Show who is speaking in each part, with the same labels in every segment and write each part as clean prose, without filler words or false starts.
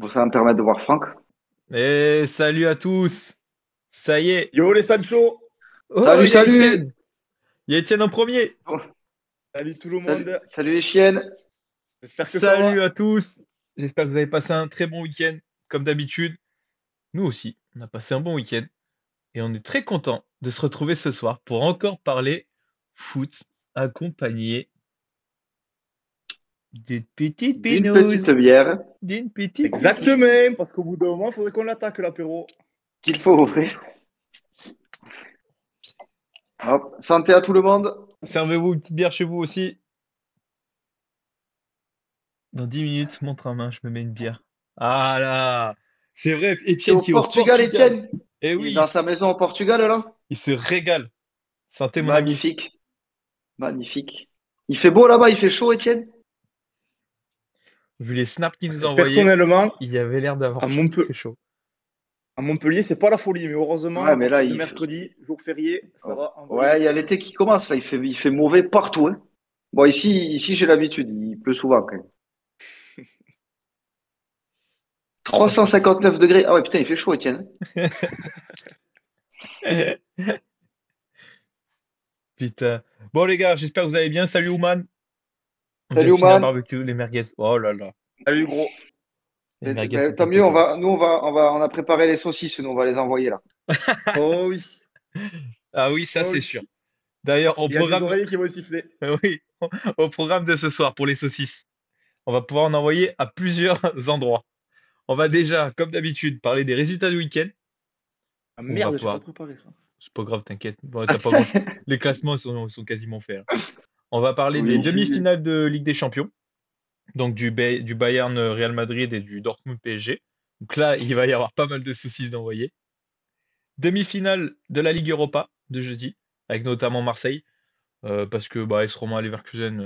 Speaker 1: Bon, ça va me permettre de voir Franck.
Speaker 2: Et salut à tous. Ça y est.
Speaker 3: Yo les Sancho!
Speaker 2: Oh,
Speaker 1: Salut,
Speaker 2: il y a
Speaker 1: salut!
Speaker 2: Étienne. Il y a Étienne en premier.
Speaker 1: Bon,
Speaker 3: Salut tout le
Speaker 1: salut,
Speaker 3: monde!
Speaker 1: salut les chiennes.
Speaker 3: J'espère que ça
Speaker 2: Salut
Speaker 3: va.
Speaker 2: à tous. J'espère que vous avez passé un très bon week-end, comme d'habitude. Nous aussi, on a passé un bon week-end et on est très content de se retrouver ce soir pour encore parler foot, accompagné d'une petite
Speaker 1: D'une petite
Speaker 2: binouse,
Speaker 1: bière
Speaker 2: d'une petite binouse.
Speaker 3: Exactement, parce qu'au bout d'un moment, il faudrait qu'on l'attaque l'apéro.
Speaker 1: qu'il faut ouvrir. Hop, santé à tout le monde.
Speaker 2: Servez-vous une petite bière chez vous aussi. Dans 10 minutes, montre à main, je me mets une bière. Ah là, c'est vrai,
Speaker 1: C'est
Speaker 2: Étienne
Speaker 1: au
Speaker 2: qui est au
Speaker 1: Portugal,
Speaker 2: Portugal.
Speaker 1: Étienne.
Speaker 2: Eh
Speaker 1: Il est
Speaker 2: oui,
Speaker 1: dans sa maison au Portugal, là.
Speaker 2: il se régale. Santé, mon ami.
Speaker 1: Magnifique, magnifique. Il fait beau là-bas, il fait chaud, Étienne.
Speaker 2: Vu les snaps qu'il
Speaker 3: Parce
Speaker 2: nous
Speaker 3: que
Speaker 2: a envoyés,
Speaker 3: personnellement,
Speaker 2: il y avait l'air
Speaker 3: à,
Speaker 2: d'avoir
Speaker 3: Montpe-
Speaker 2: très chaud.
Speaker 3: à Montpellier, c'est pas la folie, mais heureusement,
Speaker 1: Ouais,
Speaker 3: à
Speaker 1: mais là,
Speaker 3: partir de mercredi, jour férié, ça
Speaker 1: oh.
Speaker 3: va envoyer
Speaker 1: Ouais,
Speaker 3: du
Speaker 1: il y a
Speaker 3: feu.
Speaker 1: l'été qui commence, là. Il fait mauvais partout, hein. Bon, ici j'ai l'habitude. Il pleut souvent, quand même.
Speaker 2: Pas sûr.
Speaker 1: 359 degrés. Ah ouais, putain, il fait chaud, Étienne.
Speaker 2: Putain. Bon, les gars, j'espère que vous allez bien. Salut, Ouman. On vient
Speaker 1: Salut,
Speaker 2: de finir le
Speaker 1: Oman.
Speaker 2: barbecue, les merguez. Oh là là.
Speaker 3: Salut gros!
Speaker 2: Les merguez,
Speaker 1: Mais
Speaker 2: c'était
Speaker 1: tant mieux,
Speaker 2: impeccable.
Speaker 1: on a préparé les saucisses, nous, on va les envoyer là.
Speaker 3: Oh oui,
Speaker 2: Ah oui, ça,
Speaker 3: oh
Speaker 2: c'est
Speaker 3: oui.
Speaker 2: sûr. D'ailleurs, au
Speaker 3: Il y a des
Speaker 2: programme,
Speaker 3: oreilles qui vont siffler.
Speaker 2: oui, au programme de ce soir pour les saucisses, on va pouvoir en envoyer à plusieurs endroits. On va déjà, comme d'habitude, parler des résultats du week-end.
Speaker 3: Ah
Speaker 2: On va
Speaker 3: merde, j'ai pas
Speaker 2: pouvoir.
Speaker 3: préparé ça.
Speaker 2: C'est pas grave, t'inquiète. Bon, t'as pas grand... Les classements sont quasiment faits, là. On va parler des
Speaker 1: Oui, oui.
Speaker 2: demi-finales de Ligue des Champions, donc du Bayern Real Madrid et du Dortmund PSG. Donc là, il va y avoir pas mal de saucisses d'envoyer. Demi-finale de la Ligue Europa de jeudi, avec notamment Marseille, parce que bah, AS Roma Leverkusen,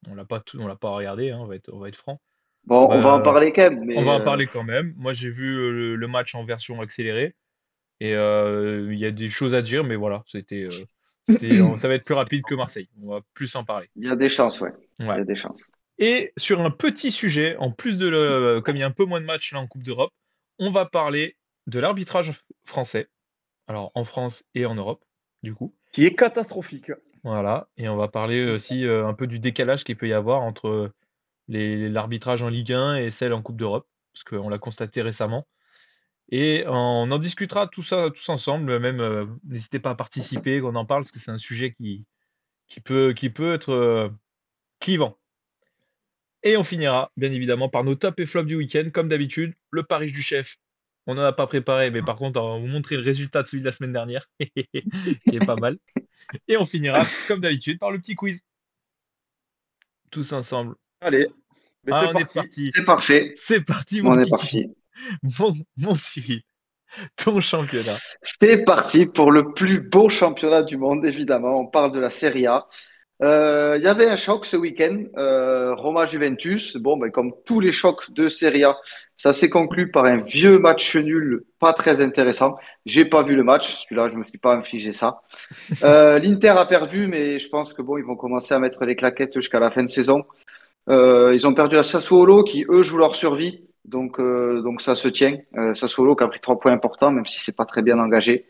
Speaker 2: on l'a pas regardé, hein, on va être franc.
Speaker 1: Bon, on va en
Speaker 2: Euh,
Speaker 1: parler quand même,
Speaker 2: on
Speaker 1: mais
Speaker 2: va en parler quand même. Moi, j'ai vu le match en version accélérée. Et il y a des choses à dire, mais voilà, ça va être plus rapide que Marseille. On va plus en parler.
Speaker 1: il y a des chances, ouais. Il
Speaker 2: Ouais.
Speaker 1: y a des chances.
Speaker 2: Et sur un petit sujet, en plus comme il y a un peu moins de matchs là en Coupe d'Europe, on va parler de l'arbitrage français. Alors en France et en Europe, du coup.
Speaker 3: Qui est catastrophique.
Speaker 2: Voilà. Et on va parler aussi un peu du décalage qu'il peut y avoir entre l'arbitrage en Ligue 1 et celle en Coupe d'Europe, parce qu'on l'a constaté récemment. Et on en discutera tout ça tous ensemble. Même, n'hésitez pas à participer, qu'on en parle, parce que c'est un sujet qui peut être clivant. Et on finira, bien évidemment, par nos tops et flops du week-end. Comme d'habitude, le pari du chef. On n'en a pas préparé, mais par contre, on va vous montrer le résultat de celui de la semaine dernière, qui est pas mal. Et on finira, comme d'habitude, par le petit quiz. Tous ensemble.
Speaker 3: Allez, mais
Speaker 2: Ah,
Speaker 3: c'est
Speaker 2: on est
Speaker 3: parti.
Speaker 2: parti.
Speaker 1: C'est parfait.
Speaker 2: C'est parti, mon
Speaker 1: On est
Speaker 2: kiki.
Speaker 1: parti.
Speaker 2: Mon Cyril, ton championnat.
Speaker 1: C'est parti pour le plus beau championnat du monde, évidemment. On parle de la Serie A. Il y avait un choc ce week-end, Roma-Juventus. Bon, ben, comme tous les chocs de Serie A, ça s'est conclu par un vieux match nul, pas très intéressant. J'ai pas vu le match, celui-là, je me suis pas infligé ça. L'Inter a perdu, mais je pense que bon, ils vont commencer à mettre les claquettes jusqu'à la fin de saison. Ils ont perdu à Sassuolo, qui eux jouent leur survie. Donc ça se tient. Sassuolo qui a pris 3 points importants, même si c'est pas très bien engagé.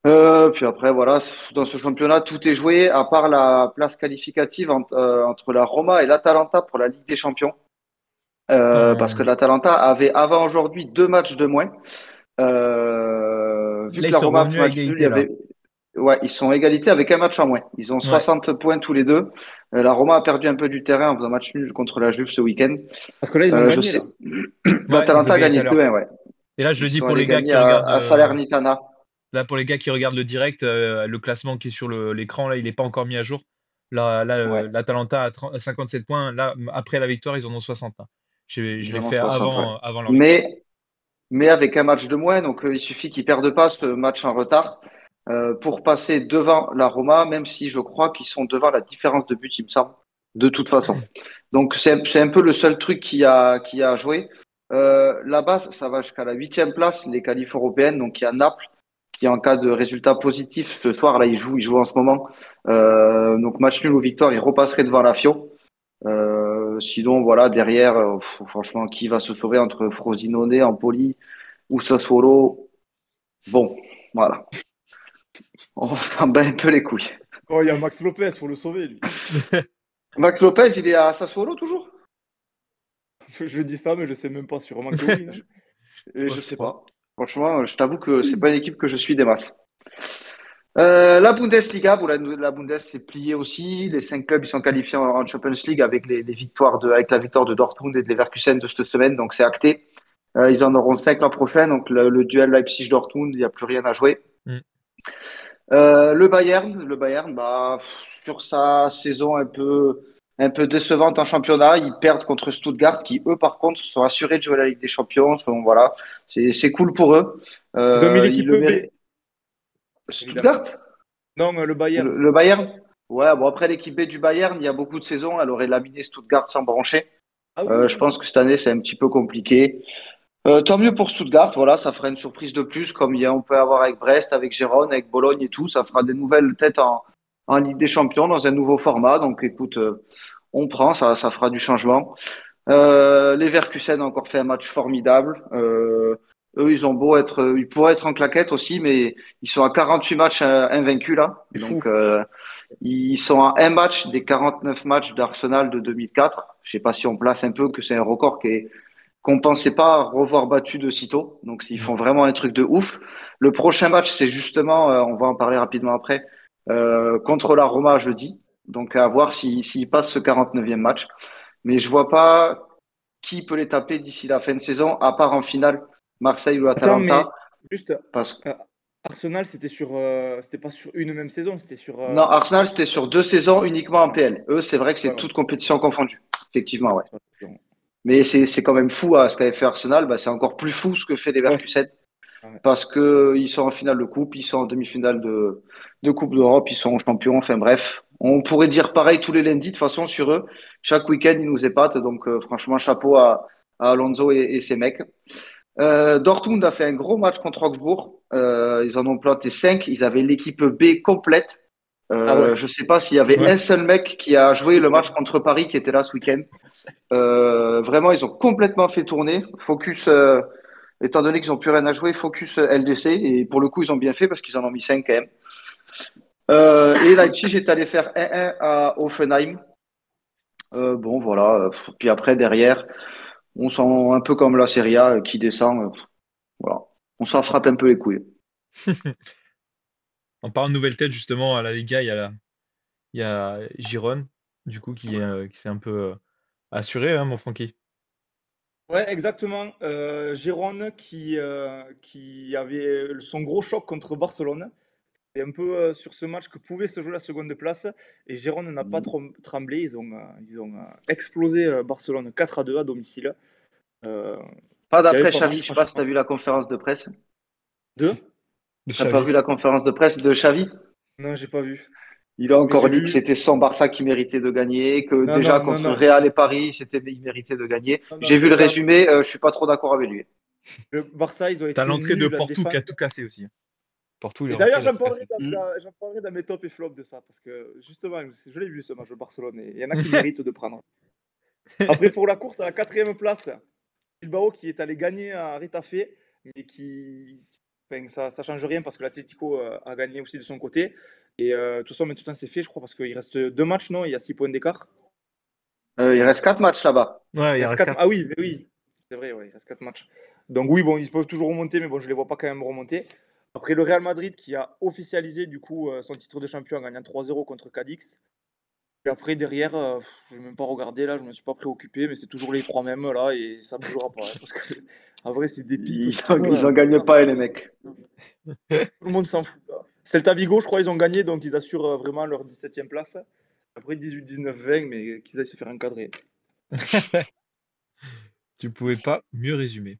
Speaker 1: Puis après, voilà, dans ce championnat, tout est joué, à part la place qualificative entre la Roma et l'Atalanta pour la Ligue des Champions. Parce que
Speaker 2: Euh,
Speaker 1: l'Atalanta avait avant aujourd'hui 2 matchs de moins. Vu
Speaker 2: Là,
Speaker 1: que
Speaker 2: ils
Speaker 1: la
Speaker 2: sont
Speaker 1: Roma a
Speaker 2: revenus
Speaker 1: fait
Speaker 2: à
Speaker 1: match nul, il y
Speaker 2: égalité, là.
Speaker 1: avait, ouais, ils sont égalité avec un match en moins. Ils ont
Speaker 2: Ouais.
Speaker 1: 60 points tous les deux. La Roma a perdu un peu du terrain en faisant match nul contre la Juve ce week-end.
Speaker 3: Parce que là, ils ont
Speaker 1: Je
Speaker 3: gagné
Speaker 1: sais.
Speaker 3: là.
Speaker 2: Ouais, ils ont
Speaker 1: L'Atalanta a
Speaker 2: gagné tout
Speaker 1: gagné
Speaker 2: à l'heure.
Speaker 1: 2-1, ouais.
Speaker 2: Et là, je
Speaker 1: Ils
Speaker 2: le dis
Speaker 1: sont
Speaker 2: pour
Speaker 1: allés
Speaker 2: les gars
Speaker 1: gagner
Speaker 2: qui regardent,
Speaker 1: à Salernitana.
Speaker 2: là, pour les gars qui regardent le direct, le classement qui est sur l'écran, là, il n'est pas encore mis à jour. Là,
Speaker 1: Ouais,
Speaker 2: l'Atalanta a 57 points. Là, après la victoire, ils en ont 60, là. Je
Speaker 1: ils
Speaker 2: l'ai
Speaker 1: en ont
Speaker 2: fait
Speaker 1: 60, ouais.
Speaker 2: avant leur victoire.
Speaker 1: Mais avec un match de moins, donc il suffit qu'ils perdent pas ce match en retard pour passer devant la Roma, même si je crois qu'ils sont devant la différence de but, il me semble, de toute façon. Donc c'est un peu le seul truc qui a joué. Là-bas, ça va jusqu'à la 8e place, les qualifs européennes. Donc il y a Naples qui, en cas de résultat positif ce soir, là, il joue en ce moment. Donc match nul ou victoire, il repasserait devant la Fio. Sinon, voilà, derrière, franchement, qui va se sauver entre Frosinone, Empoli ou Sassuolo? Bon, voilà. On s'en bat un peu les couilles.
Speaker 3: Oh, il y a Max Lopez, faut le sauver, lui.
Speaker 1: Max Lopez, il est à Sassuolo toujours?
Speaker 3: Je dis ça, mais je sais même pas. Sûrement que oui, non?
Speaker 1: Je
Speaker 2: Je
Speaker 1: sais
Speaker 2: crois.
Speaker 1: pas. Franchement, je t'avoue que c'est pas une équipe que je suis des masses. La Bundesliga, bon, la Bundes s'est pliée aussi. Les 5 clubs ils sont qualifiés en Champions League avec les victoires avec la victoire de Dortmund et de Leverkusen de cette semaine, donc c'est acté. Ils en auront 5 l'an prochain, donc le duel Leipzig-Dortmund, il n'y a plus rien à jouer.
Speaker 2: Mm.
Speaker 1: Le Bayern, bah, sur sa saison un peu décevante en championnat, ils perdent contre Stuttgart, qui eux, par contre, sont assurés de jouer la Ligue des Champions. Voilà, c'est cool pour eux.
Speaker 3: Ils ont mis
Speaker 1: Ils
Speaker 3: l'équipe
Speaker 1: le
Speaker 3: B,
Speaker 1: méritent.
Speaker 3: évidemment.
Speaker 1: Stuttgart?
Speaker 3: Non, le Bayern.
Speaker 1: Le Bayern? Ouais, bon, après l'équipe B du Bayern, il y a beaucoup de saisons. Elle aurait laminé Stuttgart sans broncher.
Speaker 3: Ah oui,
Speaker 1: Je
Speaker 3: oui.
Speaker 1: pense que cette année, c'est un petit peu compliqué. Tant mieux pour Stuttgart. Voilà, ça fera une surprise de plus, comme on peut avoir avec Brest, avec Gérone, avec Bologne et tout. Ça fera des nouvelles têtes en Ligue des Champions dans un nouveau format. Donc, écoute, on prend, ça fera du changement. Les Verkusen ont encore fait un match formidable. Eux, ils pourraient être en claquette aussi, mais ils sont à 48 matchs invaincus là.
Speaker 3: C'est fou.
Speaker 1: Donc, ils sont à un match des 49 matchs d'Arsenal de 2004. Je sais pas si on place un peu que c'est un record qu'on ne pensait pas revoir battu de sitôt. Donc, ils
Speaker 2: Mm.
Speaker 1: font vraiment un truc de ouf. Le prochain match, c'est justement, on va en parler rapidement après, contre la Roma jeudi. Donc, à voir s'ils passent ce 49e match. Mais je vois pas qui peut les taper d'ici la fin de saison, à part en finale Marseille ou
Speaker 3: Attends, mais
Speaker 1: Atalanta.
Speaker 3: juste,
Speaker 1: Parce
Speaker 3: euh, Arsenal, c'était pas sur une même saison, c'était sur.
Speaker 1: non, Arsenal, c'était sur 2 saisons uniquement en PL. Eux, c'est vrai que c'est
Speaker 3: Ouais, ouais.
Speaker 1: toute compétition confondue. Effectivement, ouais.
Speaker 3: C'est pas sûr.
Speaker 1: Mais c'est quand même fou ce qu'avait fait Arsenal. Bah, c'est encore plus fou ce que fait les
Speaker 3: Ouais,
Speaker 1: Verkusen.
Speaker 3: ouais.
Speaker 1: Parce que ils sont en finale de coupe, ils sont en demi-finale de Coupe d'Europe, ils sont champions. Enfin bref, on pourrait dire pareil tous les lundis de toute façon sur eux. Chaque week-end, ils nous épatent. Donc franchement, chapeau à Alonso et ses mecs. Dortmund a fait un gros match contre Augsbourg. Ils en ont planté 5. Ils avaient l'équipe B complète.
Speaker 3: Ah ouais,
Speaker 1: Je sais pas s'il y avait
Speaker 2: Ouais.
Speaker 1: un seul mec qui a joué
Speaker 3: c'est
Speaker 1: le
Speaker 3: clair.
Speaker 1: match contre Paris qui était là ce week-end. Vraiment, ils ont complètement fait tourner. Focus, étant donné qu'ils n'ont plus rien à jouer, focus LDC. Et pour le coup, ils ont bien fait parce qu'ils en ont mis 5 quand même. Et Leipzig est allé faire 1-1 à Offenheim. Bon, voilà. Puis après, derrière, on sent un peu comme la Serie A qui descend. Voilà. On s'en frappe un peu les couilles.
Speaker 2: En parlant de nouvelles têtes, justement, à la Liga, il y a Giron, du coup, qui s'est un peu assuré, hein, mon Francky.
Speaker 3: Ouais, exactement. Gérone qui avait son gros choc contre Barcelone. C'est un peu sur ce match que pouvait se jouer la seconde place. Et Gérone n'a pas tremblé. Ils ont explosé Barcelone 4-2 à domicile. Euh,
Speaker 1: Pas
Speaker 3: Il n'y avait
Speaker 1: d'après
Speaker 3: pas
Speaker 1: Xavi.
Speaker 3: match,
Speaker 1: Je sais pas si tu
Speaker 3: franchement.
Speaker 1: as vu la conférence de presse.
Speaker 3: Deux?
Speaker 2: De
Speaker 1: T'as pas
Speaker 2: Xavi.
Speaker 1: vu la conférence de presse de Xavi?
Speaker 3: Non, j'ai pas vu.
Speaker 1: Il a
Speaker 3: Mais j'ai
Speaker 1: encore dit que
Speaker 3: vu.
Speaker 1: c'était son Barça qui méritait de gagner, que
Speaker 3: Non,
Speaker 1: déjà
Speaker 3: non, non,
Speaker 1: contre
Speaker 3: non.
Speaker 1: Real et Paris, il méritait de gagner.
Speaker 3: Non, non,
Speaker 1: J'ai vu
Speaker 3: le
Speaker 1: le
Speaker 3: Bar-
Speaker 1: résumé, je suis pas trop d'accord avec lui.
Speaker 3: le Barça, ils ont
Speaker 2: T'as
Speaker 3: été
Speaker 2: l'entrée de
Speaker 3: nuls en
Speaker 2: Porto qui a
Speaker 3: défense.
Speaker 2: tout cassé aussi. Porto, il est
Speaker 3: Et
Speaker 2: rentré,
Speaker 3: d'ailleurs,
Speaker 2: il a tout cassé.
Speaker 3: j'en parlerai dans mes top et flops de ça. Parce que justement, je l'ai vu ce match de Barcelone. Et il y en a qui méritent de prendre. Après, pour la course à la quatrième place, Bilbao qui est allé gagner à Retafe, mais enfin, ça change rien parce que l'Atlético a gagné aussi de son côté. Et tout ça, maintenant, c'est fait, je crois, parce qu'il reste 2 matchs, non? Il y a 6 points d'écart.
Speaker 1: Il
Speaker 3: Donc,
Speaker 1: reste 4 matchs là-bas.
Speaker 2: Ouais,
Speaker 3: il
Speaker 2: il en
Speaker 3: reste
Speaker 2: reste
Speaker 3: 4.
Speaker 2: 4.
Speaker 3: Ah oui, mais oui, c'est vrai, ouais, il reste 4 matchs. Donc oui, bon, ils peuvent toujours remonter, mais bon, je les vois pas quand même remonter. Après, le Real Madrid qui a officialisé du coup son titre de champion en gagnant 3-0 contre Cadix. Et après, derrière, je vais même pas regarder là, je me suis pas préoccupé, mais c'est toujours les 3 mêmes là et ça bougera pas, hein, parce que en vrai, c'est des pipes
Speaker 1: Ils
Speaker 3: ce qu'ils
Speaker 1: en,
Speaker 3: ont
Speaker 1: ils
Speaker 3: là.
Speaker 1: en gagnent pas, les mecs.
Speaker 3: Tout le monde s'en fout, là. Celta Vigo, je crois, ils ont gagné, donc ils assurent vraiment leur 17e place. Après 18, 19, 20, mais qu'ils aillent se faire encadrer.
Speaker 2: Tu pouvais pas mieux résumer.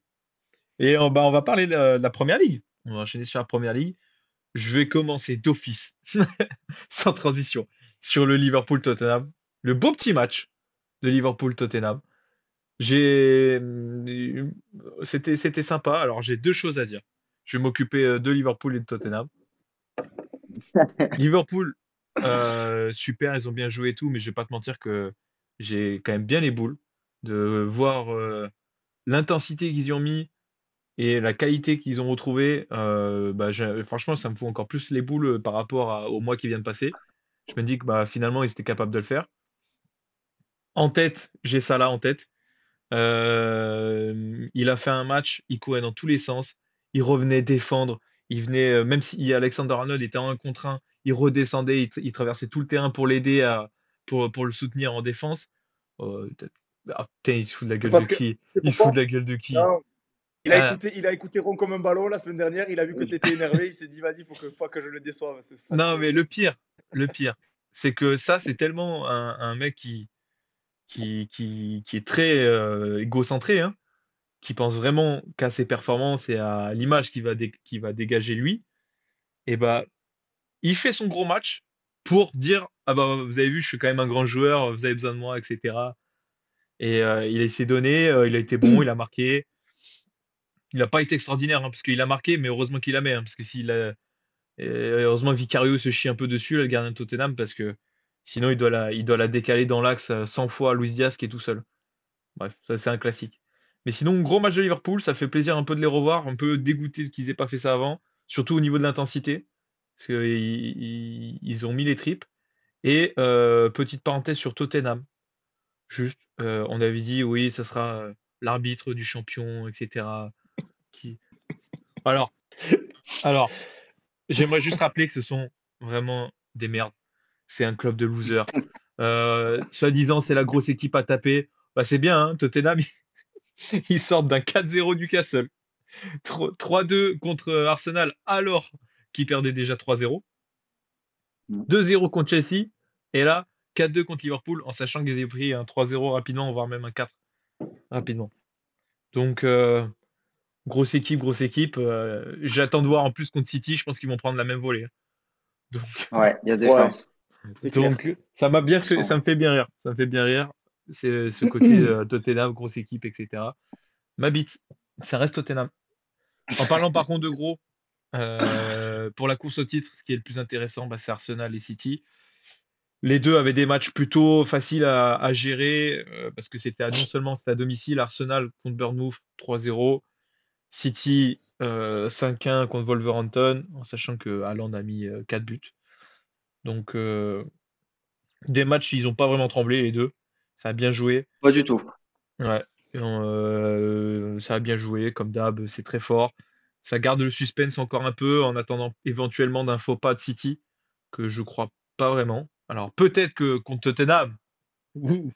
Speaker 2: Et on va parler de la première ligue. On va enchaîner sur la première ligue. Je vais commencer d'office, sans transition, sur le Liverpool-Tottenham. Le beau petit match de Liverpool-Tottenham. J'ai, c'était sympa. Alors, j'ai deux choses à dire. Je vais m'occuper de Liverpool et de Tottenham. Liverpool, super, ils ont bien joué et tout, mais je vais pas te mentir que j'ai quand même bien les boules de voir l'intensité qu'ils y ont mis et la qualité qu'ils ont retrouvée. Franchement, ça me fout encore plus les boules par rapport au mois qui vient de passer. Je me dis que finalement, ils étaient capables de le faire. En tête, j'ai Salah en tête. Il a fait un match, il courait dans tous les sens, il revenait défendre, il venait, même si Alexander-Arnold était en 1 contre 1, il redescendait, il traversait tout le terrain pour l'aider pour le soutenir en défense. Putain, il se fout de la gueule de
Speaker 3: Parce que,
Speaker 2: qui?
Speaker 3: c'est
Speaker 2: Il se fout
Speaker 3: pourquoi
Speaker 2: de la gueule de qui?
Speaker 3: Non.
Speaker 2: Ah,
Speaker 3: Il a écouté Rond comme un ballon la semaine dernière, il a vu que tu étais énervé, il s'est dit vas-y, pas que je le déçoive, ce sale
Speaker 2: non, mais
Speaker 3: gosse.
Speaker 2: le pire, c'est que ça, c'est tellement un mec qui est très égocentré, hein, qui pense vraiment qu'à ses performances et à l'image qu'il va dégager lui. Et il fait son gros match pour dire ah vous avez vu, je suis quand même un grand joueur, vous avez besoin de moi, etc. Et il s'est donné, il a été bon, il a marqué. Il n'a pas été extraordinaire hein, parce qu'il a marqué, mais heureusement qu'il a mis, hein, parce que s'il a, heureusement que Vicario se chie un peu dessus, le gardien de Tottenham, parce que sinon il doit la décaler dans l'axe 100 fois à Luis Diaz qui est tout seul. Bref, ça c'est un classique. Mais sinon, gros match de Liverpool, ça fait plaisir un peu de les revoir, un peu dégoûté qu'ils aient pas fait ça avant, surtout au niveau de l'intensité, parce qu'ils ont mis les tripes. Et petite parenthèse sur Tottenham, juste, on avait dit oui, ça sera l'arbitre du champion, etc. Qui... Alors, alors, j'aimerais juste rappeler que ce sont vraiment des merdes. C'est un club de losers. Soi-disant, c'est la grosse équipe à taper. C'est bien, hein, Tottenham, ils sortent d'un 4-0 du Castle. 3-2 contre Arsenal alors qu'ils perdaient déjà 3-0. 2-0 contre Chelsea. Et là, 4-2 contre Liverpool en sachant qu'ils avaient pris un 3-0 rapidement, voire même un 4 rapidement. Donc, grosse équipe, grosse équipe. J'attends de voir en plus contre City. Je pense qu'ils vont prendre la même volée. Donc,
Speaker 1: Ouais, il y a des
Speaker 3: Ouais,
Speaker 1: chances.
Speaker 3: c'est clair.
Speaker 2: Ça m'a bien
Speaker 1: Ils
Speaker 2: fait,
Speaker 1: sont-
Speaker 2: ça me fait bien rire. Ça me fait bien rire. C'est ce côté Tottenham, grosse équipe, etc. Ma bite, ça reste Tottenham. En parlant par contre de gros, pour la course au titre, ce qui est le plus intéressant, c'est Arsenal et City. Les deux avaient des matchs plutôt faciles à gérer parce que non seulement c'était à domicile, Arsenal contre Bournemouth 3-0, City 5-1 contre Wolverhampton, en sachant que Haaland a mis 4 buts. Donc des matchs, ils n'ont pas vraiment tremblé les deux. Ça a bien joué.
Speaker 1: Pas du tout.
Speaker 2: Ouais. Ça a bien joué, comme d'hab, c'est très fort. Ça garde le suspense encore un peu en attendant éventuellement d'un faux pas de City, que je crois pas vraiment. Alors peut-être que contre Tottenham, ouh,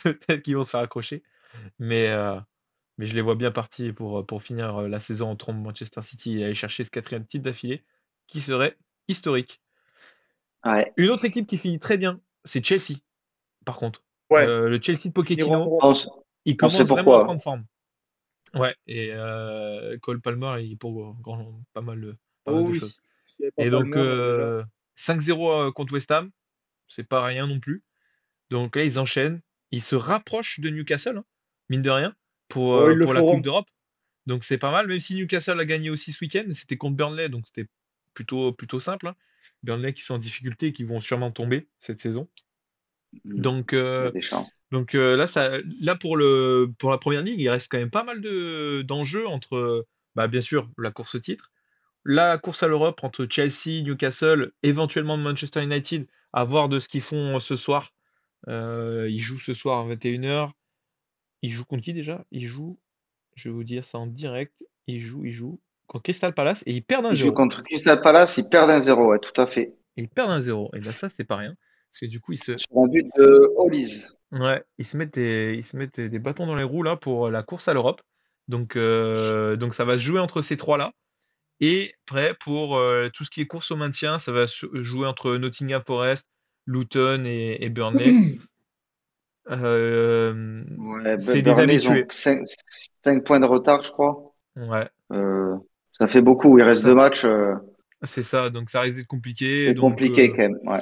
Speaker 2: peut-être qu'ils vont se faire accrocher, mais, euh, mais je les vois bien partis pour finir la saison en trombe Manchester City et aller chercher ce 4e titre d'affilée, qui serait historique.
Speaker 1: Ouais.
Speaker 2: Une autre équipe qui finit très bien, c'est Chelsea, par contre.
Speaker 3: Ouais,
Speaker 2: Le Chelsea de
Speaker 3: ils finiront
Speaker 2: Pochettino,
Speaker 3: droit.
Speaker 2: il
Speaker 1: On sait
Speaker 2: commence vraiment à
Speaker 1: pourquoi.
Speaker 2: prendre forme. Ouais, et Cole Palmer, il est pour pas mal
Speaker 3: Oh
Speaker 2: de
Speaker 3: oui,
Speaker 2: choses.
Speaker 3: s'il n'y avait pas
Speaker 2: Et donc,
Speaker 3: Palmer, déjà.
Speaker 2: 5-0 contre West Ham, c'est pas rien non plus. Donc là, ils enchaînent. Ils se rapprochent de Newcastle, hein, mine de rien,
Speaker 3: Oh, ils le
Speaker 2: pour la Coupe
Speaker 3: feront.
Speaker 2: d'Europe. Donc c'est pas mal, même si Newcastle a gagné aussi ce week-end. C'était contre Burnley, donc c'était plutôt simple, hein. Burnley qui sont en difficulté et qui vont sûrement tomber cette saison. Donc,
Speaker 1: Il y a des chances.
Speaker 2: Là, là pour la première ligue, il reste quand même pas mal d'enjeux entre, bien sûr, la course au titre, la course à l'Europe entre Chelsea, Newcastle, éventuellement Manchester United, à voir de ce qu'ils font ce soir. Ils jouent ce soir à 21h. Ils jouent contre qui déjà? Ils jouent, je vais vous dire ça en direct. Ils jouent contre Crystal Palace et ils perdent
Speaker 1: Ils jouent
Speaker 2: 1-0.
Speaker 1: contre Crystal Palace, ils perdent 1-0, ouais, tout à fait.
Speaker 2: Et ils perdent 1-0. Et ben ça, c'est pas rien. Parce que du coup,
Speaker 1: Sur un but de Hollis.
Speaker 2: ouais, ils se mettent des bâtons dans les roues là pour la course à l'Europe. Donc ça va se jouer entre ces trois-là. Et après, pour tout ce qui est course au maintien, ça va se jouer entre Nottingham Forest, Luton et Burnley. Euh,
Speaker 1: Ouais,
Speaker 2: c'est des
Speaker 1: Burnley, ils ont
Speaker 2: habitués.
Speaker 1: 5 points de retard, je crois.
Speaker 2: Ouais,
Speaker 1: Euh, Ça fait beaucoup. Il reste
Speaker 2: ça,
Speaker 1: 2 matchs.
Speaker 2: c'est ça. Donc ça risque d'être compliqué.
Speaker 1: C'est
Speaker 2: Donc
Speaker 1: compliqué quand même. Ouais.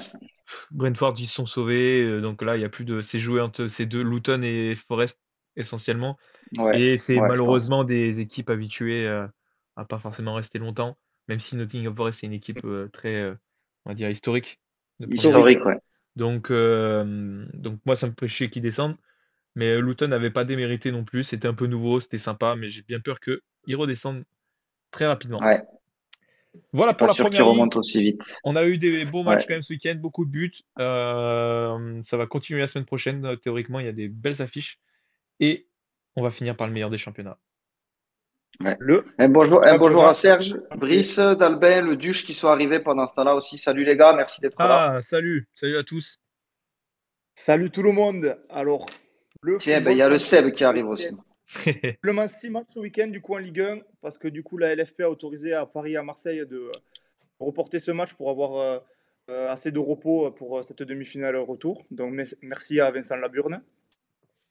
Speaker 2: Brentford, ils se sont sauvés. Donc là, il y a plus de. C'est joué entre ces deux, Luton et Forest essentiellement.
Speaker 1: Ouais.
Speaker 2: Et c'est
Speaker 1: Ouais, je pense.
Speaker 2: malheureusement des équipes habituées à pas forcément rester longtemps, même si Nottingham Forest est une équipe très, on va dire, historique de Premier League.
Speaker 1: Historique, ouais.
Speaker 2: Donc moi, ça me ferait chier qu'ils descendent. Mais Luton n'avait pas démérité non plus. C'était un peu nouveau, c'était sympa, mais j'ai bien peur qu'ils redescendent très rapidement.
Speaker 1: Ouais,
Speaker 2: Voilà
Speaker 1: c'est
Speaker 2: pour
Speaker 1: pas
Speaker 2: la
Speaker 1: sûr qu'ils
Speaker 2: première ligue.
Speaker 1: remontent aussi vite.
Speaker 2: On a eu des beaux
Speaker 1: Ouais.
Speaker 2: matchs quand même ce week-end, beaucoup de buts. Ça va continuer la semaine prochaine. Théoriquement, il y a des belles affiches. Et on va finir par le meilleur des championnats.
Speaker 1: Ouais.
Speaker 3: Le
Speaker 1: Un bonjour à
Speaker 3: championnat
Speaker 1: Serge,
Speaker 3: français.
Speaker 1: Brice, Dalbin, le Duche qui sont arrivés pendant ce temps-là aussi. Salut les gars, merci d'être là.
Speaker 2: Ah, salut à tous.
Speaker 3: Salut tout le monde. Alors, le
Speaker 1: Tiens, ben, il
Speaker 3: football
Speaker 1: y a le
Speaker 3: français
Speaker 1: Seb qui
Speaker 3: ce
Speaker 1: arrive
Speaker 3: week-end.
Speaker 1: aussi.
Speaker 3: Simplement 6 matchs ce week-end du coup en Ligue 1 parce que du coup la LFP a autorisé à Paris et à Marseille de reporter ce match pour avoir assez de repos pour cette demi-finale retour. Donc merci à Vincent Laburne.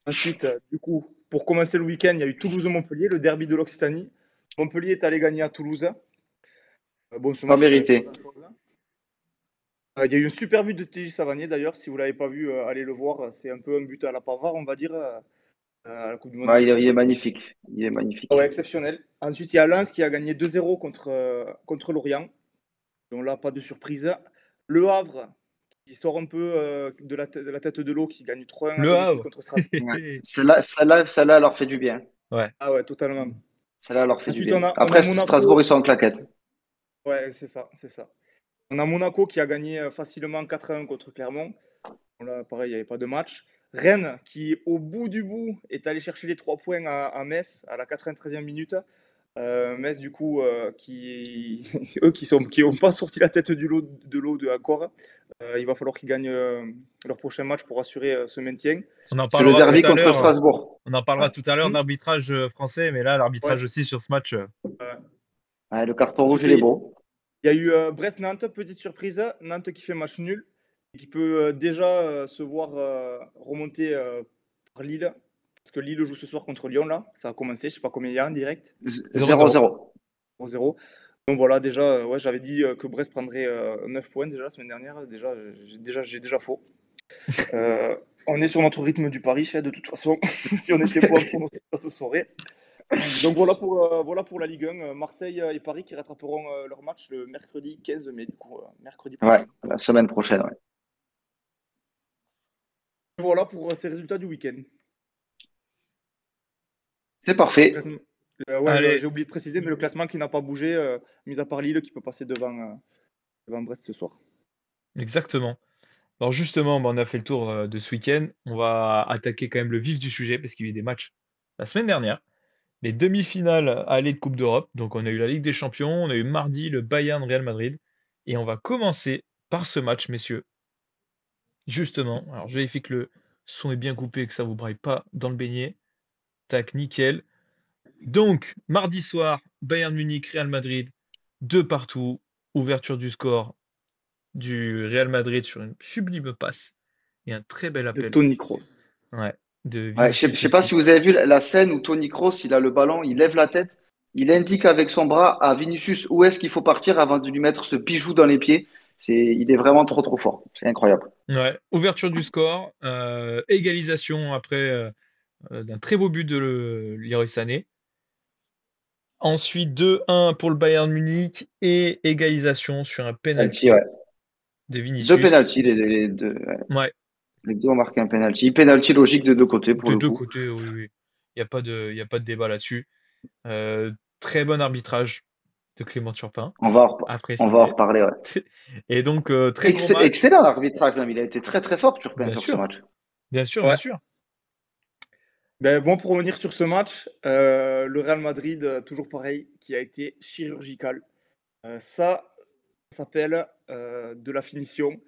Speaker 3: Ensuite, du coup, pour commencer le week-end, il y a eu Toulouse-Montpellier, le derby de l'Occitanie. Montpellier est allé gagner à Toulouse. Bon, ce
Speaker 1: Pas
Speaker 3: match fait
Speaker 1: mérité.
Speaker 3: grand-chose. Il y a eu un super but de TJ Savanier d'ailleurs. Si vous ne l'avez pas vu, allez le voir. C'est un peu un but à la Pavard, on va dire, à la Coupe du Monde
Speaker 1: Ouais, il est
Speaker 3: 2018.
Speaker 1: magnifique. Il est magnifique.
Speaker 3: Ouais, exceptionnel. Ensuite, il y a Lens qui a gagné 2-0 contre Lorient. Donc là, pas de surprise. Le Havre qui sort un peu de la tête de l'eau, qui gagne 3-1 à
Speaker 2: Le
Speaker 3: domicile
Speaker 2: Havre.
Speaker 3: contre Strasbourg.
Speaker 1: Ouais. Celle-là leur fait du bien.
Speaker 2: Ouais.
Speaker 3: Ah ouais, totalement.
Speaker 1: Celle-là leur fait du
Speaker 3: Ensuite,
Speaker 1: bien.
Speaker 3: on a
Speaker 1: Après, Strasbourg,
Speaker 3: Monaco.
Speaker 1: ils sont en claquette.
Speaker 3: Ouais, c'est ça, c'est ça. On a Monaco qui a gagné facilement 4-1 contre Clermont. Bon, là, pareil, il n'y avait pas de match. Rennes qui, au bout du bout, est allé chercher les 3 points à Metz à la 93e minute. Metz, du coup, eux qui n'ont pas sorti la tête de l'eau de encore. Il va falloir qu'ils gagnent leur prochain match pour assurer ce maintien.
Speaker 2: On en
Speaker 1: C'est le
Speaker 2: parlera tout
Speaker 1: derby
Speaker 2: à
Speaker 1: contre
Speaker 2: l'heure.
Speaker 1: Strasbourg.
Speaker 2: On en parlera tout à l'heure
Speaker 3: Hmm.
Speaker 2: d'arbitrage français, mais là,
Speaker 3: Ouais.
Speaker 2: l'arbitrage aussi sur ce match.
Speaker 1: Ouais, le carton rouge,
Speaker 3: Ensuite,
Speaker 1: il est beau.
Speaker 3: il y a eu Brest-Nantes, petite surprise. Nantes qui fait match nul et qui peut déjà se voir remonter par Lille. Parce que Lille joue ce soir contre Lyon, là. Ça a commencé, je ne sais pas combien il y a en direct.
Speaker 2: 0-0.
Speaker 1: 0-0.
Speaker 3: 0-0. Donc voilà, déjà, ouais, j'avais dit que Brest prendrait 9 points déjà la semaine dernière. J'ai déjà faux. On est sur notre rythme du Paris, de toute façon. Si on était pour un pronostic, ça se saurait. Donc voilà pour la Ligue 1. Marseille et Paris qui rattraperont leur match le mercredi 15 mai, du coup, mercredi
Speaker 1: Ouais,
Speaker 3: prochain.
Speaker 1: la semaine prochaine. Ouais.
Speaker 3: Voilà pour ces résultats du week-end.
Speaker 1: C'est parfait.
Speaker 2: Allez,
Speaker 3: J'ai oublié de préciser, mais le classement qui n'a pas bougé, mis à part Lille qui peut passer devant Brest ce soir.
Speaker 2: exactement. Alors justement, on a fait le tour de ce week-end. On va attaquer quand même le vif du sujet parce qu'il y a eu des matchs la semaine dernière. Les demi-finales aller de Coupe d'Europe. Donc on a eu la Ligue des Champions, on a eu mardi le Bayern Real Madrid. Et on va commencer par ce match, messieurs. Justement, alors je vérifie que le son est bien coupé, que ça vous braille pas dans le beignet. Tac, nickel. Donc, mardi soir, Bayern Munich, Real Madrid, 2 partout. Ouverture du score du Real Madrid sur une sublime passe et un très bel
Speaker 3: De
Speaker 2: appel,
Speaker 3: Tony Kroos.
Speaker 2: ouais, de
Speaker 1: Ouais, je
Speaker 2: Vinicius
Speaker 1: sais pas
Speaker 2: aussi.
Speaker 1: si vous avez vu la scène où Tony Kroos, il a le ballon, il lève la tête, il indique avec son bras à Vinicius où est-ce qu'il faut partir avant de lui mettre ce bijou dans les pieds. Il est vraiment trop trop fort. C'est incroyable.
Speaker 2: Ouais, ouverture du score, égalisation après d'un très beau but de Leroy Sané. Ensuite 2-1 pour le Bayern Munich et égalisation sur un
Speaker 1: Penalty,
Speaker 2: penalty
Speaker 1: ouais.
Speaker 2: de
Speaker 1: Deux
Speaker 2: Vinicius.
Speaker 1: penalties, les deux, ouais.
Speaker 2: Ouais,
Speaker 1: Les deux ont marqué un penalty. Penalty logique de deux côtés pour
Speaker 2: de
Speaker 1: le
Speaker 2: deux
Speaker 1: coup.
Speaker 2: côtés, oui, oui. Il y a pas de débat là-dessus. Très bon arbitrage de Clément Turpin,
Speaker 1: On va en, on va en
Speaker 2: apprécié.
Speaker 1: reparler, ouais.
Speaker 2: Et donc, très gros match.
Speaker 1: Excellent arbitrage, même. Il a été très très fort, Turpin,
Speaker 2: Bien
Speaker 1: sur ce
Speaker 2: sûr,
Speaker 1: match.
Speaker 2: bien sûr, bien
Speaker 3: Ouais.
Speaker 2: sûr.
Speaker 3: Ben, bon, pour revenir sur ce match, le Real Madrid, toujours pareil, qui a été chirurgical. Ça s'appelle de la finition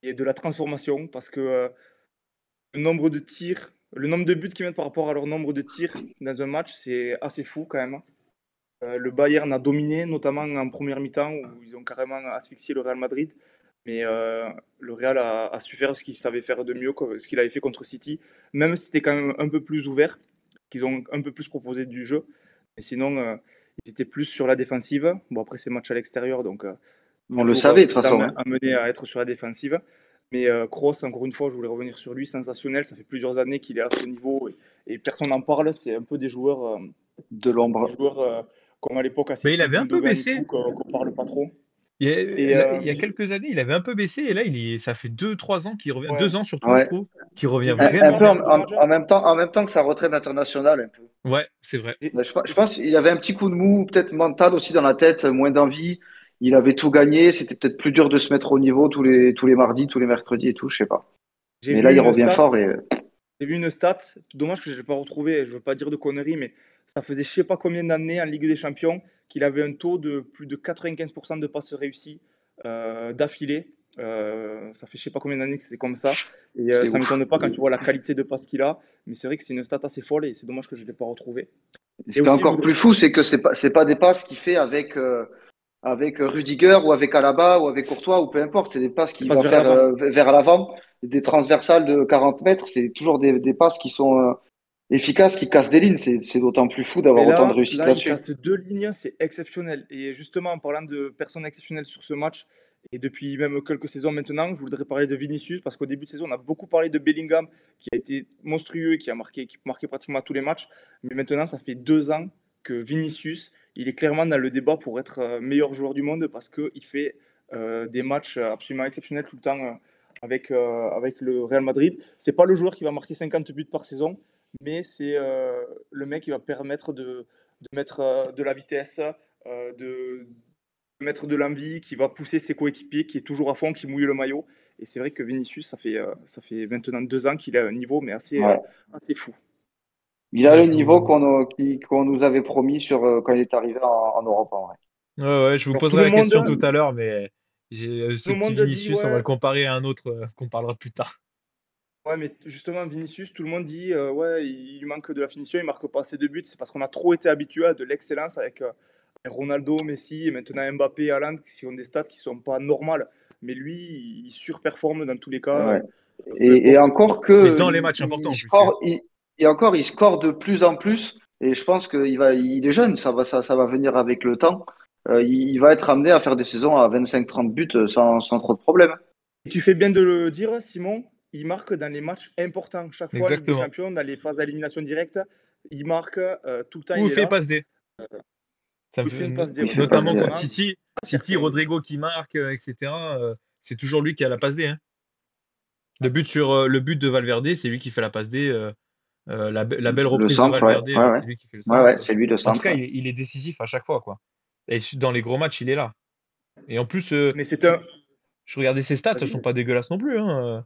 Speaker 3: et de la transformation parce que le nombre de tirs, le nombre de buts qu'ils mettent par rapport à leur nombre de tirs dans un match, c'est assez fou quand même. Le Bayern a dominé, notamment en première mi-temps où ils ont carrément asphyxié le Real Madrid. Mais le Real a su faire ce qu'il savait faire de mieux, ce qu'il avait fait contre City, même si c'était quand même un peu plus ouvert, qu'ils ont un peu plus proposé du jeu. Mais sinon, ils étaient plus sur la défensive. Bon, après, c'est match à l'extérieur, donc
Speaker 1: On le
Speaker 3: toujours
Speaker 1: savait de toute façon, hein.
Speaker 3: amené à être sur la défensive. Mais Kroos, encore une fois, je voulais revenir sur lui, sensationnel. Ça fait plusieurs années qu'il est à ce niveau et personne n'en parle. C'est un peu des joueurs,
Speaker 1: De l'ombre.
Speaker 3: comme à l'époque à
Speaker 2: Mais il
Speaker 3: City,
Speaker 2: avait un peu
Speaker 3: Gundogan et
Speaker 2: baissé.
Speaker 3: tout, qu'on parle pas trop. Et
Speaker 2: Il y a quelques années, il avait un peu baissé et là, ça fait 2-3 ans qu'il revient,
Speaker 3: ouais,
Speaker 2: 2 ans surtout, je
Speaker 1: Ouais.
Speaker 2: trouve, qu'il revient
Speaker 3: j'ai vu une
Speaker 1: Un
Speaker 2: vraiment
Speaker 3: stat
Speaker 1: peu
Speaker 2: bien.
Speaker 3: sur le match.
Speaker 1: en même temps que sa retraite internationale, un peu.
Speaker 2: Ouais, c'est vrai.
Speaker 3: J'ai-
Speaker 1: Je pense qu'il avait un petit coup de mou, peut-être mental aussi dans la tête, moins d'envie. Il avait tout gagné. C'était peut-être plus dur de se mettre au niveau tous les mardis, tous les mercredis et tout, je sais pas.
Speaker 3: J'ai
Speaker 1: Mais là,
Speaker 3: vu
Speaker 1: il
Speaker 3: une
Speaker 1: revient
Speaker 3: stat.
Speaker 1: fort et
Speaker 3: J'ai vu une stat. Dommage que je ne l'ai pas retrouvée. Je veux pas dire de conneries, mais ça faisait je sais pas combien d'années en Ligue des Champions qu'il avait un taux de plus de 95% de passes réussies d'affilée. Ça fait je sais pas combien d'années que c'est comme ça. Et
Speaker 1: c'est
Speaker 3: ça ne
Speaker 1: ouf.
Speaker 3: m'étonne pas quand tu vois la qualité de passe qu'il a. Mais c'est vrai que c'est une stat assez folle et c'est dommage que je ne l'ai pas retrouvée.
Speaker 1: Et
Speaker 3: Et
Speaker 1: ce qui est
Speaker 3: aussi, je
Speaker 1: encore
Speaker 3: voudrais.
Speaker 1: plus fou, c'est que c'est pas des passes qu'il fait avec Rudiger ou avec Alaba ou avec Courtois ou peu importe. C'est des passes
Speaker 3: Il
Speaker 1: qu'il
Speaker 3: passe
Speaker 1: va
Speaker 3: vers
Speaker 1: faire
Speaker 3: l'avant.
Speaker 1: vers l'avant, des transversales de 40 mètres. C'est toujours des passes qui sont efficaces, qui cassent des lignes. C'est d'autant plus fou d'avoir
Speaker 3: Mais
Speaker 1: autant de
Speaker 3: là,
Speaker 1: réussite
Speaker 3: là, il
Speaker 1: là-dessus.
Speaker 3: casse deux lignes, c'est exceptionnel. Et justement, en parlant de personnes exceptionnelles sur ce match, et depuis même quelques saisons maintenant, je voudrais parler de Vinicius, parce qu'au début de saison, on a beaucoup parlé de Bellingham, qui a été monstrueux, qui marqué pratiquement tous les matchs. Mais maintenant, ça fait 2 ans que Vinicius, il est clairement dans le débat pour être meilleur joueur du monde, parce qu'il fait des matchs absolument exceptionnels tout le temps avec le Real Madrid. C'est pas le joueur qui va marquer 50 buts par saison, mais c'est le mec qui va permettre de mettre de la vitesse, de mettre de l'envie, qui va pousser ses coéquipiers, qui est toujours à fond, qui mouille le maillot. Et c'est vrai que Vinicius, ça fait maintenant 2 ans qu'il a un niveau, mais
Speaker 1: Ouais.
Speaker 3: assez fou.
Speaker 1: Il a
Speaker 2: Ouais,
Speaker 1: le
Speaker 2: je
Speaker 1: niveau
Speaker 2: vous,
Speaker 1: qu'on nous avait promis quand il est arrivé en Europe. En vrai.
Speaker 2: ouais, je vous
Speaker 3: Alors
Speaker 2: poserai la question tout à l'heure, mais
Speaker 3: tout
Speaker 2: ce
Speaker 3: le
Speaker 2: petit
Speaker 3: monde dit,
Speaker 2: Vinicius, on va
Speaker 3: ouais,
Speaker 2: le comparer à un autre qu'on parlera plus tard.
Speaker 3: ouais, mais justement, Vinicius, tout le monde dit, ouais, il lui manque de la finition, il marque pas assez de buts. C'est parce qu'on a trop été habitué à de l'excellence avec Ronaldo, Messi et maintenant Mbappé, Haaland, qui ont des stats qui sont pas normales. Mais lui, il surperforme dans tous les cas,
Speaker 1: Ouais.
Speaker 3: peu
Speaker 1: Et
Speaker 3: importe.
Speaker 1: encore
Speaker 2: Mais
Speaker 1: que
Speaker 2: dans les matchs importants
Speaker 1: il
Speaker 2: en plus, lui.
Speaker 1: score, il score de plus en plus. Et je pense il est jeune, ça va venir avec le temps. Il va être amené à faire des saisons à 25-30 buts sans trop de problèmes.
Speaker 3: Et tu fais bien de le dire, Simon, il marque dans les matchs importants. Chaque fois en Ligue des
Speaker 2: Exactement.
Speaker 3: Champions, dans les phases d'élimination directe, il marque tout le temps,
Speaker 2: Ou
Speaker 3: il
Speaker 2: il
Speaker 3: est
Speaker 2: fait
Speaker 3: là.
Speaker 2: passe D. Ça me
Speaker 3: Il fait
Speaker 2: fait,
Speaker 3: une passe D,
Speaker 1: Il
Speaker 3: ouais.
Speaker 1: fait pas
Speaker 2: notamment contre
Speaker 1: de...
Speaker 3: Maintenant,
Speaker 2: City, Rodrigo qui marque, etc. C'est toujours lui qui a la passe D, hein. Le but de Valverde, c'est lui qui fait la passe D. La belle
Speaker 1: le
Speaker 2: reprise de
Speaker 1: centre, ouais.
Speaker 2: Valverde,
Speaker 1: Ouais, ouais.
Speaker 2: c'est lui qui fait le
Speaker 1: Ouais,
Speaker 2: centre.
Speaker 1: ouais, c'est lui le
Speaker 2: En tout
Speaker 1: centre.
Speaker 2: cas,
Speaker 1: Ouais.
Speaker 2: il est décisif à chaque fois, quoi. Et dans les gros matchs, il est là. Et en plus,
Speaker 3: mais c'est un.
Speaker 2: je regardais ses stats, elles
Speaker 3: Vas-y.
Speaker 2: sont pas dégueulasses non plus, hein.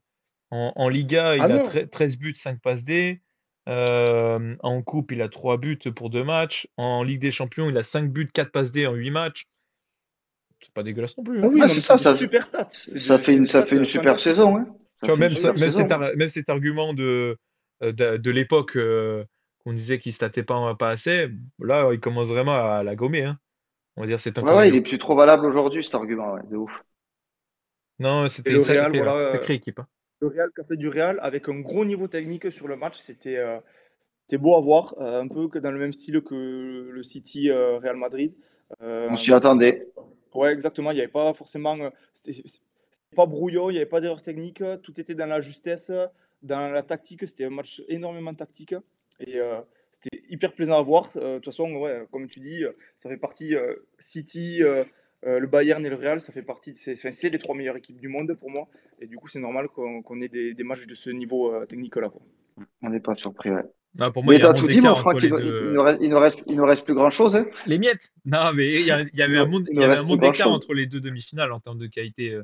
Speaker 2: En Liga,
Speaker 3: Ah
Speaker 2: il a
Speaker 3: non,
Speaker 2: 13 buts, 5 passes D. En Coupe, il a 3 buts pour 2 matchs. En Ligue des Champions, il a 5 buts, 4 passes D en 8 matchs. C'est pas dégueulasse non plus,
Speaker 3: ah
Speaker 2: hein.
Speaker 3: oui,
Speaker 1: Ouais,
Speaker 3: non,
Speaker 1: c'est
Speaker 3: mais c'est
Speaker 1: ça,
Speaker 3: des super stats. C'est des
Speaker 1: ça
Speaker 3: stats
Speaker 1: fait une super
Speaker 3: fantastiques.
Speaker 1: saison. Hein.
Speaker 2: Tu
Speaker 1: Ça
Speaker 2: vois,
Speaker 1: fait une
Speaker 3: Ah oui,
Speaker 1: super saison. Hein.
Speaker 2: même cet argument de l'époque qu'on disait qu'il statait pas assez, là, il commence vraiment à la gommer, hein. On va dire c'est
Speaker 1: Ouais, ouais, il
Speaker 2: Incognito.
Speaker 1: est plus trop valable aujourd'hui, cet argument, ouais, de ouf.
Speaker 2: Non,
Speaker 3: Et
Speaker 2: c'était une
Speaker 3: le Real,
Speaker 2: sacrée,
Speaker 3: voilà,
Speaker 2: hein, sacrée équipe, hein.
Speaker 3: le Real qu'a fait du Real avec un gros niveau technique sur le match, c'était beau à voir, un peu que dans le même style que le City Real Madrid.
Speaker 1: On s'y
Speaker 3: Euh,
Speaker 1: attendait.
Speaker 3: ouais, exactement, il n'y avait pas forcément, c'était pas brouillon, il n'y avait pas d'erreur technique, tout était dans la justesse, dans la tactique, c'était un match énormément tactique et c'était hyper plaisant à voir. De toute façon, ouais, comme tu dis, ça fait partie City, le Bayern et le Real, ça fait partie, c'est les trois meilleures équipes du monde pour moi, et du coup, c'est normal qu'on ait des matchs de ce niveau technique-là, quoi.
Speaker 1: On n'est pas surpris, ouais.
Speaker 2: Ah, pour moi,
Speaker 1: Mais
Speaker 2: il y a un
Speaker 1: t'as
Speaker 2: monde
Speaker 1: tout dit, mon
Speaker 2: d'écart entre
Speaker 1: Franck,
Speaker 2: les deux.
Speaker 1: il ne reste plus grand-chose. Hein.
Speaker 2: Les miettes! Non, mais
Speaker 1: Il
Speaker 2: il
Speaker 1: ne
Speaker 2: y avait un
Speaker 1: reste plus
Speaker 2: monde d'écart
Speaker 1: grand-chose.
Speaker 2: entre les deux demi-finales en termes de qualité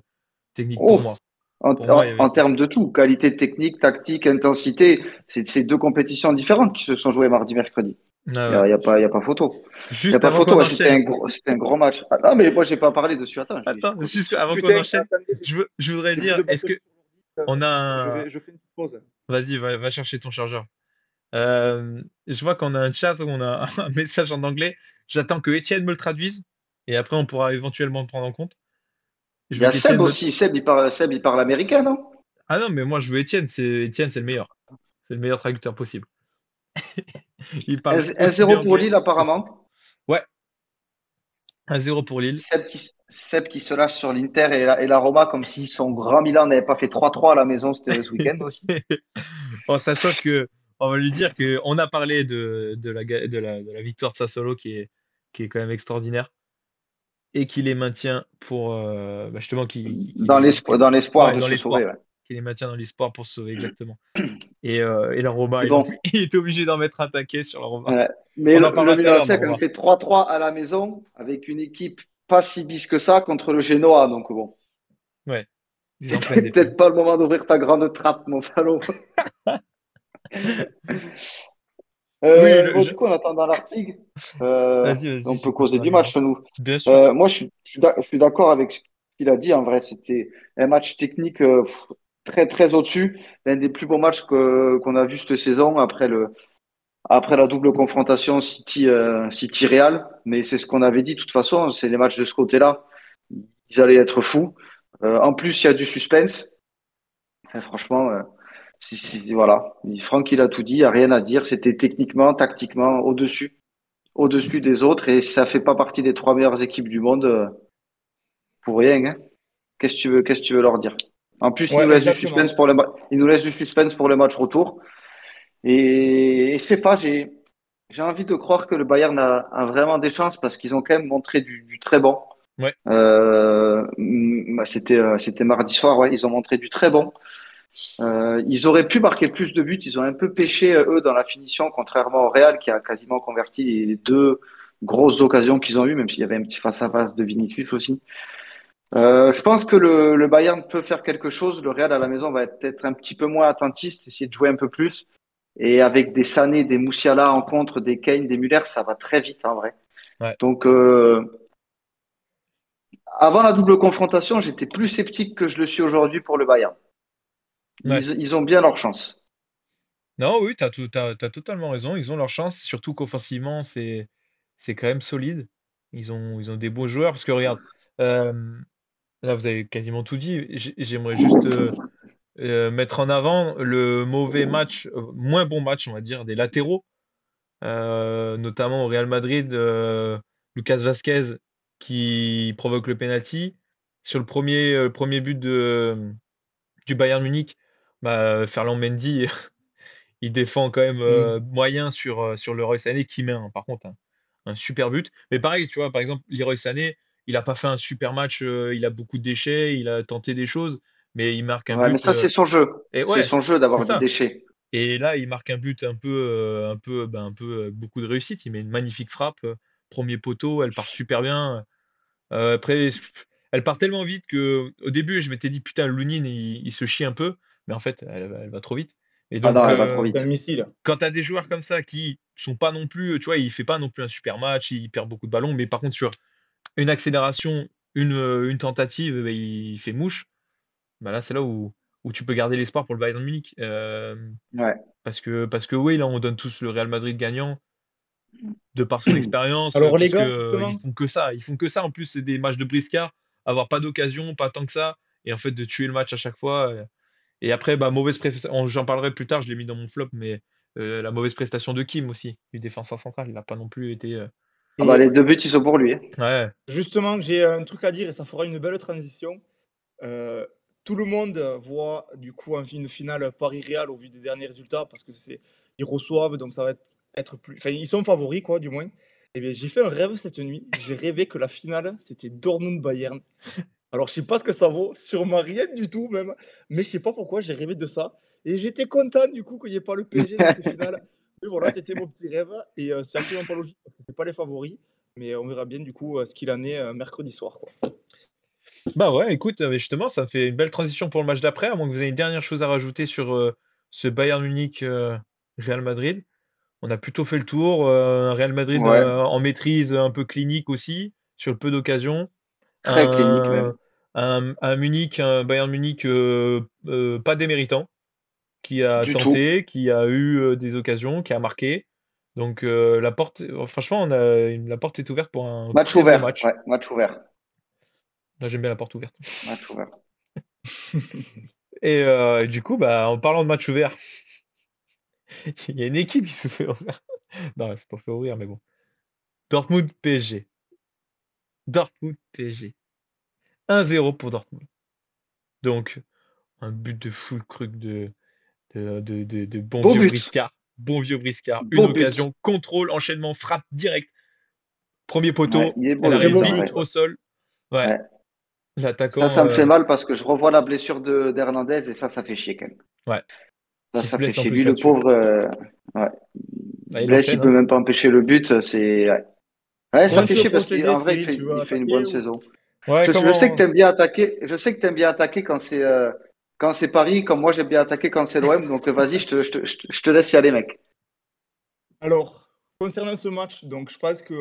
Speaker 2: technique pour
Speaker 1: Oh,
Speaker 2: moi. Pour moi, il y avait
Speaker 1: en
Speaker 2: ça.
Speaker 1: termes de tout, qualité technique, tactique, intensité, c'est deux compétitions différentes qui se sont jouées mardi, mercredi.
Speaker 2: Ah ouais.
Speaker 1: Il y a pas photo. Il y a
Speaker 2: Juste
Speaker 1: pas
Speaker 2: avant
Speaker 1: photo,
Speaker 2: qu'on
Speaker 1: ouais,
Speaker 2: enchaîne.
Speaker 1: c'était un gros match. Ah, non, mais moi, j'ai pas parlé dessus. Attends, je
Speaker 2: Attends, juste
Speaker 1: continue.
Speaker 2: avant qu'on
Speaker 3: Putain,
Speaker 2: enchaîne,
Speaker 3: attendez,
Speaker 2: je voudrais
Speaker 3: j'ai plus
Speaker 2: dire,
Speaker 3: de
Speaker 2: est-ce
Speaker 3: batterie
Speaker 2: que
Speaker 3: sur l'ordi,
Speaker 2: on a un...
Speaker 3: je fais une petite pause.
Speaker 2: Vas-y, va chercher ton chargeur. Je vois qu'on a un chat où on a un message en anglais. J'attends que Étienne me le traduise et après on pourra éventuellement le prendre en compte. Je
Speaker 1: Il y
Speaker 2: veux
Speaker 1: a
Speaker 2: qu'Étienne
Speaker 1: Seb
Speaker 2: me...
Speaker 1: aussi. Seb, il parle américain, non?
Speaker 2: Ah non, mais moi je veux Étienne, c'est le meilleur. C'est le meilleur traducteur possible. Il parle aussi bien
Speaker 1: 1-0 pour
Speaker 2: anglais
Speaker 1: Lille,
Speaker 2: que français.
Speaker 1: apparemment.
Speaker 2: Ouais, 1-0 pour Lille.
Speaker 1: Seb qui se lâche sur l'Inter et la Roma comme si son grand Milan n'avait pas fait 3-3 à la maison ce week-end aussi.
Speaker 2: En sachant que on va lui dire que on a parlé de la victoire de Sassuolo qui est quand même extraordinaire. et qui les maintient pour justement
Speaker 1: Dans l'espoir
Speaker 2: ouais,
Speaker 1: de
Speaker 2: dans
Speaker 1: se sauver.
Speaker 2: l'espoir.
Speaker 1: Ouais.
Speaker 2: Qui les maintient dans l'espoir pour se sauver, exactement. Et la Roma,
Speaker 1: Mais bon,
Speaker 2: il était obligé d'en mettre un paquet sur la Roma.
Speaker 1: mais
Speaker 2: On en
Speaker 1: le
Speaker 2: parlera tout à
Speaker 1: Milan
Speaker 2: l'heure de
Speaker 1: AC
Speaker 2: la
Speaker 1: a quand même
Speaker 2: Roma.
Speaker 1: fait 3-3 à la maison avec une équipe pas si bis que ça contre le Genoa. Donc bon,
Speaker 2: Ouais, ils en prennent
Speaker 1: c'était
Speaker 2: des points.
Speaker 1: peut-être pas le moment d'ouvrir ta grande trappe, mon salaud.
Speaker 2: Oui,
Speaker 1: Bon, du coup, en attendant l'article,
Speaker 2: vas-y,
Speaker 1: on peut
Speaker 2: j'écoute
Speaker 1: causer du
Speaker 2: l'argument.
Speaker 1: match, nous.
Speaker 2: Bien sûr.
Speaker 1: Moi, je suis d'accord avec ce qu'il a dit. En vrai, c'était un match technique très, très au-dessus. L'un des plus beaux matchs qu'on a vu cette saison après la double confrontation City-Real. Mais c'est ce qu'on avait dit, de toute façon. C'est les matchs de ce côté-là. Ils allaient être fous. En plus, il y a du suspense. Enfin, franchement, voilà. Franck, il a tout dit. Il n'y a rien à dire. C'était techniquement, tactiquement au-dessus des autres et ça fait pas partie des 3 meilleures équipes du monde pour rien. Hein. Qu'est-ce que tu veux leur dire? En plus,
Speaker 3: Ouais, exactement.
Speaker 1: ils nous laissent du suspense pour le match retour. Et je sais pas, j'ai envie de croire que le Bayern a vraiment des chances parce qu'ils ont quand même montré du très bon.
Speaker 2: Ouais.
Speaker 1: C'était mardi soir, ouais, ils ont montré du très bon. Ils auraient pu marquer plus de buts. Ils ont un peu pêché, eux, dans la finition, contrairement au Real, qui a quasiment converti les 2 grosses occasions qu'ils ont eues, même s'il y avait un petit face-à-face de Vinicius aussi. Je pense que le Bayern peut faire quelque chose. Le Real à la maison va être un petit peu moins attentiste, essayer de jouer un peu plus. Et avec des Sané, des Moussiala en contre, des Kane, des Müller, ça va très vite en vrai.
Speaker 2: Ouais.
Speaker 1: Donc, avant la double confrontation, j'étais plus sceptique que je le suis aujourd'hui pour le Bayern.
Speaker 2: Ouais.
Speaker 1: Ils ont bien leur chance.
Speaker 2: Non, oui, t'as totalement raison. Ils ont leur chance, surtout qu'offensivement, c'est quand même solide. Ils ont des beaux joueurs. Parce que regarde, euh, là, vous avez quasiment tout dit. J'aimerais juste mettre en avant le mauvais match, moins bon match, on va dire, des latéraux. Notamment au Real Madrid, Lucas Vasquez qui provoque le penalty. Sur le premier but du Bayern Munich, Ferland Mendy, il défend quand même
Speaker 3: Mm.
Speaker 2: moyen sur Leroy Sané qui met par contre un super but. Mais pareil, tu vois, par exemple, Leroy Sané, il a pas fait un super match, il a beaucoup de déchets, il a tenté des choses, mais il marque un
Speaker 1: Ouais, mais
Speaker 2: but.
Speaker 1: ça, c'est son jeu.
Speaker 2: Et
Speaker 1: C'est
Speaker 2: ouais,
Speaker 1: son jeu
Speaker 2: c'est
Speaker 1: d'avoir des
Speaker 2: ça.
Speaker 1: déchets.
Speaker 2: Et là, il marque un but un peu beaucoup de réussite. Il met une magnifique frappe, premier poteau, elle part super bien. Après, elle part tellement vite que au début, je m'étais dit putain, Lounine, il se chie un peu, mais en fait, elle va trop vite. Et
Speaker 1: Ah
Speaker 2: donc,
Speaker 1: non, elle va trop
Speaker 3: C'est un
Speaker 1: vite.
Speaker 3: missile.
Speaker 2: quand tu as des joueurs comme ça qui sont pas non plus, tu vois, il fait pas non plus un super match, il perd beaucoup de ballons, mais par contre, sur une accélération, une tentative, ben, il fait mouche. Bah là, c'est là où tu peux garder l'espoir pour le Bayern Munich.
Speaker 1: Ouais.
Speaker 2: Parce que oui, là, on donne tous le Real Madrid gagnant de par son expérience,
Speaker 3: Alors les
Speaker 2: parce que
Speaker 3: gars, justement,
Speaker 2: ils font que ça. Ils font que ça. En plus, c'est des matchs de briscard, avoir pas d'occasion, pas tant que ça, et en fait de tuer le match à chaque fois. Et après, bah, mauvaise prestation. J'en parlerai plus tard, je l'ai mis dans mon flop, mais la mauvaise prestation de Kim aussi, du défenseur central. Il n'a pas non plus été.
Speaker 1: Ah bah,
Speaker 3: et
Speaker 1: les 2 buts, ils sont pour lui. Hein.
Speaker 2: Ouais,
Speaker 3: justement, j'ai un truc à dire et ça fera une belle transition. Euh, Tout le monde voit du coup une finale Paris-Real au vu des derniers résultats parce que ils reçoivent donc ça va être plus. Enfin, ils sont favoris quoi, du moins. Et bien, j'ai fait un rêve cette nuit. J'ai rêvé que la finale c'était Dortmund-Bayern. Alors, je sais pas ce que ça vaut, sûrement rien du tout même, mais je sais pas pourquoi j'ai rêvé de ça. Et j'étais content du coup qu'il n'y ait pas le PSG dans cette finale. Mais voilà, c'était mon petit rêve et c'est absolument pas logique parce que c'est pas les favoris, mais on verra bien du coup ce qu'il en est mercredi soir quoi.
Speaker 2: bah ouais, écoute, mais justement, ça fait une belle transition pour le match d'après, à moins que vous ayez une dernière chose à rajouter sur ce Bayern Munich Real Madrid. On a plutôt fait le tour. Un Real Madrid
Speaker 1: Ouais.
Speaker 2: en maîtrise un peu clinique aussi, sur le peu d'occasions.
Speaker 1: Très clinique même.
Speaker 2: Un Munich, un Bayern Munich pas déméritant, qui a
Speaker 1: Du tout.
Speaker 2: tenté, qui a eu des occasions, qui a marqué. Donc franchement, la porte est ouverte pour un
Speaker 1: Match
Speaker 2: très beau
Speaker 1: ouvert.
Speaker 2: match.
Speaker 1: Ouais, match ouvert.
Speaker 2: Là, j'aime bien la porte ouverte.
Speaker 1: Match ouvert.
Speaker 2: Et du coup, bah, en parlant de match ouvert, il y a une équipe qui se fait ouvrir. Non, c'est pas fait ouvrir, mais bon. Dortmund PSG. Dortmund PSG. 1-0 pour Dortmund. Donc, un but de fou cruc de bon
Speaker 1: Beau
Speaker 2: vieux
Speaker 1: but.
Speaker 2: briscard. Bon vieux briscard. Une
Speaker 1: Beau but.
Speaker 2: occasion, contrôle, enchaînement, frappe direct. Premier
Speaker 1: Ouais,
Speaker 2: poteau.
Speaker 1: il est beau
Speaker 2: Elle
Speaker 1: le
Speaker 3: Très
Speaker 2: arrive
Speaker 1: but
Speaker 3: bon
Speaker 1: en
Speaker 2: vite
Speaker 3: but,
Speaker 1: vrai.
Speaker 3: ouais.
Speaker 2: au sol. Ouais,
Speaker 1: Ouais. Ça,
Speaker 2: l'attaquant,
Speaker 1: ça me fait mal parce que je revois la blessure d'Hernandez et ça fait chier quand même.
Speaker 2: ouais, qui se
Speaker 1: Ça fait
Speaker 2: blesse en
Speaker 1: chier.
Speaker 2: plus
Speaker 1: Lui, le
Speaker 2: là-dessus.
Speaker 1: pauvre, ouais.
Speaker 2: Bah,
Speaker 1: Il
Speaker 2: il
Speaker 1: blesse, il
Speaker 2: enchaîne,
Speaker 1: peut
Speaker 2: hein.
Speaker 1: même pas empêcher le but. C'est, ouais. Ouais, ça
Speaker 3: Comment
Speaker 1: fait
Speaker 3: tu veux
Speaker 1: chier parce
Speaker 3: procéder,
Speaker 1: qu'en vrai,
Speaker 3: Cyril? Tu veux
Speaker 1: il fait une bonne
Speaker 3: attaquer ou...
Speaker 1: saison.
Speaker 2: Ouais,
Speaker 1: Je sais que
Speaker 2: comment?
Speaker 1: t'aimes bien attaquer. Je sais que t'aimes bien attaquer quand c'est Paris, comme moi j'aime bien attaquer quand c'est l'OM. Donc vas-y, je te laisse y aller, mec.
Speaker 3: Alors, concernant ce match, donc je pense que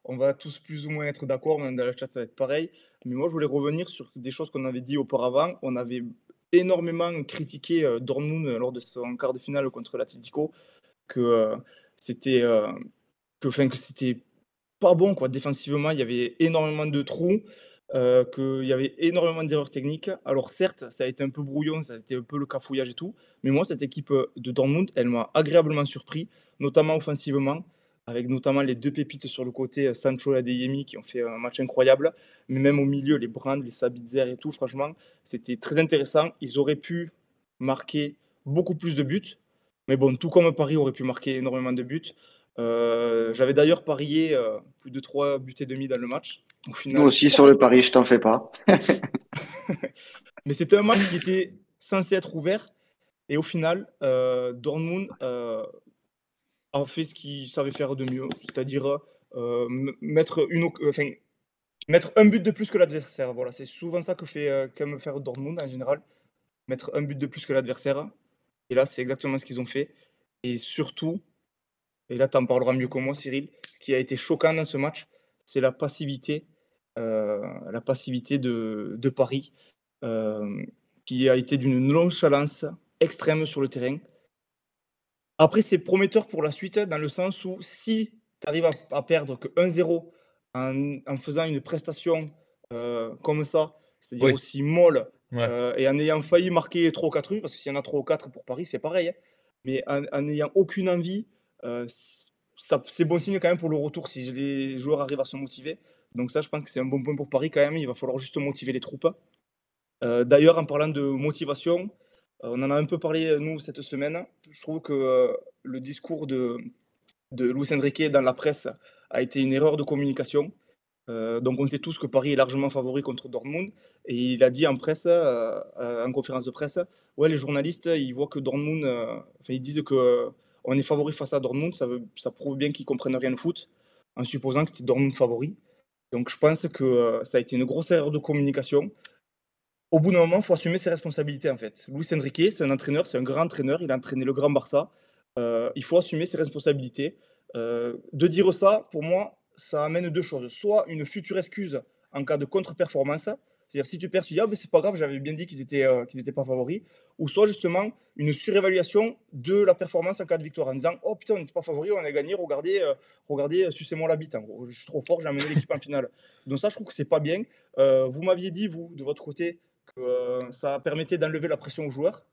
Speaker 3: on va tous plus ou moins être d'accord, même dans le chat ça va être pareil. Mais moi je voulais revenir sur des choses qu'on avait dit auparavant. On avait énormément critiqué Dortmund lors de son quart de finale contre l'Atlético, que c'était que c'était pas bon quoi. Défensivement, il y avait énormément de trous, qu'il y avait énormément d'erreurs techniques. Alors certes, ça a été un peu brouillon, ça a été un peu le cafouillage et tout, mais moi cette équipe de Dortmund, elle m'a agréablement surpris, notamment offensivement, avec notamment les 2 pépites sur le côté, Sancho et Adeyemi qui ont fait un match incroyable, mais même au milieu, les Brandt, les Sabitzer et tout, franchement, c'était très intéressant. Ils auraient pu marquer beaucoup plus de buts, mais bon, tout comme Paris aurait pu marquer énormément de buts. J'avais d'ailleurs parié plus de 3 buts et demi dans le match. Au
Speaker 1: Nous
Speaker 3: final,
Speaker 1: aussi
Speaker 3: c'était
Speaker 1: sur le pari, je t'en fais pas.
Speaker 3: mais c'était un match qui était censé être ouvert et au final, Dortmund a fait ce qu'il savait faire de mieux, c'est-à-dire mettre mettre un but de plus que l'adversaire. Voilà, c'est souvent ça que fait qu'aime faire Dortmund en général, mettre un but de plus que l'adversaire. Et là, c'est exactement ce qu'ils ont fait. Et surtout, et là, tu en parleras mieux que moi, Cyril, ce qui a été choquant dans ce match, c'est la passivité de Paris, euh, qui a été d'une nonchalance extrême sur le terrain. Après, c'est prometteur pour la suite, dans le sens où si tu arrives à perdre que 1-0 en faisant une prestation comme ça, c'est-à-dire
Speaker 2: Oui,
Speaker 3: aussi molle,
Speaker 2: ouais.
Speaker 3: et en ayant failli marquer 3 ou 4 buts, parce que s'il y en a 3 ou 4 pour Paris, c'est pareil, hein, mais en n'ayant aucune envie, c'est bon signe quand même pour le retour si les joueurs arrivent à se motiver. Donc ça, je pense que c'est un bon point pour Paris quand même. Il va falloir juste motiver les troupes. D'ailleurs, en parlant de motivation, on en a un peu parlé, nous, cette semaine. Je trouve que le discours de Luis Enrique dans la presse a été une erreur de communication. Donc on sait tous que Paris est largement favori contre Dortmund. Et il a dit en presse, en conférence de presse, ouais, les journalistes, ils voient que Dortmund, ils disent que on est favori face à Dortmund, ça prouve bien qu'ils comprennent rien au foot, en supposant que c'était Dortmund favori. Donc je pense que ça a été une grosse erreur de communication. Au bout d'un moment, il faut assumer ses responsabilités en fait. Luis Enrique, c'est un entraîneur, c'est un grand entraîneur, il a entraîné le grand Barça. Il faut assumer ses responsabilités. De dire ça, pour moi, ça amène deux choses. Soit une future excuse en cas de contre-performance, c'est-à-dire si tu perds, tu dis ah ben c'est pas grave, j'avais bien dit qu'ils étaient pas favoris. Ou soit justement une surévaluation de la performance en cas de victoire en disant oh putain on n'était pas favoris, on a gagné, regardez, sucez-moi la bite. En gros. Je suis trop fort, j'ai amené l'équipe en finale. Donc ça, je trouve que c'est pas bien. Vous m'aviez dit vous de votre côté que ça permettait d'enlever la pression aux joueurs.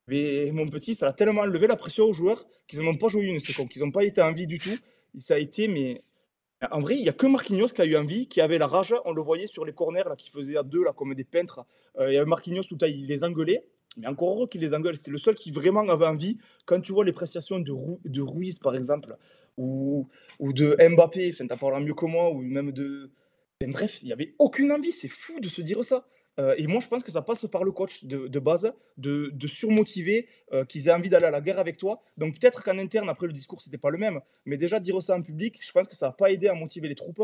Speaker 3: Mais mon petit, ça a tellement enlevé la pression aux joueurs qu'ils n'en ont pas joué une seconde, qu'ils n'ont pas été envie du tout. Et ça a été, mais en vrai, il n'y a que Marquinhos qui a eu envie, qui avait la rage. On le voyait sur les corners, là, qui faisait à deux, là, comme des peintres. Il y avait Marquinhos, tout à il les engueulait. Mais encore heureux qu'il les engueule. C'est le seul qui vraiment avait envie. Quand tu vois les prestations de Ruiz, par exemple, ou de Mbappé, enfin, t'en parles mieux que moi, ou même de. Enfin, bref, il n'y avait aucune envie. C'est fou de se dire ça. Et moi, je pense que ça passe par le coach de base, de surmotiver, qu'ils aient envie d'aller à la guerre avec toi. Donc peut-être qu'en interne, après le discours, c'était pas le même. Mais déjà, dire ça en public, je pense que ça n'a pas aidé à motiver les troupes.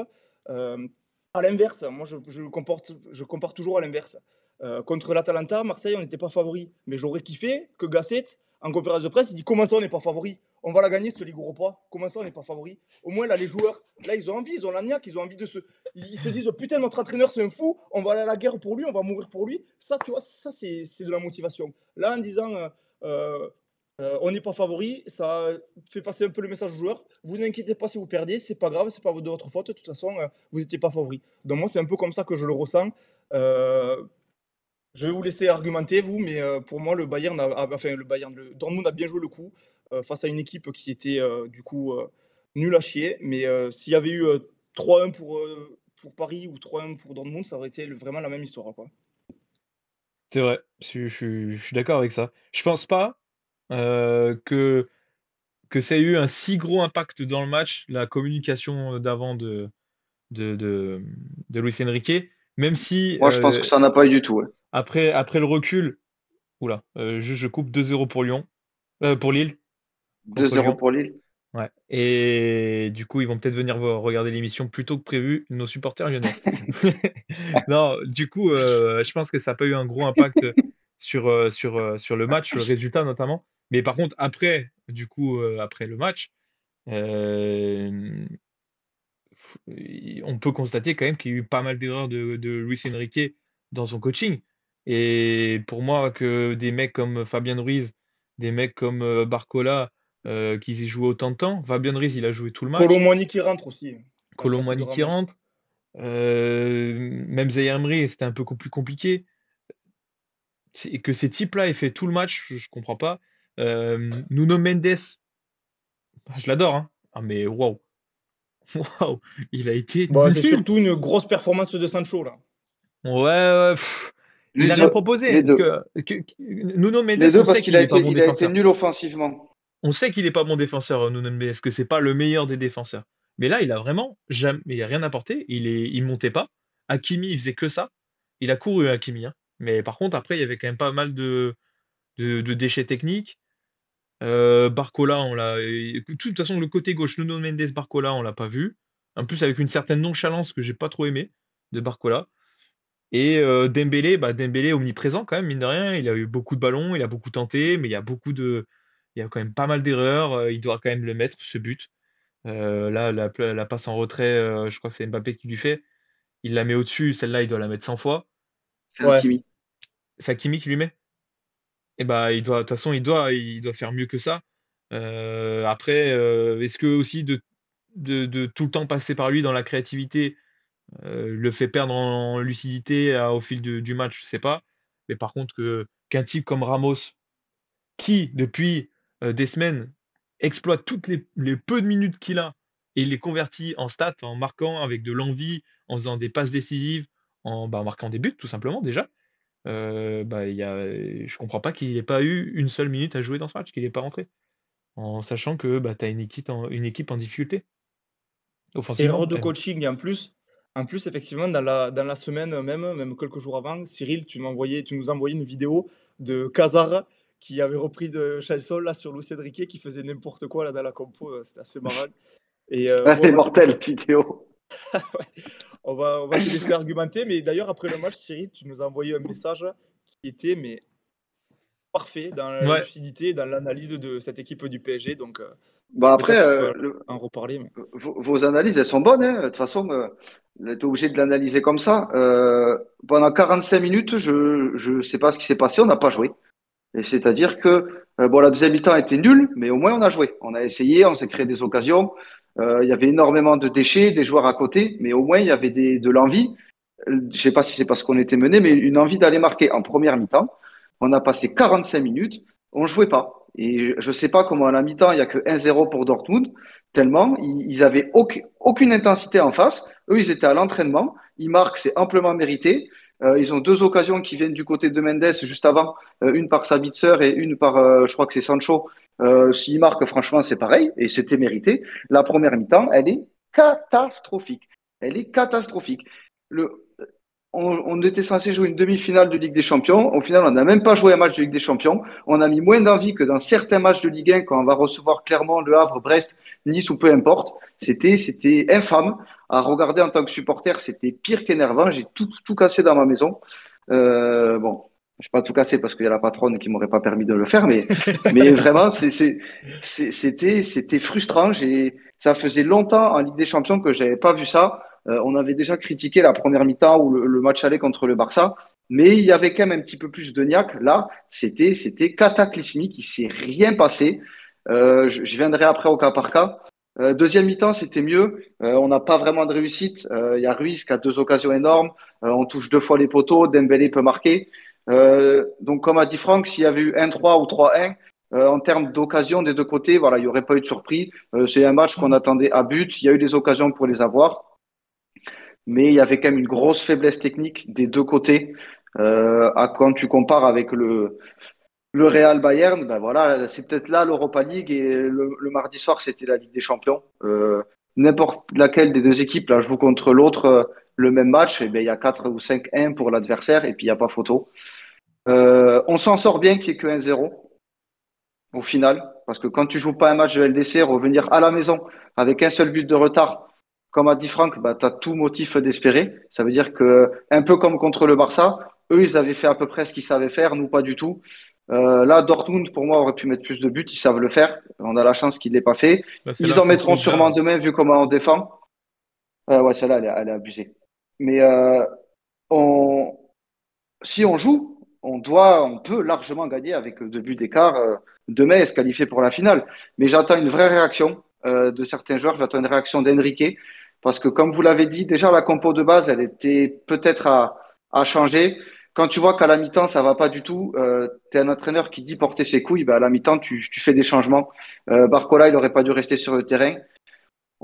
Speaker 3: Euh, à l'inverse, moi, je compare toujours à l'inverse. Contre l'Atalanta, Marseille, on n'était pas favori. Mais j'aurais kiffé que Gasset, en conférence de presse, il dit comment ça, on n'est pas favori. On va la gagner, cette Ligue Europa. Comment ça, on n'est pas favori. Au moins, là, les joueurs, là, ils ont envie, ils ont la niaque, ils ont envie de se. Ils se disent putain, notre entraîneur, c'est un fou, on va aller à la guerre pour lui, on va mourir pour lui. Ça, tu vois, ça, c'est de la motivation. Là, en disant on n'est pas favori, ça fait passer un peu le message aux joueurs. Vous n'inquiétez pas si vous perdez, c'est pas grave, c'est pas de votre faute. De toute façon, vous n'étiez pas favori. Donc moi, c'est un peu comme ça que je le ressens. Je vais vous laisser argumenter vous, mais pour moi, le Dortmund a bien joué le coup face à une équipe qui était du coup nulle à chier. Mais s'il y avait eu 3-1 pour Paris ou 3-1 pour Dortmund, ça aurait été vraiment la même histoire, quoi.
Speaker 2: C'est vrai, je suis d'accord avec ça. Je pense pas que ça ait eu un si gros impact dans le match, la communication d'avant de, de Luis Enrique, Même si
Speaker 1: Moi, je pense que ça n'a pas eu du tout. Ouais.
Speaker 2: après le recul, oula, je coupe 2-0 pour Lyon, pour Lille, contre
Speaker 1: 2-0
Speaker 2: Lyon.
Speaker 1: pour Lille.
Speaker 2: Ouais. Et du coup, ils vont peut-être venir regarder l'émission plus tôt que prévu, nos supporters lyonnais. Non, du coup, je pense que ça n'a pas eu un gros impact sur le match, sur le résultat notamment. Mais par contre, après, du coup, après le match, euh, on peut constater quand même qu'il y a eu pas mal d'erreurs de Luis Enrique dans son coaching. Et pour moi, que des mecs comme Fabien Ruiz, des mecs comme Barcola, qui aient joué autant de temps, Fabien Ruiz, il a joué tout le match,
Speaker 3: Colomboigny qui rentre aussi, à la
Speaker 2: Kolo
Speaker 3: place de
Speaker 2: Muani qui
Speaker 3: Ramos.
Speaker 2: rentre, même Zaire Emery, c'était un peu plus compliqué. Et que ces types-là aient fait tout le match, je comprends pas. Nuno Mendes, je l'adore, hein. Ah mais waouh, waouh, il a été
Speaker 3: Bon, c'est
Speaker 2: nul.
Speaker 3: surtout une grosse performance de Sancho, là.
Speaker 2: Ouais, ouais, il
Speaker 1: Les
Speaker 2: a rien
Speaker 1: deux.
Speaker 2: proposé
Speaker 1: Les
Speaker 2: parce
Speaker 1: deux.
Speaker 2: que Nuno Mendes,
Speaker 1: Les deux
Speaker 2: on
Speaker 1: parce
Speaker 2: sait qu'il est pas bon
Speaker 1: il a été
Speaker 2: défenseur.
Speaker 1: nul offensivement.
Speaker 2: On sait qu'il est pas bon défenseur, Nuno Mendes, que c'est pas le meilleur des défenseurs. Mais là, il a vraiment jamais, il a rien apporté. Il montait pas. Hakimi, il faisait que ça. Il a couru Hakimi, hein. Mais par contre, après, il y avait quand même pas mal de déchets techniques. Barcola, on l'a. De toute façon, le côté gauche, Nuno Mendes, Barcola, on l'a pas vu. En plus, avec une certaine nonchalance que j'ai pas trop aimé de Barcola. Et Dembélé, bah Dembélé omniprésent quand même, mine de rien. Il a eu beaucoup de ballons, il a beaucoup tenté, mais il y a quand même pas mal d'erreurs. Il doit quand même le mettre, ce but. Là, la passe en retrait, je crois que c'est Mbappé qui lui fait. Il la met au-dessus, celle-là, il doit la mettre 100 fois.
Speaker 1: C'est
Speaker 3: Ouais.
Speaker 1: Hakimi.
Speaker 2: C'est Hakimi qui lui met. Et bah, de toute façon, il doit faire mieux que ça. Après, est-ce que aussi de tout le temps passer par lui dans la créativité le fait perdre en lucidité au fil du match, je sais pas. Mais par contre, qu'un type comme Ramos, qui depuis des semaines exploite toutes les peu de minutes qu'il a et il les convertit en stats, en marquant avec de l'envie, en faisant des passes décisives, en marquant des buts tout simplement déjà. Bah, je comprends pas qu'il n'ait pas eu une seule minute à jouer dans ce match, qu'il n'ait pas rentré, en sachant que bah, tu as une équipe en difficulté, offensivement.
Speaker 3: Erreur de coaching et en plus effectivement dans la semaine même quelques jours avant, Cyril, tu nous envoyais une vidéo de Cazard qui avait repris de chanson là sur Luis Enrique qui faisait n'importe quoi là dans la compo, c'était assez marrant et
Speaker 1: Elle
Speaker 3: bon
Speaker 1: est mortelle, vidéo.
Speaker 3: on va te laisser argumenter mais d'ailleurs après le match Cyril, tu nous as envoyé un message qui était mais parfait dans la
Speaker 2: Ouais,
Speaker 3: lucidité, dans l'analyse de cette équipe du PSG donc
Speaker 1: Bah après,
Speaker 3: peut-être tu peux en reparler mais
Speaker 1: vos analyses, elles sont bonnes. Hein. De toute façon, tu es obligé de l'analyser comme ça. Pendant 45 minutes, je sais pas ce qui s'est passé, on n'a pas joué. Et c'est-à-dire que bon, la deuxième mi-temps était nulle, mais au moins on a joué. On a essayé, on s'est créé des occasions. Il y avait énormément de déchets, des joueurs à côté, mais au moins il y avait de l'envie. Je sais pas si c'est parce qu'on était mené, mais une envie d'aller marquer en première mi-temps. On a passé 45 minutes, on jouait pas. Et je sais pas comment à la mi-temps, il y a que 1-0 pour Dortmund, tellement ils avaient aucune intensité en face. Eux, ils étaient à l'entraînement. Ils marquent, c'est amplement mérité. Ils ont deux occasions qui viennent du côté de Mendes juste avant, une par Sabitzer et une par, je crois que c'est Sancho. S'il marque, franchement, c'est pareil, et c'était mérité. La première mi-temps, elle est catastrophique. Elle est catastrophique. Le, on était censé jouer une demi-finale de Ligue des Champions. Au final, on n'a même pas joué un match de Ligue des Champions. On a mis moins d'envie que dans certains matchs de Ligue 1 quand on va recevoir Clermont, Le Havre, Brest, Nice ou peu importe. C'était infâme à regarder en tant que supporter. C'était pire qu'énervant. J'ai tout cassé dans ma maison. Bon, je n'ai pas tout cassé parce qu'il y a la patronne qui m'aurait pas permis de le faire, mais vraiment, c'était frustrant. Ça faisait longtemps en Ligue des Champions que j'avais pas vu ça. On avait déjà critiqué la première mi-temps ou le match aller contre le Barça, mais il y avait quand même un petit peu plus de niaque. Là, c'était cataclysmique. Il s'est rien passé. Je viendrai après au cas par cas. Deuxième mi-temps, c'était mieux. On n'a pas vraiment de réussite. Il y a Ruiz qui a deux occasions énormes. On touche deux fois les poteaux. Dembélé peut marquer. Donc, comme a dit Franck, s'il y avait eu 1-3 ou 3-1, en termes d'occasion des deux côtés, voilà, il n'y aurait pas eu de surprise. C'est un match qu'on attendait à but. Il y a eu des occasions pour les avoir, mais il y avait quand même une grosse faiblesse technique des deux côtés. Quand tu compares avec le Real Bayern, ben voilà, c'est peut-être là l'Europa League et le mardi soir, c'était la Ligue des Champions. n'importe laquelle des deux équipes là joue contre l'autre le même match, et ben il y a 4 ou 5-1 pour l'adversaire et puis il n'y a pas photo. On s'en sort bien qu'il n'y ait que 1-0 au final, parce que quand tu joues pas un match de LDC, revenir à la maison avec un seul but de retard, comme a dit Franck, bah, tu as tout motif d'espérer. Ça veut dire que, un peu comme contre le Barça, eux, ils avaient fait à peu près ce qu'ils savaient faire, nous pas du tout. Là, Dortmund, pour moi, aurait pu mettre plus de buts, ils savent le faire. On a la chance qu'ils ne l'aient pas fait.
Speaker 2: Bah, c'est
Speaker 1: Ils
Speaker 2: là
Speaker 1: en
Speaker 2: faut
Speaker 1: mettront
Speaker 2: trouver
Speaker 1: sûrement demain, vu comment on défend. Ouais, celle-là, elle est abusée. Mais on, si on joue, on peut largement gagner avec 2 buts d'écart demain et se qualifier pour la finale. Mais j'attends une vraie réaction de certains joueurs, j'attends une réaction d'Enrique, parce que comme vous l'avez dit, déjà la compo de base, elle était peut-être à changer. Quand tu vois qu'à la mi-temps, ça va pas du tout, tu es un entraîneur qui dit porter ses couilles, bah, à la mi-temps, tu fais des changements. Barcola, il aurait pas dû rester sur le terrain.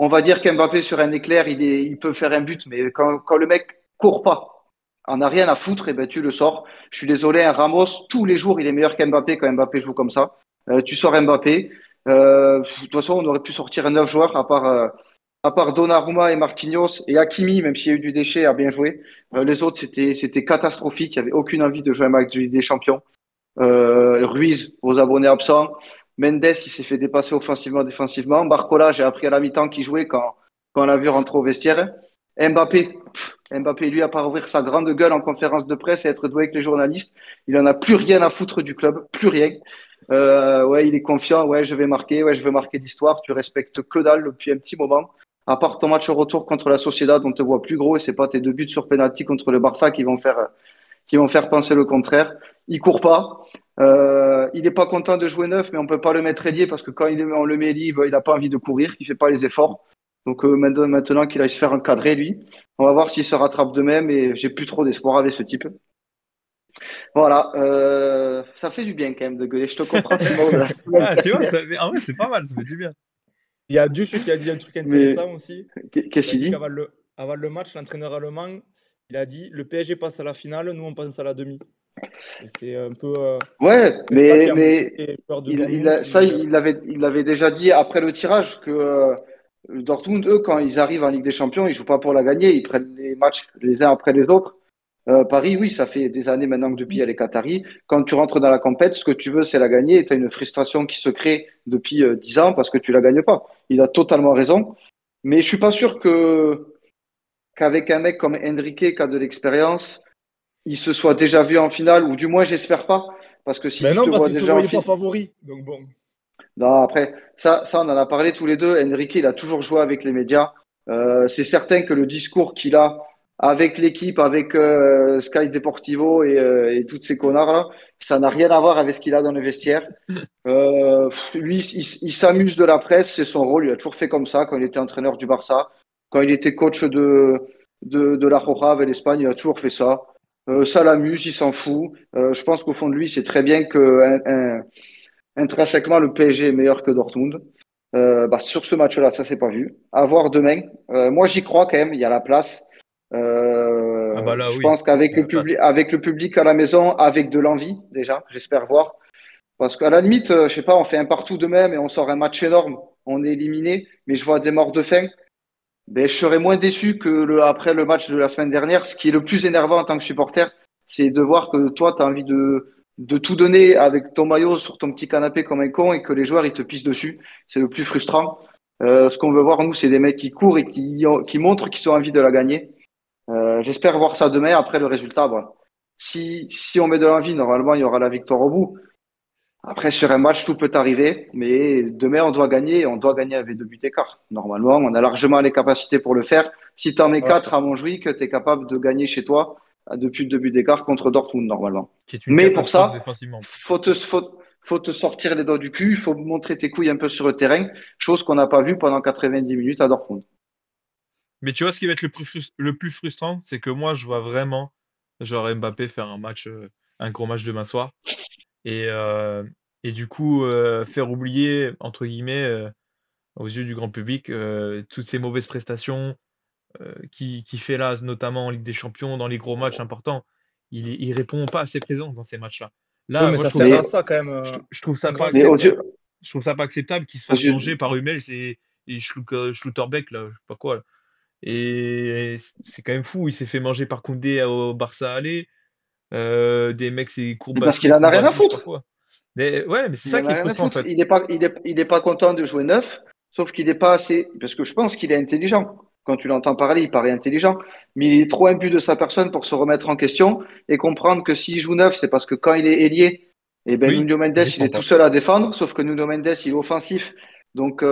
Speaker 1: On va dire qu'Mbappé, sur un éclair, il peut faire un but, mais quand le mec court pas, en a rien à foutre, et ben tu le sors. Je suis désolé, un Ramos, tous les jours, il est meilleur qu'Mbappé quand Mbappé joue comme ça. Tu sors Mbappé. De toute façon, on aurait pu sortir 9 joueurs à part Donnarumma et Marquinhos et Hakimi, même s'il y a eu du déchet, a bien joué. Les autres, c'était catastrophique. Il n'y avait aucune envie de jouer un match de Ligue des Champions. Ruiz, aux abonnés absents. Mendes, il s'est fait dépasser offensivement, défensivement. Barcola, j'ai appris à la mi-temps qu'il jouait quand on l'a vu rentrer au vestiaire. Mbappé, lui, à part ouvrir sa grande gueule en conférence de presse et être doué avec les journalistes, il en a plus rien à foutre du club, plus rien. Ouais, il est confiant, ouais, je vais marquer, ouais, je veux marquer l'histoire. Tu respectes que dalle depuis un petit moment. À part ton match retour contre la Sociedad, on te voit plus gros et c'est pas tes 2 buts sur penalty contre le Barça qui vont faire penser le contraire. Il court pas. Il n'est pas content de jouer neuf, mais on peut pas le mettre ailier parce que quand on le met libre, il n'a pas envie de courir, il fait pas les efforts. Donc maintenant qu'il aille se faire encadrer, lui, on va voir s'il se rattrape de même. Et j'ai plus trop d'espoir avec ce type. Voilà, ça fait du bien quand même de gueuler. Je te comprends, Simon.
Speaker 2: Ah, tu vois, en vrai, c'est pas mal, ça fait du bien.
Speaker 3: Il y a Duch qui a dit un truc
Speaker 1: Mais
Speaker 3: intéressant aussi.
Speaker 1: qu'est-ce
Speaker 3: Il a
Speaker 1: qu'il
Speaker 3: dit
Speaker 1: dit?
Speaker 3: qu'avant le match, l'entraîneur allemand, il a dit le PSG passe à la finale, nous on passe à la demi. Et c'est un peu
Speaker 1: Ouais,
Speaker 3: ça qui a
Speaker 1: mais
Speaker 3: motivé les joueurs de
Speaker 1: il
Speaker 3: Dortmund
Speaker 1: a, ça,
Speaker 3: qui.
Speaker 1: il l'avait déjà dit après le tirage que Dortmund, eux, quand ils arrivent en Ligue des Champions, ils jouent pas pour la gagner, ils prennent les matchs les uns après les autres. Paris, oui, ça fait des années maintenant que depuis il y a les Qataris. Quand tu rentres dans la compète, ce que tu veux, c'est la gagner. Et tu as une frustration qui se crée depuis 10 ans parce que tu la gagnes pas. Il a totalement raison. Mais je suis pas sûr qu'avec un mec comme Enrique qui a de l'expérience, il se soit déjà vu en finale, ou du moins, j'espère pas. Parce que
Speaker 3: Ben
Speaker 1: s'il
Speaker 3: non,
Speaker 1: te
Speaker 3: parce
Speaker 1: voit
Speaker 3: qu'ils se
Speaker 1: déjà en
Speaker 3: voyaient pas
Speaker 1: finale.
Speaker 3: favoris. Donc bon.
Speaker 1: Non, après, ça, on en a parlé tous les deux. Enrique, il a toujours joué avec les médias. C'est certain que le discours qu'il a avec l'équipe, avec Sky Deportivo et toutes ces connards-là, ça n'a rien à voir avec ce qu'il a dans le vestiaire. Lui, il s'amuse de la presse, c'est son rôle. Il a toujours fait comme ça quand il était entraîneur du Barça. Quand il était coach de la Roja avec l'Espagne, il a toujours fait ça. Ça l'amuse, il s'en fout. Je pense qu'au fond de lui, c'est très bien que intrinsèquement, le PSG est meilleur que Dortmund. Bah, sur ce match-là, ça s'est pas vu. À voir demain. Moi, j'y crois quand même. Il y a la place.
Speaker 2: Ah bah là,
Speaker 1: Je
Speaker 2: oui,
Speaker 1: pense qu'avec
Speaker 2: il y a
Speaker 1: le
Speaker 2: la place.
Speaker 1: public, avec le public à la maison, avec de l'envie déjà, j'espère voir. Parce qu'à la limite, je sais pas, on fait un partout demain et on sort un match énorme. On est éliminé, mais je vois des morts de faim. Ben, je serais moins déçu que après le match de la semaine dernière. Ce qui est le plus énervant en tant que supporter, c'est de voir que toi, tu as envie de tout donner avec ton maillot sur ton petit canapé comme un con et que les joueurs, ils te pissent dessus. C'est le plus frustrant. Ce qu'on veut voir, nous, c'est des mecs qui courent et qui montrent qu'ils ont envie de la gagner. J'espère voir ça demain. Après le résultat, bon, si on met de l'envie, normalement, il y aura la victoire au bout. Après, sur un match, tout peut arriver, mais demain, on doit gagner avec 2 buts d'écart. Normalement, on a largement les capacités pour le faire. Si tu en mets
Speaker 3: Ouais.
Speaker 1: 4 à Montjuic, tu es capable de gagner chez toi depuis 2 buts d'écart contre Dortmund, normalement.
Speaker 2: Qui est une
Speaker 1: Mais pour
Speaker 2: catastrophe
Speaker 1: ça,
Speaker 2: défensivement.
Speaker 1: faut te sortir les doigts du cul, il faut montrer tes couilles un peu sur le terrain, chose qu'on n'a pas vue pendant 90 minutes à Dortmund.
Speaker 2: Mais tu vois, ce qui va être le plus frustrant, c'est que moi, je vois vraiment genre Mbappé faire un gros match demain soir. Et, euh, et du coup, faire oublier, entre guillemets, aux yeux du grand public, toutes ces mauvaises prestations qu'il fait là, notamment en Ligue des Champions, dans les gros matchs importants. Il répond pas assez présent dans ces matchs-là.
Speaker 3: Oui,
Speaker 2: Là,
Speaker 3: mais
Speaker 2: moi,
Speaker 3: ça sert à
Speaker 1: Mais,
Speaker 3: ça quand même.
Speaker 2: je trouve ça
Speaker 3: Comprends
Speaker 2: pas
Speaker 3: le
Speaker 1: mais
Speaker 3: fait.
Speaker 1: aux yeux,
Speaker 2: je trouve ça pas acceptable qu'il se
Speaker 1: aux
Speaker 2: fasse
Speaker 1: yeux,
Speaker 2: manger par Hummels Schlotterbeck, là, je sais pas quoi. Là. Et c'est quand même fou. Il s'est fait manger par Koundé au Barça aller. Des mecs, c'est
Speaker 1: Mais parce
Speaker 2: Kourbassi,
Speaker 1: qu'il en a rien à
Speaker 2: Koumbassi, je sais pas
Speaker 1: foutre.
Speaker 2: quoi. Mais ouais, mais c'est
Speaker 1: Il
Speaker 2: ça
Speaker 1: en
Speaker 2: qui
Speaker 1: a
Speaker 2: est
Speaker 1: rien à
Speaker 2: frustrant en
Speaker 1: foutre.
Speaker 2: fait.
Speaker 1: Il est pas content de jouer neuf, sauf qu'il n'est pas assez. Parce que je pense qu'il est intelligent. Quand tu l'entends parler, il paraît intelligent. Mais il est trop imbu de sa personne pour se remettre en question et comprendre que s'il joue neuf, c'est parce que quand il est ailier, eh ben
Speaker 2: Oui,
Speaker 1: Nuno Mendes,
Speaker 2: il
Speaker 1: il
Speaker 2: défend
Speaker 1: est tout
Speaker 2: pas.
Speaker 1: seul à défendre, sauf que Nuno Mendes, il est offensif. Donc,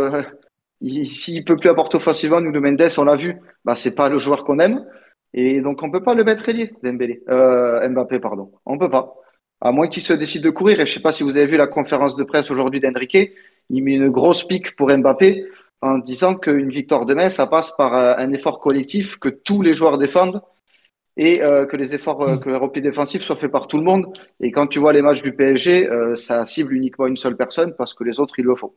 Speaker 1: s'il peut plus apporter offensivement, Nuno Mendes, on l'a vu, bah, c'est pas le joueur qu'on aime. Et donc, on peut pas le mettre ailier, Mbappé, pardon. On peut pas. À moins qu'il se décide de courir. Et je sais pas si vous avez vu la conférence de presse aujourd'hui d'Enrique. Il met une grosse pique pour Mbappé en disant qu'une victoire demain, ça passe par un effort collectif, que tous les joueurs défendent et que les efforts, que les replis défensifs soient faits par tout le monde. Et quand tu vois les matchs du PSG, ça cible uniquement une seule personne parce que les autres, ils le font.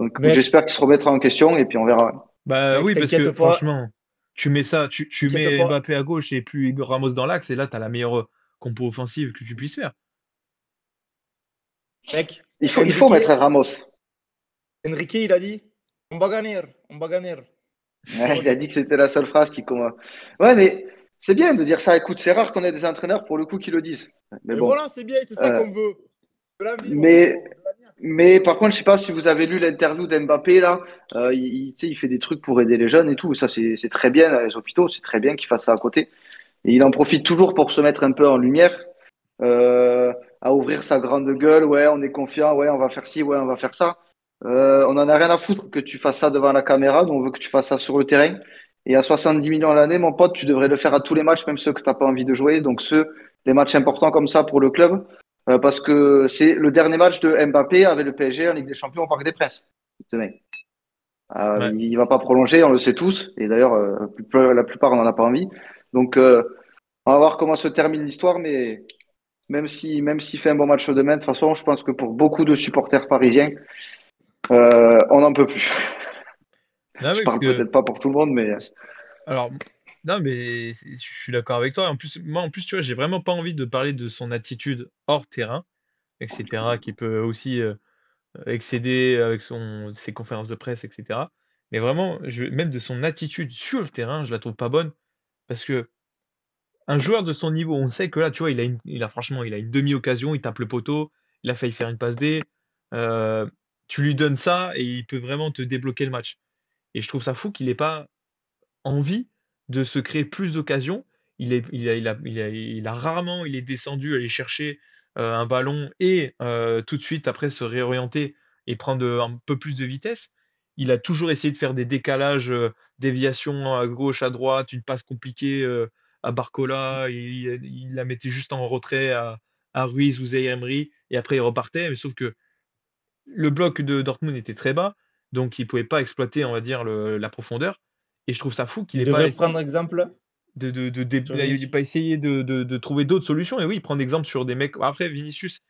Speaker 1: Donc
Speaker 3: Mec,
Speaker 1: j'espère qu'il se remettra en question et puis on verra.
Speaker 2: Bah
Speaker 3: mec,
Speaker 2: oui, parce
Speaker 3: t'inquiète
Speaker 2: que
Speaker 3: pas.
Speaker 2: franchement, tu
Speaker 3: T'inquiète
Speaker 2: mets
Speaker 3: pas.
Speaker 2: Mbappé à gauche et puis Ramos dans l'axe, et là, t'as la meilleure compo offensive que tu puisses faire.
Speaker 3: Mec,
Speaker 1: Il faut mettre Ramos.
Speaker 3: Enrique, il a dit, on va gagner, on va gagner. Il
Speaker 1: Ouais,
Speaker 3: le
Speaker 1: il a
Speaker 3: redit.
Speaker 1: dit que c'était la seule phrase qui commence. Ouais, mais c'est bien de dire ça. Écoute, c'est rare qu'on ait des entraîneurs pour le coup qui le disent. Mais
Speaker 3: Et
Speaker 1: bon.
Speaker 3: voilà, c'est bien, c'est ça
Speaker 1: Euh,
Speaker 3: qu'on veut. De l'envie, mon
Speaker 1: mais
Speaker 3: frérot, de la niaque.
Speaker 1: Mais par contre, je sais pas si vous avez lu l'interview d'Mbappé là. Tu sais, il fait des trucs pour aider les jeunes et tout. Ça, c'est très bien dans les hôpitaux. C'est très bien qu'il fasse ça à côté. Et il en profite toujours pour se mettre un peu en lumière, à ouvrir sa grande gueule. Ouais, on est confiant. Ouais, on va faire ci. Ouais, on va faire ça. On en a rien à foutre que tu fasses ça devant la caméra. Donc, on veut que tu fasses ça sur le terrain. Et à 70 millions à l'année, mon pote, tu devrais le faire à tous les matchs, même ceux que t'as pas envie de jouer. Donc, les matchs importants comme ça pour le club. Parce que c'est le dernier match de Mbappé avec le PSG en Ligue des Champions au Parc des Princes. Demain.
Speaker 2: Ouais.
Speaker 1: Il va pas prolonger, on le sait tous. Et d'ailleurs, la plupart n'en a pas envie. Donc, on va voir comment se termine l'histoire. Mais même s'il fait un bon match demain, de toute façon, je pense que pour beaucoup de supporters parisiens, on n'en peut plus.
Speaker 2: Non,
Speaker 1: Je
Speaker 2: oui, parce
Speaker 1: parle
Speaker 2: que,
Speaker 1: peut-être pas pour tout le monde, mais
Speaker 2: alors, non, mais je suis d'accord avec toi. En plus, moi, en plus, tu vois, j'ai vraiment pas envie de parler de son attitude hors terrain, etc., qui peut aussi excéder avec ses conférences de presse, etc. Mais vraiment, même de son attitude sur le terrain, je la trouve pas bonne. Parce que un joueur de son niveau, on sait que là, tu vois, franchement, il a une demi-occasion, il tape le poteau, il a failli faire une passe D. euh, Tu lui donnes ça et il peut vraiment te débloquer le match. Et je trouve ça fou qu'il n'ait pas envie de se créer plus d'occasions. Rarement, il est descendu aller chercher un ballon et tout de suite après se réorienter et prendre un peu plus de vitesse. Il a toujours essayé de faire des décalages, déviations à gauche, à droite, une passe compliquée à Barcola, il la mettait juste en retrait à Ruiz ou Zaïre Emery et après il repartait. Mais sauf que le bloc de Dortmund était très bas, donc il ne pouvait pas exploiter, on va dire, la profondeur. Et je trouve ça fou qu'il
Speaker 3: Il
Speaker 2: n'ait pas
Speaker 3: devrait
Speaker 2: essayé
Speaker 3: prendre exemple sur
Speaker 2: il ait
Speaker 3: Vinicius.
Speaker 2: pas essayé de trouver d'autres solutions. Et oui, prendre exemple sur des mecs. Après, Vinicius,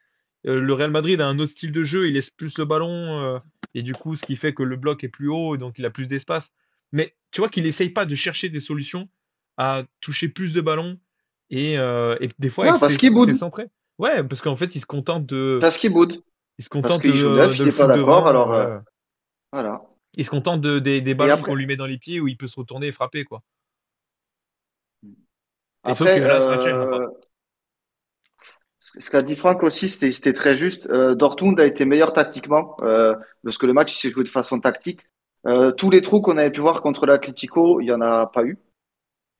Speaker 2: le Real Madrid a un autre style de jeu, il laisse plus le ballon, et du coup, ce qui fait que le bloc est plus haut, et donc il a plus d'espace. Mais tu vois qu'il essaye pas de chercher des solutions à toucher plus de ballons et des fois
Speaker 1: non, parce qu'il
Speaker 2: c'est
Speaker 1: boude.
Speaker 2: centré. Ouais, parce qu'en fait,
Speaker 1: Parce qu'il boude.
Speaker 2: il se
Speaker 1: Parce
Speaker 2: contente
Speaker 1: qu'il joue neuf,
Speaker 2: de
Speaker 1: il
Speaker 2: le
Speaker 1: n'est pas
Speaker 2: foutre
Speaker 1: d'accord.
Speaker 2: devant.
Speaker 1: Alors, voilà.
Speaker 2: Il se contente des
Speaker 1: Et
Speaker 2: ballons qu'on
Speaker 1: après,
Speaker 2: lui met dans les pieds où il peut se retourner et frapper, quoi. Et sauf que
Speaker 1: après
Speaker 2: là, ce match-là, il n'a pas.
Speaker 1: ce qu'a dit Franck aussi, c'était très juste. Dortmund a été meilleur tactiquement parce que le match il s'est joué de façon tactique. Tous les trous qu'on avait pu voir contre l'Atlético, il n'y en a pas eu.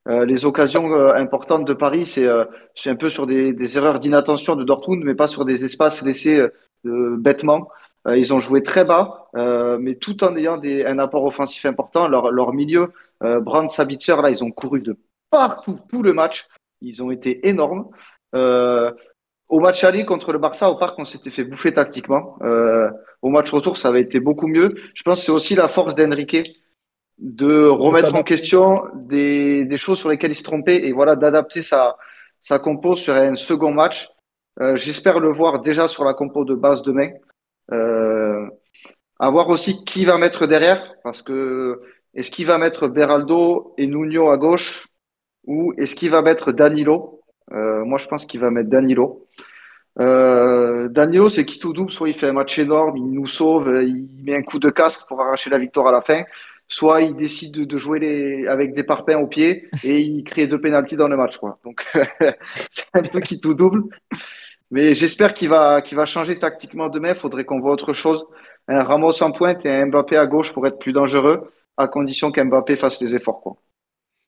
Speaker 1: Les occasions importantes de Paris, c'est un peu sur des erreurs d'inattention de Dortmund, mais pas sur des espaces laissés bêtement. Ils ont joué très bas, mais tout en ayant un apport offensif important. Leur milieu, Brandt, Sabitzer, là, ils ont couru de partout, tout le match. Ils ont été énormes. Euh, Au match aller contre le Barça au parc, on s'était fait bouffer tactiquement. Au match retour, ça avait été beaucoup mieux. Je pense que c'est aussi la force d'Enrique de
Speaker 3: De
Speaker 1: remettre en
Speaker 3: s'adapter.
Speaker 1: question des choses sur lesquelles il se trompait et voilà, d'adapter sa compo sur un second match. J'espère le voir déjà sur la compo de base demain. Euh, à voir aussi qui va mettre derrière, parce que est-ce qu'il va mettre Beraldo et Nuno à gauche ou est-ce qu'il va mettre Danilo? Moi, je pense qu'il va mettre Danilo. Danilo, c'est qui tout double, soit il fait un match énorme, il nous sauve, il met un coup de casque pour arracher la victoire à la fin, soit il décide de jouer avec des parpaings au pied et il crée 2 pénaltys dans le match, quoi. Donc, c'est un peu qui tout double. Mais j'espère qu'il va changer tactiquement demain. Il faudrait qu'on voit autre chose. Un Ramos en pointe et un Mbappé à gauche pour être plus dangereux, à condition qu'Mbappé fasse les efforts, quoi.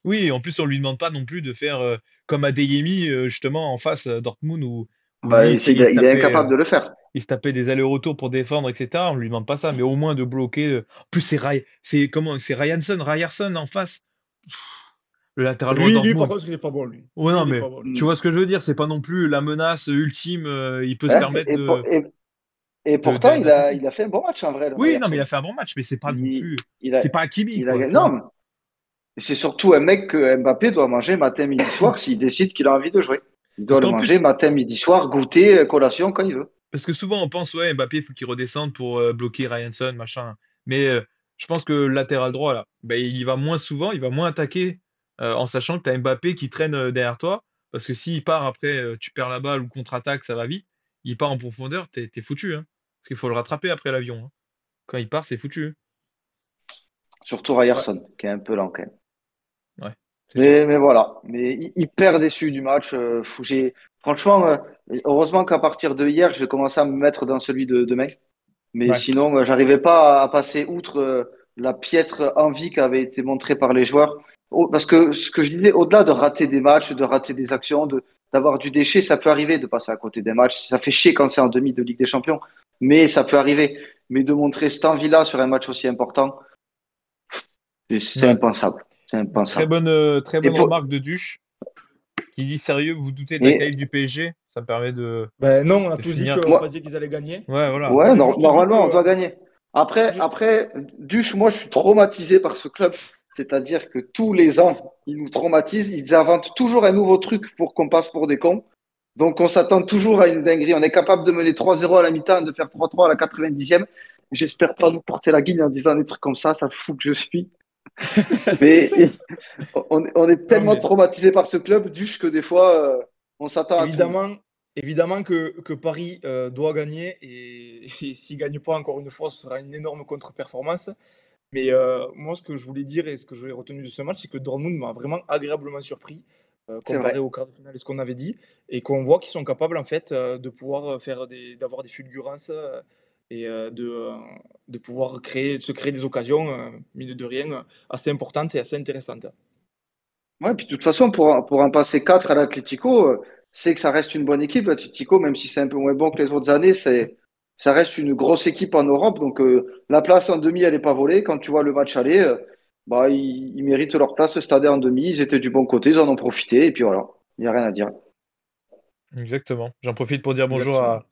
Speaker 2: Oui, en plus, on lui demande pas non plus de faire comme Adeyemi, justement, en face Dortmund, où
Speaker 1: Bah,
Speaker 2: lui,
Speaker 1: il est incapable de le faire.
Speaker 2: il se tapait des allers-retours pour défendre, etc. On lui demande pas ça, mais au moins de bloquer. En plus, c'est Ryerson en face, le latéral droit de
Speaker 3: Lui, par
Speaker 2: Dortmund.
Speaker 3: contre, il est pas bon, lui.
Speaker 2: Ouais,
Speaker 3: Lui,
Speaker 2: non,
Speaker 3: il est
Speaker 2: mais
Speaker 3: pas bon, lui.
Speaker 2: tu vois ce que je veux dire, c'est pas non plus la menace ultime. Il peut se
Speaker 1: Hein
Speaker 2: permettre
Speaker 1: et pourtant, il a,
Speaker 2: d'attaquer.
Speaker 1: il a fait un bon match en vrai, le
Speaker 2: Oui, non, mais il a
Speaker 1: Ryerson.
Speaker 2: fait un bon match, mais c'est pas non
Speaker 1: Il,
Speaker 2: plus.
Speaker 1: il a,
Speaker 2: C'est pas Hakimi,
Speaker 1: il a,
Speaker 2: quoi, tu
Speaker 1: non,
Speaker 2: vois.
Speaker 1: mais c'est surtout un mec que Mbappé doit manger matin, midi, soir s'il décide qu'il a envie de jouer. Il
Speaker 2: Parce
Speaker 1: doit le
Speaker 2: qu'en
Speaker 1: manger
Speaker 2: plus,
Speaker 1: matin, midi, soir, goûter, collation quand il veut.
Speaker 2: Parce que souvent on pense, ouais, Mbappé, il faut qu'il redescende pour bloquer Ryanson, machin. Mais je pense que le latéral droit, là, ben, il y va moins souvent, il va moins attaquer en sachant que tu as Mbappé qui traîne derrière toi. Parce que s'il part après, tu perds la balle ou contre-attaque, ça va vite. Il part en profondeur, t'es foutu. Hein. Parce qu'il faut le rattraper après l'avion. Hein. Quand il part, c'est foutu.
Speaker 1: Surtout
Speaker 3: Ouais.
Speaker 1: Ryerson, qui est un peu lent quand même.
Speaker 2: Ouais, c'est sûr.
Speaker 1: Mais voilà, mais hyper déçu du match. Franchement, heureusement qu'à partir de hier, je vais commencer à me mettre dans celui de demain. Mais
Speaker 2: Ouais.
Speaker 1: sinon, j'arrivais pas à passer outre la piètre envie qui avait été montrée par les joueurs. Parce que ce que je disais, au-delà de rater des matchs, de rater des actions, d'avoir du déchet, ça peut arriver de passer à côté des matchs. Ça fait chier quand c'est en demi de Ligue des Champions, mais ça peut arriver. Mais de montrer cette envie-là sur un match aussi important, c'est
Speaker 2: Ouais.
Speaker 1: impensable. C'est impensable.
Speaker 2: Très
Speaker 1: Et
Speaker 2: bonne remarque de Duche qui dit sérieux, vous vous doutez de la
Speaker 1: et
Speaker 2: qualité du PSG? Ça me permet
Speaker 3: Ben non, on a
Speaker 2: de
Speaker 3: tous dit
Speaker 2: finir.
Speaker 3: qu'on
Speaker 1: moi,
Speaker 3: pensait qu'ils allaient gagner.
Speaker 2: Ouais, voilà.
Speaker 3: Moi,
Speaker 1: ouais,
Speaker 3: j'ai juste dit
Speaker 1: normalement, on
Speaker 3: que.
Speaker 1: doit gagner. Après,
Speaker 3: je-
Speaker 1: après, Duche, moi, je suis traumatisé par ce club. C'est-à-dire que tous les ans, ils nous traumatisent. Ils inventent toujours un nouveau truc pour qu'on passe pour des cons. Donc, on s'attend toujours à une dinguerie. On est capable de mener 3-0 à la mi-temps, de faire 3-3 à la 90e. J'espère pas nous porter la guigne en disant des trucs comme ça fout que je suis. Mais on est
Speaker 3: Non,
Speaker 1: tellement
Speaker 3: mais
Speaker 1: traumatisé par ce club, Duche, que des fois, on s'attend à tout.
Speaker 3: évidemment, évidemment que Paris doit gagner et s'il ne gagne pas, encore une fois, ce sera une énorme contre-performance. Mais moi, ce que je voulais dire et ce que j'ai retenu de ce match, c'est que Dortmund m'a vraiment agréablement surpris
Speaker 1: C'est
Speaker 3: comparé
Speaker 1: vrai.
Speaker 3: au quart de finale et ce qu'on avait dit. Et qu'on voit qu'ils sont capables, en fait, de pouvoir d'avoir des fulgurances et de pouvoir se créer des occasions, mine de rien, assez importantes et assez intéressantes.
Speaker 1: Ouais, puis de toute façon, pour en passer 4 à l'Atlético, c'est que ça reste une bonne équipe, l'Atlético, même si c'est un peu moins bon que les autres années, ça reste une grosse équipe en Europe. Donc, la place en demi, elle n'est pas volée. Quand tu vois le match aller, bah, ils méritent leur place, ce stade en demi. Ils étaient du bon côté, ils en ont profité, et puis voilà, il n'y a rien à dire.
Speaker 2: Exactement. J'en profite pour dire bonjour
Speaker 3: Exactement.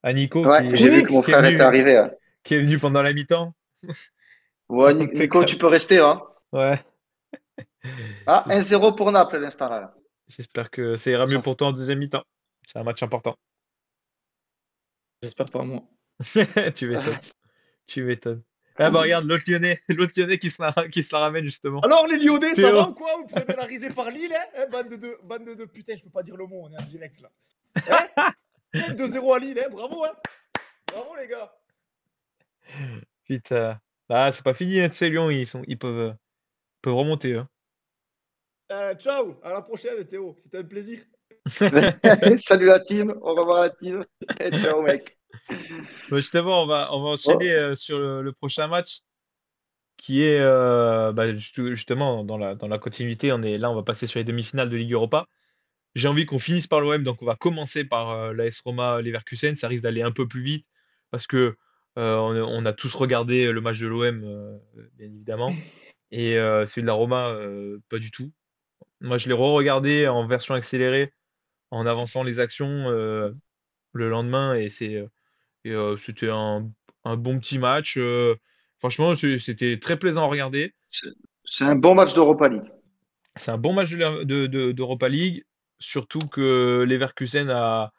Speaker 2: à Nico
Speaker 1: Ouais, j'ai vu que mon
Speaker 2: qui est
Speaker 1: frère était arrivé, hein.
Speaker 2: qui est venu pendant la mi-temps.
Speaker 1: Ouais, Nico, tu
Speaker 2: Impeccable.
Speaker 1: peux rester, hein.
Speaker 2: Ouais.
Speaker 1: Ah,
Speaker 2: J'es-
Speaker 1: 1-0 pour Naples à l'instant là.
Speaker 2: J'espère que ça ira mieux
Speaker 1: Attention.
Speaker 2: pour toi en deuxième mi-temps. C'est un match important.
Speaker 3: J'espère pas, moi.
Speaker 2: Tu m'étonnes. Tu m'étonnes. Ah bah regarde, l'autre Lyonnais qui se la ramène justement.
Speaker 3: Alors, les Lyonnais, ça
Speaker 2: Théo.
Speaker 3: va ou quoi? Vous prenez la risée par Lille, hein? Bande de putain, je peux pas dire le mot, on est en direct là. Hein? 2-0 à Lille, hein? Bravo, hein? Bravo, les gars.
Speaker 2: Putain. Ah, c'est pas fini, hein, tu sais, Lyon, peuvent remonter. Hein.
Speaker 3: Ciao, à la prochaine, Théo. C'était un plaisir.
Speaker 1: Salut la team, au revoir la team. Et ciao, mec.
Speaker 2: Bah, justement, on va enchaîner
Speaker 1: Oh,
Speaker 2: sur le prochain match qui est bah, justement dans la continuité. On va passer sur les demi-finales de Ligue Europa. J'ai envie qu'on finisse par l'OM, donc on va commencer par l'AS Roma Leverkusen. Ça risque d'aller un peu plus vite parce que on a tous regardé le match de l'OM, bien évidemment, et celui de la Roma, pas du tout. Moi, je l'ai re-regardé en version accélérée, en avançant les actions le lendemain, c'était un bon petit match. Franchement, c'était très plaisant à regarder.
Speaker 1: c'est c'est un bon match d'Europa League.
Speaker 2: C'est un bon match d'Europa League, surtout que Leverkusen a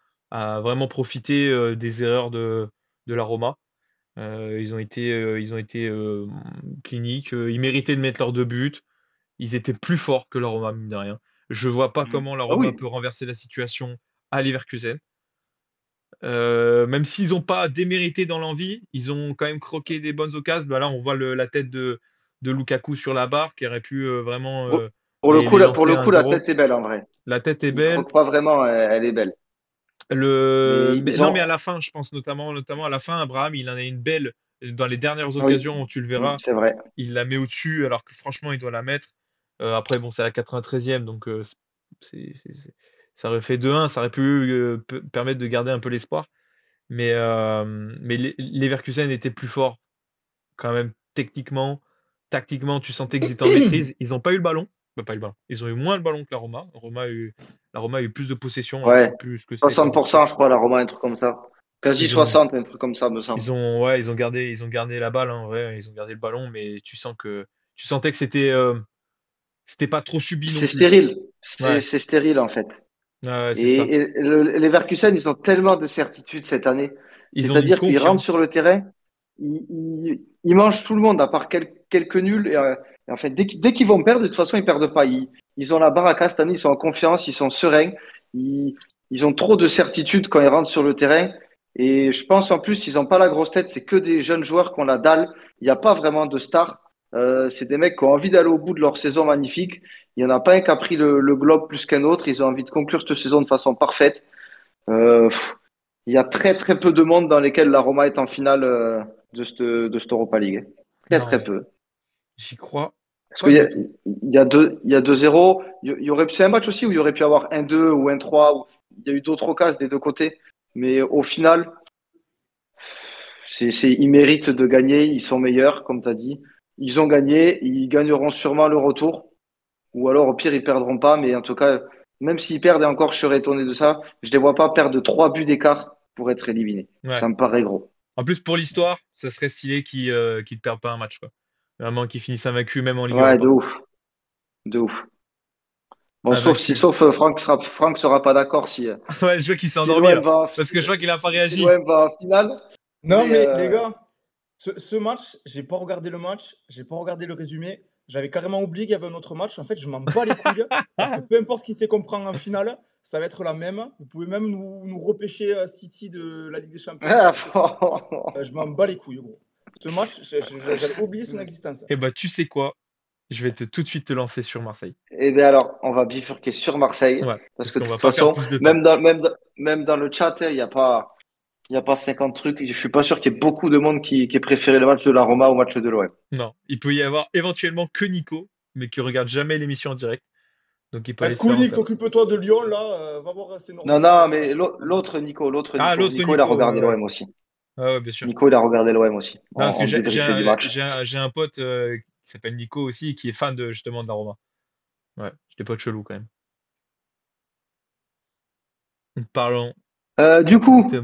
Speaker 2: vraiment profité des erreurs de la Roma. Ils ont été cliniques. Ils méritaient de mettre leurs 2 buts. Ils étaient plus forts que la Roma, mine de rien. Je vois pas comment la
Speaker 1: Ah
Speaker 2: Roma
Speaker 1: oui.
Speaker 2: peut renverser la situation à Leverkusen. Même s'ils n'ont pas démérité dans l'envie, ils ont quand même croqué des bonnes occasions. Bah là, on voit la tête de Lukaku sur la barre qui aurait pu vraiment
Speaker 1: Pour pour le
Speaker 2: les
Speaker 1: coup, pour
Speaker 2: lancer
Speaker 1: le coup, la
Speaker 2: 1-0.
Speaker 1: tête est belle en vrai.
Speaker 2: La tête est
Speaker 1: Il
Speaker 2: belle.
Speaker 1: croque pas vraiment, elle est belle. Mais ils
Speaker 2: Non, mais
Speaker 1: ont.
Speaker 2: à la fin, je pense notamment à la fin, Abraham, il en a une belle dans les dernières
Speaker 1: Oui,
Speaker 2: occasions où tu le verras.
Speaker 1: c'est vrai.
Speaker 2: Il la met au-dessus alors que franchement, il doit la mettre. Après, bon, c'est la 93e, donc ça aurait fait 2-1, ça aurait pu permettre de garder un peu l'espoir. Mais Leverkusen était plus fort quand même techniquement, tactiquement, tu sentais qu'ils étaient en maîtrise. Ils n'ont pas eu le ballon. Bah, pas eu le ballon. Ils ont eu moins le ballon que la Roma a eu plus de possession. Alors, je sais
Speaker 1: Ouais.
Speaker 2: plus ce que c'est comme
Speaker 1: 60%, je
Speaker 2: pourcentage.
Speaker 1: crois, la Roma, un truc comme ça. Quasi
Speaker 2: Ils ont,
Speaker 1: 60, un truc comme ça, me semble.
Speaker 2: ouais, ils ont gardé la balle, hein, en vrai. Ils ont gardé le ballon, mais tu sentais que c'était pas trop subi non
Speaker 1: C'est
Speaker 2: plus.
Speaker 1: stérile.
Speaker 2: Ouais,
Speaker 1: C'est stérile, en fait.
Speaker 2: ouais, c'est ça.
Speaker 1: Les Leverkusen, ils ont tellement de certitude cette année.
Speaker 2: Ils ont une
Speaker 1: C'est-à-dire qu'ils rentrent sur
Speaker 2: confiance.
Speaker 1: le terrain, ils mangent tout le monde, à part quelques nuls. Et en fait, dès qu'ils vont perdre, de toute façon, ils perdent pas. Ils ont la baraka cette année, ils sont en confiance, ils sont sereins. Ils, ils ont trop de certitude quand ils rentrent sur le terrain. Et je pense en plus, ils n'ont pas la grosse tête, c'est que des jeunes joueurs qui ont la dalle. Il n'y a pas vraiment de stars. C'est des mecs qui ont envie d'aller au bout de leur saison magnifique. Il n'y en a pas un qui a pris le globe plus qu'un autre. Ils ont envie de conclure cette saison de façon parfaite. Il y a très très peu de monde dans lesquels la Roma est en finale de cette Europa League. Très
Speaker 2: Non,
Speaker 1: très
Speaker 2: mais
Speaker 1: peu.
Speaker 2: j'y crois
Speaker 1: Parce
Speaker 2: pas
Speaker 1: qu'il
Speaker 2: du tout.
Speaker 1: y a 2-0. C'est un match aussi où il y aurait pu avoir 1-2 ou 1-3. Il y a eu d'autres occasions des deux côtés. Mais au final, ils méritent de gagner. Ils sont meilleurs, comme tu as dit. Ils ont gagné. Ils gagneront sûrement le retour. Ou alors, au pire, ils perdront pas. Mais en tout cas, même s'ils perdent, et encore, je serais étonné de ça. Je ne les vois pas perdre de 3 buts d'écart pour être éliminés.
Speaker 2: Ouais.
Speaker 1: Ça me paraît gros.
Speaker 2: En plus, pour l'histoire, ça serait stylé qu'ils ne perdent pas un match, quoi. Vraiment qu'ils finissent invaincus, même en Ligue
Speaker 1: Ouais, de
Speaker 2: Europa.
Speaker 1: ouf. De ouf. Bon,
Speaker 2: Invaincu.
Speaker 1: sauf Franck sera pas d'accord
Speaker 2: Ouais, je vois qu'il s'est
Speaker 1: si
Speaker 2: endormi
Speaker 1: l'OM
Speaker 2: là. Parce que je vois qu'il a pas
Speaker 1: si
Speaker 2: réagi.
Speaker 1: l'OM va en finale.
Speaker 3: Non,
Speaker 1: Mais
Speaker 3: mais les gars, ce match, j'ai pas regardé le match, j'ai pas regardé le résumé. J'avais carrément oublié qu'il y avait un autre match. En fait, je m'en bats les couilles. Parce que peu importe qui c'est qu'on prend en finale, ça va être la même. Vous pouvez même nous repêcher City de la Ligue des Champions. Je m'en bats les couilles, gros. Ce match, j'avais oublié son existence.
Speaker 2: Et bah, tu sais quoi? Je vais tout de suite te lancer sur Marseille.
Speaker 1: eh bien alors, on va bifurquer sur Marseille.
Speaker 2: Ouais,
Speaker 1: Parce
Speaker 2: parce
Speaker 1: que de
Speaker 2: qu'on va
Speaker 1: toute
Speaker 2: pas perdre
Speaker 1: façon,
Speaker 2: plus de temps.
Speaker 1: même dans le chat, il y a pas 50 trucs. Je suis pas sûr qu'il y ait beaucoup de monde qui ait préféré le match de la Roma au match de l'OM.
Speaker 2: Non, il peut y avoir éventuellement que Nico, mais qui regarde jamais l'émission en direct. Donc il peut aller se faire
Speaker 3: Squeenix,
Speaker 2: enterrer.
Speaker 3: occupe-toi de Lyon, là. Va voir ces
Speaker 1: Non,
Speaker 3: nordistes.
Speaker 1: non, mais
Speaker 2: Ah, l'autre
Speaker 1: Nico, il a
Speaker 2: Nico,
Speaker 1: regardé
Speaker 2: ouais, ouais.
Speaker 1: l'OM aussi.
Speaker 2: Ah ouais, bien sûr.
Speaker 1: Nico, il a regardé l'OM aussi.
Speaker 2: Non, parce que
Speaker 1: On débriefait du match.
Speaker 2: j'ai un pote qui s'appelle Nico aussi, qui est fan de justement de la Roma. Ouais, j'ai des potes chelous quand même. Parlons de
Speaker 1: Du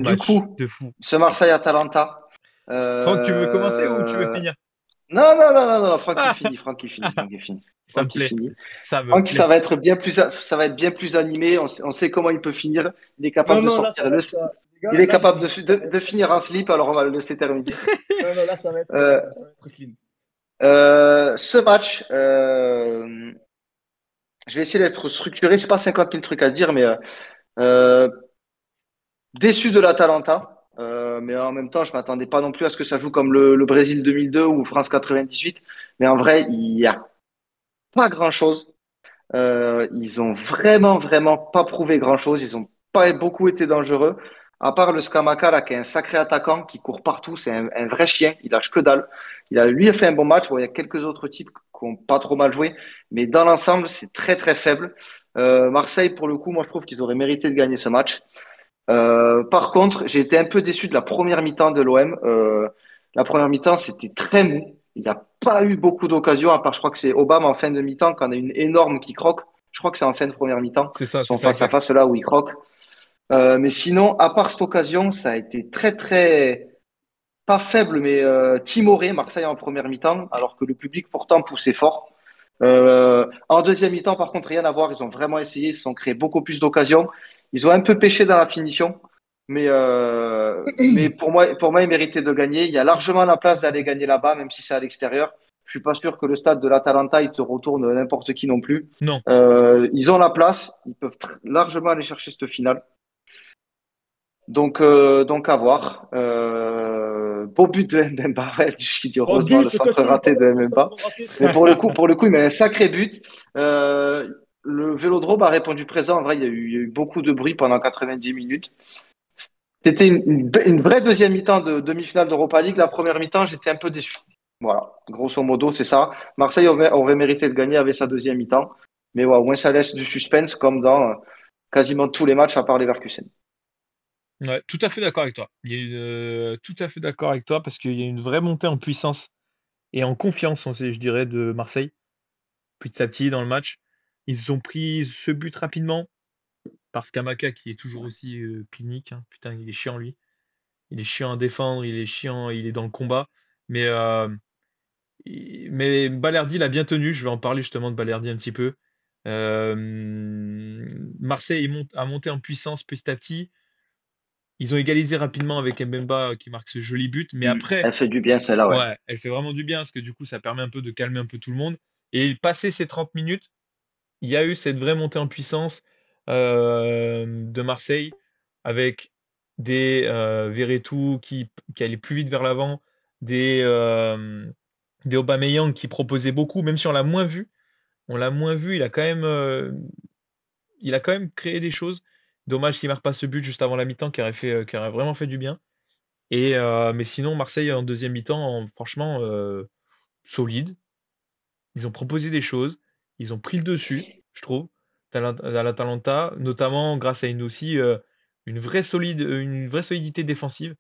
Speaker 2: match
Speaker 1: coup,
Speaker 2: de fou.
Speaker 1: ce Marseille-Atalanta.
Speaker 2: Franck, tu veux commencer ou tu veux
Speaker 1: Euh,
Speaker 2: finir?
Speaker 1: non,
Speaker 2: Ah,
Speaker 1: Franck il finit.
Speaker 2: ça me
Speaker 1: Franck il
Speaker 2: plaît,
Speaker 1: finit.
Speaker 2: ça me
Speaker 1: Franck,
Speaker 2: plaît.
Speaker 1: ça va être bien plus animé. On sait comment il peut finir. Il est
Speaker 3: Non,
Speaker 1: capable de
Speaker 3: non, là, ça
Speaker 1: sortir
Speaker 3: va être. Les
Speaker 1: il
Speaker 3: gars,
Speaker 1: est
Speaker 3: là, je vous
Speaker 1: capable
Speaker 3: dis, ça va
Speaker 1: de
Speaker 3: être.
Speaker 1: finir un slip, alors on va le laisser terminer.
Speaker 3: Non, non, là,
Speaker 1: Euh,
Speaker 3: ça va être clean.
Speaker 1: Ce match, je vais essayer d'être structuré. C'est pas 50 000 trucs à dire, mais euh, déçu de l'Atalanta. Mais en même temps, je m'attendais pas non plus à ce que ça joue comme le Brésil 2002 ou France 98. Mais en vrai, il y a pas grand-chose. Ils ont vraiment pas prouvé grand-chose. Ils ont pas beaucoup été dangereux. À part le Scamacca, là, qui est un sacré attaquant, qui court partout. C'est un vrai chien. Il lâche que dalle. Lui a fait un bon match. Bon, il y a quelques autres types qui ont pas trop mal joué. Mais dans l'ensemble, c'est très, très faible. Marseille, pour le coup, moi, je trouve qu'ils auraient mérité de gagner ce match. Par contre, j'ai été un peu déçu de la première mi-temps de l'OM. La première mi-temps, c'était très mou. Il n'y a pas eu beaucoup d'occasions, à part, je crois que c'est Obama en fin de mi-temps, quand on a une énorme qui croque. Je crois que c'est en fin de première mi-temps. Ils
Speaker 2: C'est
Speaker 1: sont
Speaker 2: ça
Speaker 1: face à
Speaker 2: exact.
Speaker 1: face là où il croque. Mais sinon, à part cette occasion, ça a été très, très, pas faible, mais timoré, Marseille en première mi-temps, alors que le public pourtant poussait fort. En deuxième mi-temps, par contre, rien à voir. Ils ont vraiment essayé, ils se sont créés beaucoup plus d'occasions. Ils ont un peu pêché dans la finition, mais pour moi, ils méritaient de gagner. Il y a largement la place d'aller gagner là-bas, même si c'est à l'extérieur. Je suis pas sûr que le stade de l'Atalanta, il te retourne n'importe qui non plus.
Speaker 2: Non.
Speaker 1: Ils ont la place, ils peuvent largement aller chercher cette finale. Donc à voir. beau but de Mbemba, ouais, je dis
Speaker 3: Oh,
Speaker 1: heureusement le
Speaker 3: but, que
Speaker 1: centre
Speaker 3: tu
Speaker 1: raté de
Speaker 3: parles, le
Speaker 1: Mbemba.
Speaker 3: centre raté.
Speaker 1: Mais pour le coup, il met un sacré but. Le Vélodrome a répondu présent. En vrai, il y a eu beaucoup de bruit pendant 90 minutes. C'était une vraie deuxième mi-temps de demi-finale d'Europa League. La première mi-temps, j'étais un peu déçu. Voilà, grosso modo, c'est ça. Marseille aurait mérité de gagner avec sa deuxième mi-temps. Mais ouais, au moins, ça laisse du suspense, comme dans quasiment tous les matchs à part Leverkusen.
Speaker 2: Ouais, tout à fait d'accord avec toi. Tout à fait d'accord avec toi parce qu'il y a une vraie montée en puissance et en confiance, je dirais, de Marseille. Petit à petit dans le match, ils ont pris ce but rapidement par Scamacca qui est toujours aussi clinique, hein. Putain, il est chiant lui. Il est chiant à défendre, il est chiant, il est dans le combat. Mais, mais Balerdi l'a bien tenu. Je vais en parler justement de Balerdi un petit peu. Euh, Marseille a monté en puissance petit à petit. Ils ont égalisé rapidement avec Mbemba qui marque ce joli but. Mais après,
Speaker 1: Elle fait du bien, celle-là, ouais.
Speaker 2: ouais, elle fait vraiment du bien parce que du coup, ça permet un peu de calmer un peu tout le monde. Et passer ces 30 minutes, il y a eu cette vraie montée en puissance de Marseille avec des Verretou qui allaient plus vite vers l'avant, des Aubameyang qui proposaient beaucoup, même si on l'a moins vu. On l'a moins vu, il a quand même créé des choses. Dommage qu'il marque pas ce but juste avant la mi-temps qui aurait vraiment fait du bien. Mais sinon, Marseille en deuxième mi-temps, franchement, solide. Ils ont proposé des choses, ils ont pris le dessus, je trouve, à l'Atalanta, notamment grâce à une vraie solidité défensive,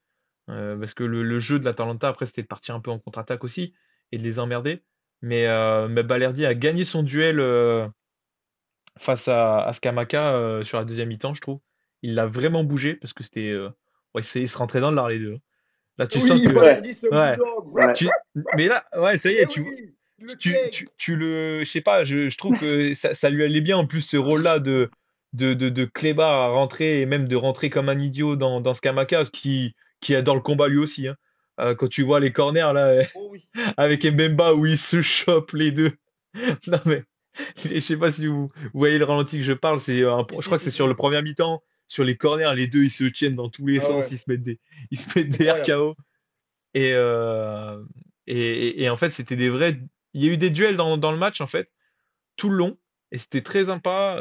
Speaker 2: parce que le jeu de l'Atalanta, après, c'était de partir un peu en contre-attaque aussi et de les emmerder. Mais Balerdi a gagné son duel face à Scamacca sur la deuxième mi-temps, je trouve. Il l'a vraiment bougé parce que ouais, ils se rentraient dans l'art les deux, hein. Là, tu sens
Speaker 3: Oui,
Speaker 2: que.
Speaker 1: Ouais,
Speaker 3: Balerdi, c'est un
Speaker 2: Ouais.
Speaker 3: bulldog.
Speaker 1: ouais.
Speaker 2: Mais là, ouais, ça y
Speaker 3: Eh
Speaker 2: est, tu vois.
Speaker 3: oui, le king.
Speaker 2: Je sais pas, je trouve que ça lui allait bien en plus ce rôle-là de clébard à rentrer et même de rentrer comme un idiot dans Scamacca qui adore le combat lui aussi, hein. Quand tu vois les corners là
Speaker 3: Oh oui.
Speaker 2: avec Mbemba où ils se chopent les deux. Non mais je sais pas si vous voyez le ralenti que je parle, je
Speaker 3: Si,
Speaker 2: crois que
Speaker 3: si,
Speaker 2: c'est sur le
Speaker 3: si.
Speaker 2: premier mi-temps, sur les corners, les deux ils se tiennent dans tous les
Speaker 3: Ah
Speaker 2: sens,
Speaker 3: ouais,
Speaker 2: ils se mettent des
Speaker 3: incroyable.
Speaker 2: RKO. Et, euh, et en fait, c'était des vrais. Il y a eu des duels dans le match, en fait, tout le long. Et c'était très sympa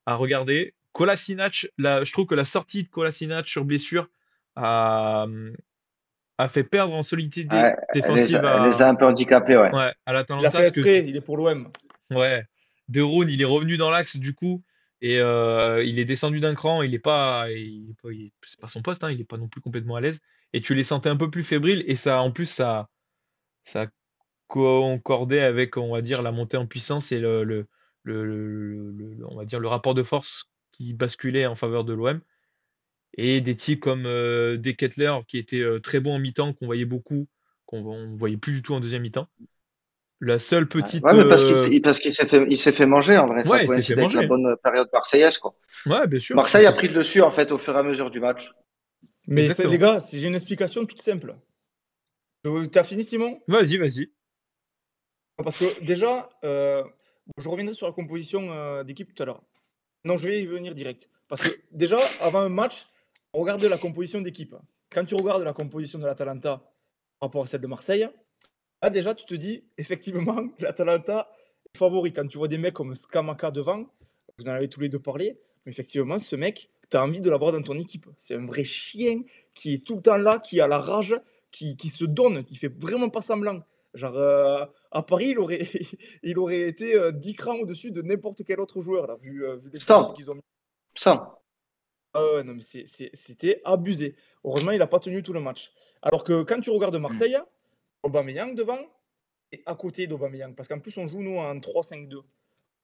Speaker 2: à regarder. Kolasinac, je trouve que la sortie de Kolasinac sur blessure a, a fait perdre en solidité
Speaker 1: Ouais,
Speaker 2: défensive
Speaker 1: elle les a un peu handicapés, ouais.
Speaker 2: ouais, à
Speaker 3: Il a
Speaker 2: l'Atalanta.
Speaker 3: fait
Speaker 2: Parce que,
Speaker 3: exprès, il est pour l'OM.
Speaker 2: ouais, De Roon, il est revenu dans l'axe du coup. Et il est descendu d'un cran. C'est pas son poste, hein, il est pas non plus complètement à l'aise. Et tu les sentais un peu plus fébriles. Et ça, en plus, ça concordait avec, on va dire, la montée en puissance et on va dire, le rapport de force qui basculait en faveur de l'OM. Et des types comme De Ketelaere, qui était très bon en mi-temps, qu'on voyait beaucoup, qu'on voyait plus du tout en deuxième mi-temps. La seule
Speaker 1: Ouais,
Speaker 2: petite.
Speaker 1: ouais, mais parce qu'il s'est fait manger, en vrai. Ça
Speaker 2: Ouais, il s'est fait
Speaker 1: coïncide avec la
Speaker 2: manger.
Speaker 1: bonne période marseillaise, quoi.
Speaker 2: Ouais, bien sûr.
Speaker 1: Marseille a pris le dessus, en fait, au fur et à mesure du match.
Speaker 3: Mais les
Speaker 2: Exactement.
Speaker 3: gars, si j'ai une explication toute simple. T'as fini, Simon?
Speaker 2: Vas-y, vas-y.
Speaker 3: Parce que déjà, je reviendrai sur la composition d'équipe tout à l'heure. Non, je vais y venir direct. Parce que déjà, avant un match, on regarde la composition d'équipe. Quand tu regardes la composition de l'Atalanta par rapport à celle de Marseille, là déjà, tu te dis, effectivement, l'Atalanta est favori. Quand tu vois des mecs comme Scamacca devant, vous en avez tous les deux parlé, mais effectivement, ce mec, tu as envie de l'avoir dans ton équipe. C'est un vrai chien qui est tout le temps là, qui a la rage, qui se donne, qui fait vraiment pas semblant. Genre, à Paris, il aurait été 10 crans au-dessus de n'importe quel autre joueur, là, vu les statistiques
Speaker 1: Ça,
Speaker 3: qu'ils ont mis.
Speaker 1: ça.
Speaker 3: Ah ouais, non, mais c'était abusé. Heureusement, il n'a pas tenu tout le match. Alors que quand tu regardes Marseille, Aubameyang devant, et à côté d'Aubameyang, parce qu'en plus, on joue, nous, en 3-5-2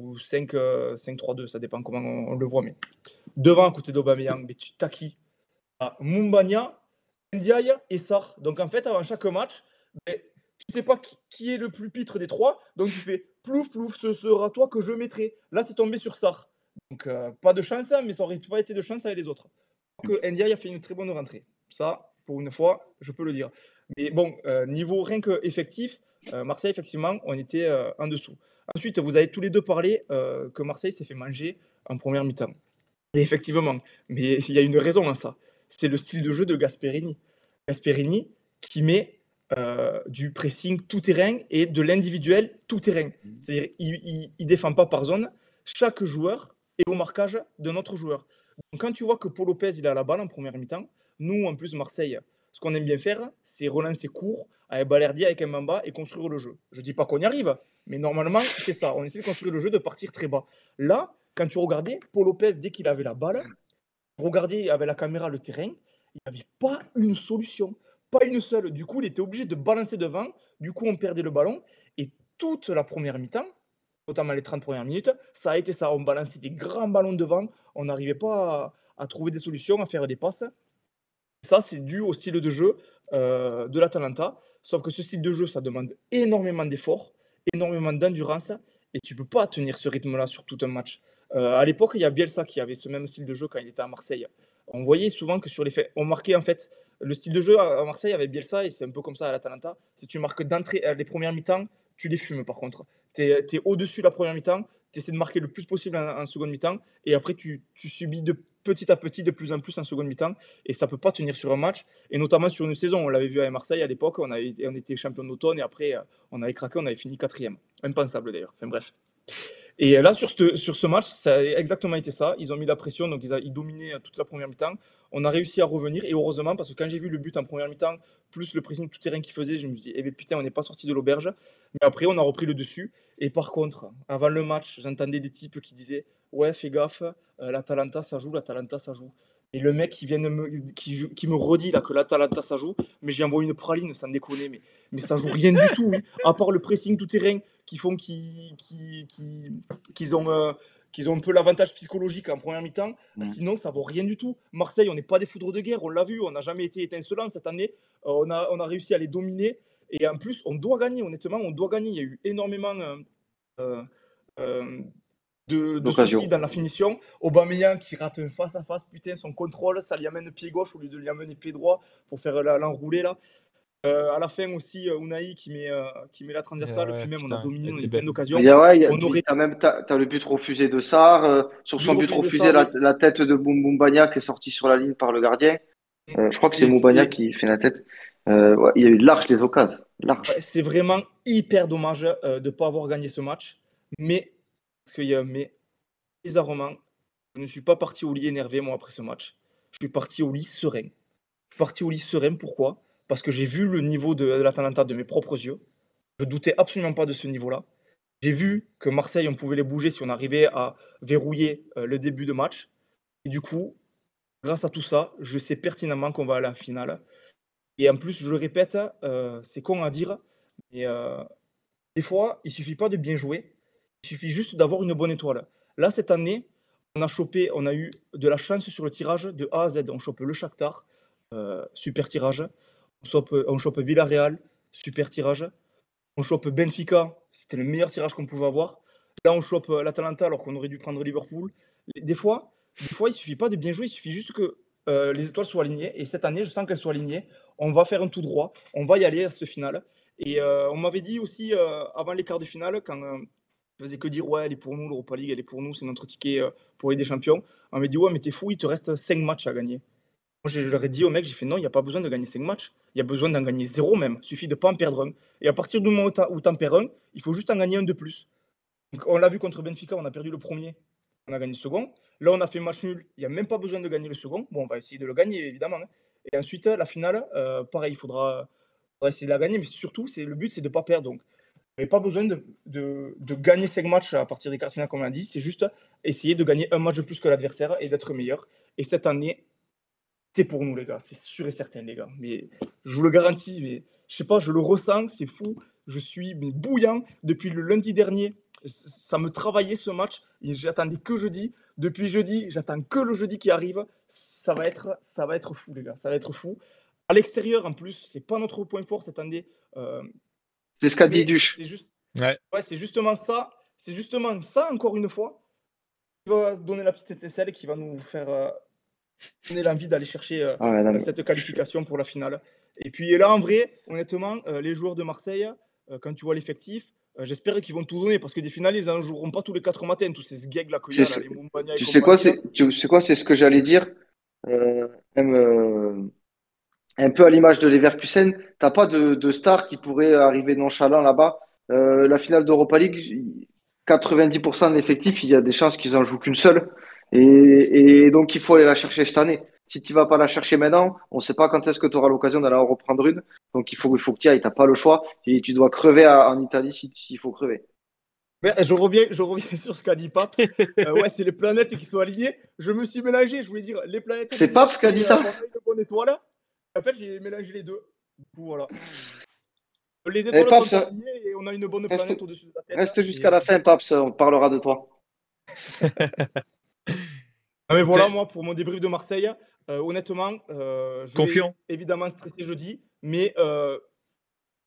Speaker 3: ou 5-3-2, ça dépend comment on le voit. Mais devant, à côté d'Aubameyang, mais tu t'as qui? Ah, Mumbagna, Ndiaye et Sarr. Donc en fait, avant chaque match, ben, tu sais pas qui est le plus pitre des trois. Donc tu fais plouf, plouf, ce sera toi que je mettrai. Là, c'est tombé sur Sarr. Donc pas de chance, hein, mais ça aurait pas été de chance avec les autres. Donc Ndiaye a fait une très bonne rentrée. Ça, pour une fois, je peux le dire. Mais bon, niveau rien que effectif, Marseille, effectivement, on était en dessous. Ensuite, vous avez tous les deux parlé que Marseille s'est fait manger en première mi-temps. Et effectivement, mais il y a une raison à ça. C'est le style de jeu de Gasperini. Gasperini qui met du pressing tout terrain et de l'individuel tout terrain. C'est-à-dire il ne défend pas par zone. Chaque joueur est au marquage de notre joueur. Donc, quand tu vois que Paul Lopez il a la balle en première mi-temps, nous en plus Marseille, ce qu'on aime bien faire, c'est relancer court avec Balerdi, avec Mbamba et construire le jeu. Je ne dis pas qu'on y arrive, mais normalement c'est ça. On essaie de construire le jeu, de partir très bas. Là, quand tu regardais, Paul Lopez, dès qu'il avait la balle, regardez avec la caméra le terrain, il n'y avait pas une solution, pas une seule. Du coup, il était obligé de balancer devant. Du coup, on perdait le ballon. Et toute la première mi-temps, notamment les 30 premières minutes, ça a été ça. On balançait des grands ballons devant. On n'arrivait pas à trouver des solutions, à faire des passes. Ça, c'est dû au style de jeu de l'Atalanta. Sauf que ce style de jeu, ça demande énormément d'efforts, énormément d'endurance. Et tu ne peux pas tenir ce rythme-là sur tout un match. À l'époque, il y a Bielsa qui avait ce même style de jeu quand il était à Marseille. On voyait souvent que sur les faits, on marquait en fait le style de jeu à Marseille avec Bielsa, et c'est un peu comme ça à l'Atalanta. Si tu marques d'entrée les premières mi-temps, tu les fumes par contre. Tu es au-dessus de la première mi-temps, tu essaies de marquer le plus possible en seconde mi-temps, et après tu subis de petit à petit, de plus en plus en seconde mi-temps, et ça ne peut pas tenir sur un match, et notamment sur une saison. On l'avait vu à Marseille à l'époque, on était champion d'automne, et après on avait craqué, on avait fini 4e. Impensable d'ailleurs, enfin bref. Et là, sur ce match, ça a exactement été ça. Ils ont mis la pression, donc ils dominaient toute la première mi-temps. On a réussi à revenir, et heureusement, parce que quand j'ai vu le but en première mi-temps, plus le pressing tout terrain qu'ils faisaient, je me suis dit, eh bien, putain, on n'est pas sorti de l'auberge. Mais après, on a repris le dessus. Et par contre, avant le match, j'entendais des types qui disaient, ouais, fais gaffe, l'Atalanta, ça joue, l'Atalanta, ça joue. Et le mec qui me redit là que l'Atalanta, ça joue, mais j'ai envoyé une praline, sans déconner, mais ça joue rien du tout, oui. À part le pressing tout terrain qui font qu'ils ont un peu l'avantage psychologique en première mi-temps. Sinon, ça vaut rien du tout. Marseille, on n'est pas des foudres de guerre, on l'a vu, on n'a jamais été étincelants cette année. On a réussi à les dominer. Et en plus, on doit gagner, honnêtement, on doit gagner. Il y a eu énormément de soucis dans la finition. Aubameyang qui rate un face-à-face, putain, son contrôle, ça lui amène pied gauche au lieu de lui amener pied droit pour faire l'enroulé là. À la fin aussi, Unai qui met la transversale, puis même on a dominé, on a eu plein d'occasions.
Speaker 1: T'as le but refusé de Sarr, sur son but refusé, la tête de Moumbagna qui est sortie sur la ligne par le gardien. Je crois que c'est Moumbagna qui fait la tête. Ouais, il y a eu large les occasions. Large.
Speaker 3: C'est vraiment hyper dommage de ne pas avoir gagné ce match. Mais, parce qu'il y a un mais, bizarrement, je ne suis pas parti au lit énervé, moi, après ce match. Je suis parti au lit serein. Je suis parti au lit serein, pourquoi ? Parce que j'ai vu le niveau de l'Atalanta de mes propres yeux. Je ne doutais absolument pas de ce niveau-là. J'ai vu que Marseille, on pouvait les bouger si on arrivait à verrouiller le début de match. Et du coup, grâce à tout ça, je sais pertinemment qu'on va aller à la finale. Et en plus, je le répète, c'est con à dire, mais des fois, il ne suffit pas de bien jouer. Il suffit juste d'avoir une bonne étoile. Là, cette année, on a eu de la chance sur le tirage de A à Z. On chope le Shakhtar, super tirage. On chope Villarreal, super tirage. On chope Benfica, c'était le meilleur tirage qu'on pouvait avoir. Là, on chope l'Atalanta alors qu'on aurait dû prendre Liverpool. Des fois, il ne suffit pas de bien jouer, il suffit juste que les étoiles soient alignées. Et cette année, je sens qu'elles sont alignées. On va faire un tout droit, on va y aller à cette finale. Et on m'avait dit aussi, avant les quarts de finale, quand je faisais que dire, ouais, elle est pour nous, l'Europa League, elle est pour nous, c'est notre ticket pour les des champions. On m'a dit, ouais, mais t'es fou, il te reste 5 matchs à gagner. Moi, je leur ai dit au mec, j'ai fait non, il n'y a pas besoin de gagner 5 matchs. Il y a besoin d'en gagner 0 même. Il suffit de ne pas en perdre un. Et à partir du moment où tu en perds un, il faut juste en gagner un de plus. Donc, on l'a vu contre Benfica, on a perdu le premier, on a gagné le second. Là, on a fait match nul, il n'y a même pas besoin de gagner le second. Bon, on va essayer de le gagner, évidemment. Et ensuite, la finale, pareil, il faudra essayer de la gagner. Mais surtout, le but, c'est de ne pas perdre. Donc, il n'y a pas besoin de gagner 5 matchs à partir des quarts de finale, comme on a dit. C'est juste essayer de gagner un match de plus que l'adversaire et d'être meilleur. Et cette année, c'est pour nous, les gars, c'est sûr et certain, les gars. Mais je vous le garantis, mais je sais pas, je le ressens, c'est fou. Je suis bouillant depuis le lundi dernier. Ça me travaillait ce match. Et j'attendais que jeudi. Depuis jeudi, j'attends que le jeudi qui arrive. Ça va être fou, les gars. Ça va être fou. À l'extérieur, en plus, c'est pas notre point fort cette année.
Speaker 1: C'est ce qu'a dit Duche.
Speaker 3: C'est justement ça. C'est justement ça, encore une fois, qui va donner la petite étincelle qui va nous faire. Donner l'envie d'aller chercher cette qualification pour la finale. Et puis là, en vrai, honnêtement, les joueurs de Marseille, quand tu vois l'effectif, j'espère qu'ils vont tout donner parce que des finales, ils n'en joueront pas tous les 4 matins, tous ces gags là qu'il y a, les Moumbagna et
Speaker 1: tu sais quoi, c'est ce que j'allais dire. Même un peu à l'image de Leverkusen, t'as pas de star qui pourrait arriver nonchalant là-bas. La finale d'Europa League, 90% de l'effectif, il y a des chances qu'ils en jouent qu'une seule. Et donc, il faut aller la chercher cette année. Si tu vas pas la chercher maintenant, on ne sait pas quand est-ce que tu auras l'occasion d'aller en reprendre une. Donc, il faut que tu y ailles. T'as pas le choix. Et tu dois crever en Italie s'il faut crever.
Speaker 3: Mais je reviens sur ce qu'a dit Paps. Ouais, c'est les planètes qui sont alignées. Je me suis mélangé. Je voulais dire les planètes
Speaker 1: C'est Paps qui a dit ça?
Speaker 3: on a une bonne étoile. En fait, j'ai mélangé les deux. Du coup, voilà. Les
Speaker 1: Eh,
Speaker 3: étoiles
Speaker 1: Paps,
Speaker 3: sont alignées et on a une bonne planète au-dessus de la tête.
Speaker 1: reste jusqu'à la fin, Paps. On parlera de toi.
Speaker 3: Ah, mais voilà, moi, pour mon débrief de Marseille, honnêtement, je
Speaker 2: Confiant.
Speaker 3: vais évidemment stresser jeudi, mais on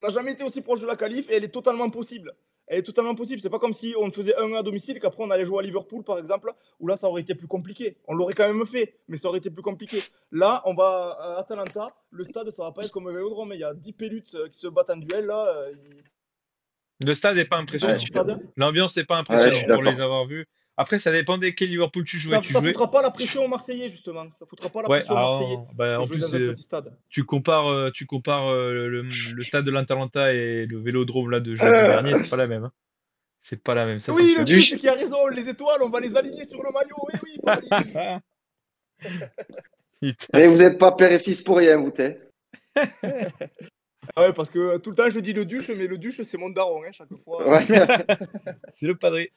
Speaker 3: n'a jamais été aussi proche de la qualif et elle est totalement possible. Elle est totalement possible. C'est pas comme si on faisait 1 à domicile et qu'après on allait jouer à Liverpool, par exemple, où là, ça aurait été plus compliqué. On l'aurait quand même fait, mais ça aurait été plus compliqué. Là, on va à Atalanta. Le stade, ça va pas être comme le Vélodrome. Il y a 10 pélutes qui se battent en duel. Là,
Speaker 2: Le stade n'est pas
Speaker 3: donc,
Speaker 2: impressionnant.
Speaker 1: je suis
Speaker 3: stade,
Speaker 2: L'ambiance n'est pas
Speaker 1: Ouais, je
Speaker 2: impressionnante
Speaker 1: suis
Speaker 2: pour
Speaker 1: d'accord.
Speaker 2: les avoir vus. Après, ça dépendait quel Liverpool tu jouais.
Speaker 3: ça ne foutra pas la pression aux Marseillais, justement. Ça ne foutra pas la
Speaker 2: Ouais,
Speaker 3: pression aux Marseillais
Speaker 2: bah,
Speaker 3: de
Speaker 2: en
Speaker 3: jouer
Speaker 2: plus,
Speaker 3: dans un petit stade.
Speaker 2: tu compares le stade de l'Atalanta et le Vélodrome là, de jeudi dernier, c'est pas la même. Hein. C'est pas la même, ça c'est
Speaker 3: Oui, le
Speaker 2: sûr.
Speaker 3: Duche qui a raison, les étoiles, on va les aligner sur le maillot. Oui, oui, Paris.
Speaker 2: Putain.
Speaker 1: Et vous n'êtes pas père et fils pour rien, vous t'es.
Speaker 3: Ah ouais, parce que tout le temps je dis le Duche, mais le Duche c'est mon daron, hein, chaque fois.
Speaker 1: Ouais.
Speaker 2: C'est le padré.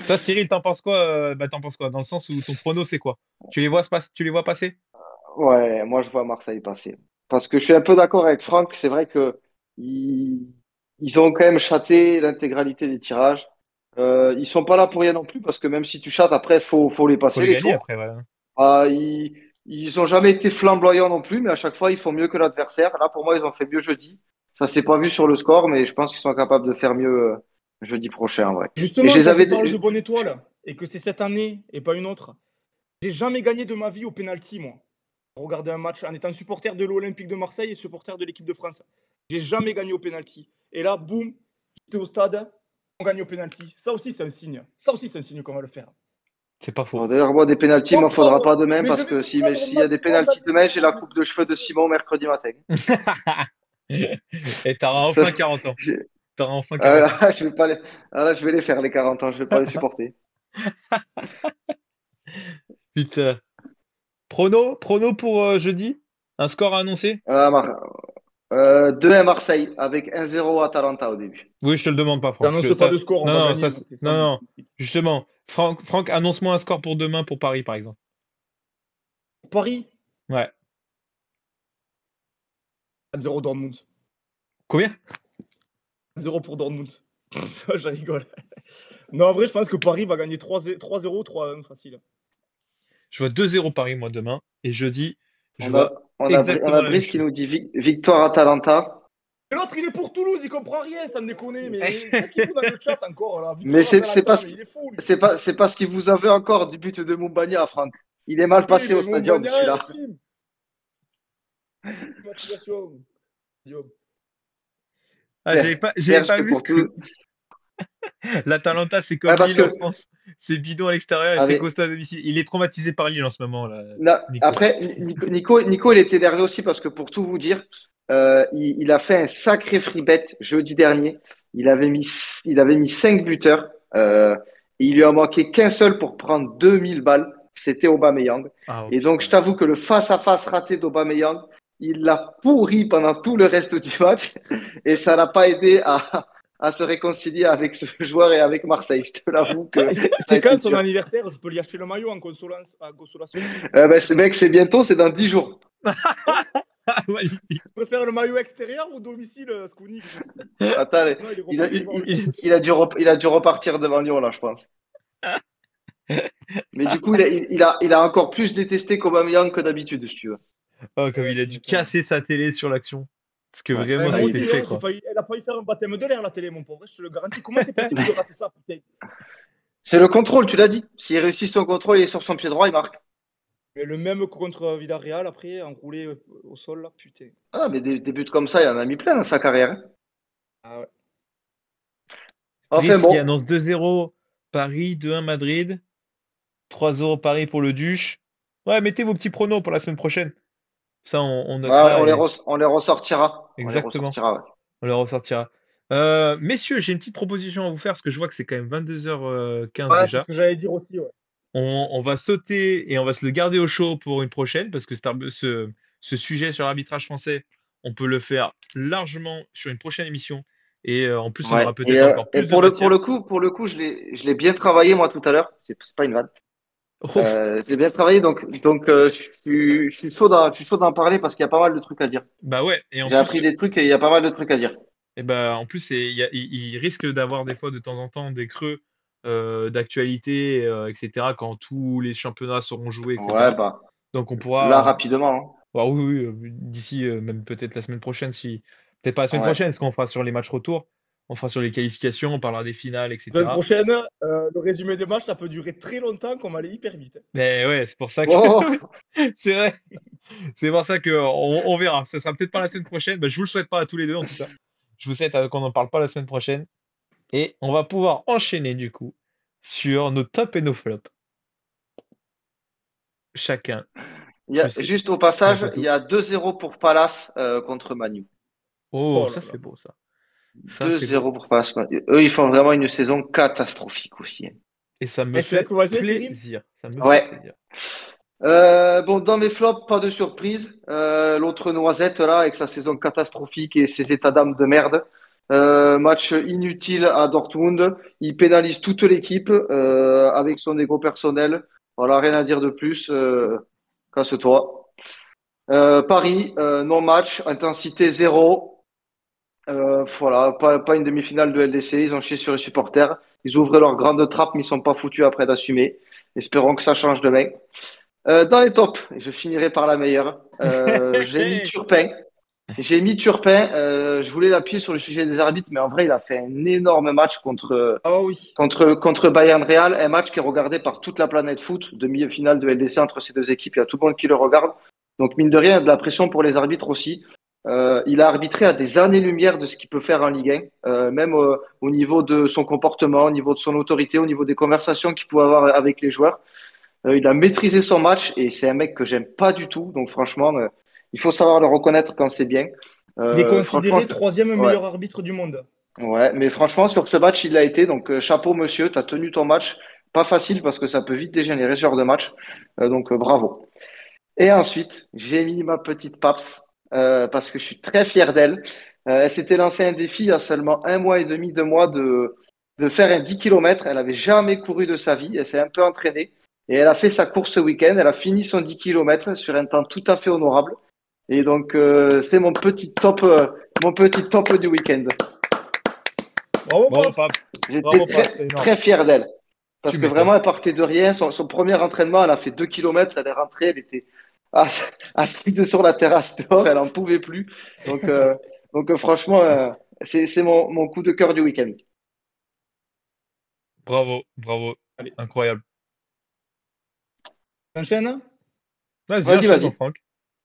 Speaker 2: Toi, Cyril, t'en penses quoi? Bah, t'en penses quoi? Dans le sens où ton prono, c'est quoi? Tu les vois passer?
Speaker 1: Ouais, moi je vois Marseille passer. Parce que je suis un peu d'accord avec Franck, c'est vrai que ils, ils ont quand même chaté l'intégralité des tirages. Ils sont pas là pour rien non plus, parce que même si tu chattes, après, faut les
Speaker 2: Faut
Speaker 1: passer
Speaker 2: les
Speaker 1: les
Speaker 2: gagner
Speaker 1: tours.
Speaker 2: après, ouais.
Speaker 1: Ils ont jamais été flamboyants non plus, mais à chaque fois, ils font mieux que l'adversaire. Là, pour moi, ils ont fait mieux jeudi. Ça s'est pas vu sur le score, mais je pense qu'ils sont capables de faire mieux jeudi prochain, ouais. Et je
Speaker 3: Justement,
Speaker 1: les
Speaker 3: toi qui
Speaker 1: avais.
Speaker 3: parles de bonne étoile et que c'est cette année et pas une autre, j'ai jamais gagné de ma vie au penalty, moi. Regarder un match en étant supporter de l'Olympique de Marseille et supporter de l'équipe de France. J'ai jamais gagné au penalty. Et là, boum, j'étais au stade, on gagne au penalty. Ça aussi, c'est un signe. Ça aussi, c'est un signe qu'on va le faire.
Speaker 2: C'est pas
Speaker 1: Bon,
Speaker 2: faux.
Speaker 1: d'ailleurs, moi, des pénaltys, il m'en faudra pas demain,
Speaker 3: Mais je
Speaker 1: parce
Speaker 3: vais
Speaker 1: que
Speaker 3: te prendre
Speaker 1: s'il y a des
Speaker 3: maximum
Speaker 1: pénaltys demain, j'ai la
Speaker 3: d'avis.
Speaker 1: coupe de cheveux de Simon mercredi matin.
Speaker 2: Et t'auras
Speaker 1: Ça,
Speaker 2: enfin 40 ans.
Speaker 1: j'ai-
Speaker 2: T'auras enfin 40 ans.
Speaker 1: je vais pas les... là, je vais les faire, les 40 ans. Je vais pas les supporter.
Speaker 2: Putain. Prono pour jeudi? Un score à annoncer?
Speaker 1: Mar- 2-1 Marseille, avec 1-0 Atalanta au début.
Speaker 2: Oui, je te le demande pas, Franck.
Speaker 3: J'annonce pas de score, on
Speaker 2: Non,
Speaker 3: va
Speaker 2: non,
Speaker 3: gagner. Moi, c'est ça
Speaker 2: non,
Speaker 3: mon
Speaker 2: non.
Speaker 3: pronostic.
Speaker 2: Justement, Franck, annonce-moi un score pour demain pour Paris, par exemple.
Speaker 3: Paris,
Speaker 2: Ouais.
Speaker 3: 4-0 Dortmund.
Speaker 2: Combien?
Speaker 3: 4-0 pour Dortmund. Je rigole. Non, en vrai, je pense que Paris va gagner 3-0, 3-1 facile.
Speaker 2: Je vois 2-0 Paris, moi, demain. Et jeudi, je
Speaker 1: On a,
Speaker 2: vois
Speaker 1: on
Speaker 2: exactement
Speaker 1: a
Speaker 2: la même
Speaker 1: Brice qui
Speaker 2: chose.
Speaker 1: nous dit victoire Atalanta.
Speaker 3: Et l'autre, il est pour Toulouse, il comprend rien, ça me déconne. Mais qu'est-ce qu'il fout dans le chat encore là?
Speaker 1: Mais
Speaker 3: Victoire
Speaker 1: c'est pas,
Speaker 3: Atalanta, mais il est fou, lui.
Speaker 1: c'est parce qu'il vous avait encore du but de Moumbania, Franck. Il est mal
Speaker 3: Oui,
Speaker 1: passé au
Speaker 3: mais
Speaker 1: stadium,
Speaker 3: Montagna,
Speaker 1: celui-là.
Speaker 3: motivation. Guillaume.
Speaker 2: Ah, j'avais
Speaker 1: Serge,
Speaker 2: pas vu ce
Speaker 1: pour
Speaker 2: que.
Speaker 1: tout.
Speaker 2: L'Atalanta, c'est
Speaker 1: Ouais,
Speaker 2: comme
Speaker 1: parce
Speaker 2: Lille en
Speaker 1: que,
Speaker 2: France. C'est bidon à l'extérieur et très
Speaker 1: avec,
Speaker 2: costaud à domicile. Il est traumatisé par Lille en ce moment, là, Nico.
Speaker 1: après, Nico, il était énervé aussi parce que pour tout vous dire, il a fait un sacré free bet jeudi dernier. Il avait mis 5 buteurs. Et il lui a manqué qu'un seul pour prendre 2000 balles. C'était Aubameyang.
Speaker 2: Ah, oh,
Speaker 1: Et donc, je
Speaker 2: putain.
Speaker 1: t'avoue que le face-à-face raté d'Aubameyang, il l'a pourri pendant tout le reste du match. Et ça n'a pas aidé à se réconcilier avec ce joueur et avec Marseille. Je te l'avoue que
Speaker 3: Et
Speaker 1: ça a
Speaker 3: c'est
Speaker 1: été
Speaker 3: quand son
Speaker 1: dur.
Speaker 3: anniversaire? Je peux lui acheter le maillot en consolation.
Speaker 1: Mec, c'est bientôt, c'est dans 10 jours.
Speaker 2: Magnifique.
Speaker 3: Tu préfères le maillot extérieur ou domicile, Scouni?
Speaker 1: Attends,
Speaker 3: Non, il est reparti voir le foot.
Speaker 1: il a dû repartir devant Lyon, là, je pense. Mais du coup, il a encore plus détesté qu'Aubameyang que d'habitude, si tu veux.
Speaker 2: Oh, comme
Speaker 3: Ouais,
Speaker 2: il a
Speaker 3: tu
Speaker 2: dû
Speaker 3: m'étonnes.
Speaker 2: casser sa télé sur l'action. Parce que
Speaker 1: Ouais.
Speaker 3: Ouais,
Speaker 2: vraiment,
Speaker 3: moi
Speaker 2: c'était
Speaker 3: aussi,
Speaker 2: fait,
Speaker 3: hein,
Speaker 2: quoi.
Speaker 3: elle a failli faire un baptême de l'air, la télé, mon pauvre. Je te le garantis. Comment c'est possible de rater ça, putain?
Speaker 1: C'est le contrôle, tu l'as dit. S'il réussit son contrôle, il est sur son pied droit, il marque.
Speaker 3: Mais le même contre Villarreal, après, enroulé au sol, là, putain.
Speaker 1: Ah, mais des buts comme ça, il en a mis plein dans sa carrière. Hein.
Speaker 3: Ah ouais.
Speaker 1: Enfin
Speaker 2: Brice qui
Speaker 1: bon,
Speaker 2: annonce 2-0 Paris, 2-1 Madrid, 3-0 Paris pour le Duche. Ouais, mettez vos petits pronos pour la semaine prochaine. Ça, on
Speaker 1: Ouais,
Speaker 2: notera.
Speaker 1: on les ressortira. On les
Speaker 2: Exactement,
Speaker 1: ressortira, ouais.
Speaker 2: on le ressortira. Messieurs, j'ai une petite proposition à vous faire parce que je vois que c'est quand même 22h15
Speaker 3: Ouais, c'est
Speaker 2: déjà.
Speaker 3: ce que j'allais dire aussi, ouais.
Speaker 2: On va sauter et on va se le garder au chaud pour une prochaine parce que ce sujet sur l'arbitrage français, on peut le faire largement sur une prochaine émission. Et en plus, on
Speaker 1: Ouais.
Speaker 2: aura peut-être encore
Speaker 1: Et
Speaker 2: plus de matière.
Speaker 1: pour le coup, je l'ai bien travaillé moi tout à l'heure. C'est pas une vanne.
Speaker 2: Ouf.
Speaker 1: Je l'ai bien travaillé, donc je suis je suis chaud d'en parler parce qu'il y a pas mal de trucs à dire.
Speaker 2: Bah ouais, et en
Speaker 1: J'ai appris
Speaker 2: plus,
Speaker 1: des trucs et il y a pas mal de trucs à dire.
Speaker 2: il risque d'avoir des fois de temps en temps des creux d'actualité, etc. quand tous les championnats seront joués,
Speaker 1: Ouais,
Speaker 2: etc.
Speaker 1: bah
Speaker 2: Donc on
Speaker 1: là
Speaker 2: pourra,
Speaker 1: rapidement,
Speaker 2: bah oui, oui, d'ici même peut-être la semaine prochaine, si peut-être pas la
Speaker 1: hein.
Speaker 2: semaine
Speaker 1: Ouais.
Speaker 2: prochaine, parce qu'on fera sur les matchs retour, on fera sur les qualifications, on parlera des finales,
Speaker 3: La semaine
Speaker 2: etc.
Speaker 3: prochaine, le résumé des matchs, ça peut durer très longtemps, comme aller hyper vite.
Speaker 2: Mais ouais, c'est pour ça que
Speaker 1: Oh,
Speaker 2: c'est vrai, c'est pour ça que on verra. Ça sera peut-être pas la semaine prochaine. Bah, je vous le souhaite pas à tous les deux en tout cas. Je vous souhaite qu'on n'en parle pas la semaine prochaine et on va pouvoir enchaîner du coup sur nos tops et nos flops. Chacun. Je sais.
Speaker 1: juste au
Speaker 2: Dis-moi
Speaker 1: passage, il
Speaker 2: tout.
Speaker 1: y a 2-0 pour Palace contre Manu.
Speaker 2: Oh,
Speaker 3: Oh là
Speaker 2: ça
Speaker 3: là.
Speaker 2: c'est beau ça. Ça c'est beau.
Speaker 1: 2-0 pour Palace. Eux, ils font vraiment une saison catastrophique aussi, hein.
Speaker 2: Et ça me
Speaker 3: Et je te laisse
Speaker 2: fait
Speaker 3: commencer, Cyril.
Speaker 2: plaisir. Ça me fait
Speaker 1: Ouais.
Speaker 2: plaisir.
Speaker 1: Bon, dans mes flops, pas de surprise. L'autre Noisette, là, avec sa saison catastrophique et ses états d'âme de merde. Match inutile à Dortmund. Il pénalise toute l'équipe avec son ego personnel. Voilà, rien à dire de plus. Casse-toi. Paris, non-match, intensité zéro. Voilà, pas une demi-finale de LDC. Ils ont chié sur les supporters. Ils ouvraient leur grande trappe, mais ils sont pas foutus après d'assumer. Espérons que ça change demain. Dans les tops, je finirai par la meilleure. J'ai mis Turpin. Je voulais l'appuyer sur le sujet des arbitres, mais en vrai, il a fait un énorme match
Speaker 3: Ah oui.
Speaker 1: contre Bayern Real, un match qui est regardé par toute la planète foot, demi-finale de LDC entre ces deux équipes. Il y a tout le monde qui le regarde. Donc, mine de rien, il y a de la pression pour les arbitres aussi. Il a arbitré à des années-lumière de ce qu'il peut faire en Ligue 1, même au niveau de son comportement, au niveau de son autorité, au niveau des conversations qu'il pouvait avoir avec les joueurs. Il a maîtrisé son match et c'est un mec que j'aime pas du tout. Donc franchement, il faut savoir le reconnaître quand c'est bien.
Speaker 3: Il est
Speaker 1: Franchement,
Speaker 3: considéré troisième
Speaker 1: ouais,
Speaker 3: meilleur arbitre du monde.
Speaker 1: ouais. Mais franchement, sur ce match, il l'a été. Donc chapeau, monsieur, t'as tenu ton match. Pas facile parce que ça peut vite dégénérer ce genre de match. Donc bravo. Et ensuite, j'ai mis ma petite Paps parce que je suis très fier d'elle. Elle s'était lancé un défi il y a seulement un mois et demi, 2 mois de faire un 10 km. Elle avait jamais couru de sa vie. Elle s'est un peu entraînée. Et elle a fait sa course ce week-end. Elle a fini son 10 km sur un temps tout à fait honorable. Et donc, c'était mon petit top du week-end.
Speaker 3: Bravo,
Speaker 2: Bravo,
Speaker 3: Paps.
Speaker 2: Paps.
Speaker 1: J'étais
Speaker 2: Bravo, Paps. C'est énorme.
Speaker 1: très fier d'elle.
Speaker 2: Tu
Speaker 1: Parce que
Speaker 2: m'étonnes.
Speaker 1: vraiment, elle partait de rien. Son premier entraînement, elle a fait 2 km. Elle est rentrée. Elle était assise sur la terrasse dehors. Elle n'en pouvait plus. Donc, franchement, c'est mon coup de cœur du week-end.
Speaker 2: Bravo, bravo.
Speaker 3: Allez,
Speaker 2: Incroyable.
Speaker 3: t'enchaînes.
Speaker 2: Vas-y,
Speaker 1: Vas-y,
Speaker 2: enchaîne,
Speaker 1: vas-y.
Speaker 2: Jean-Franck.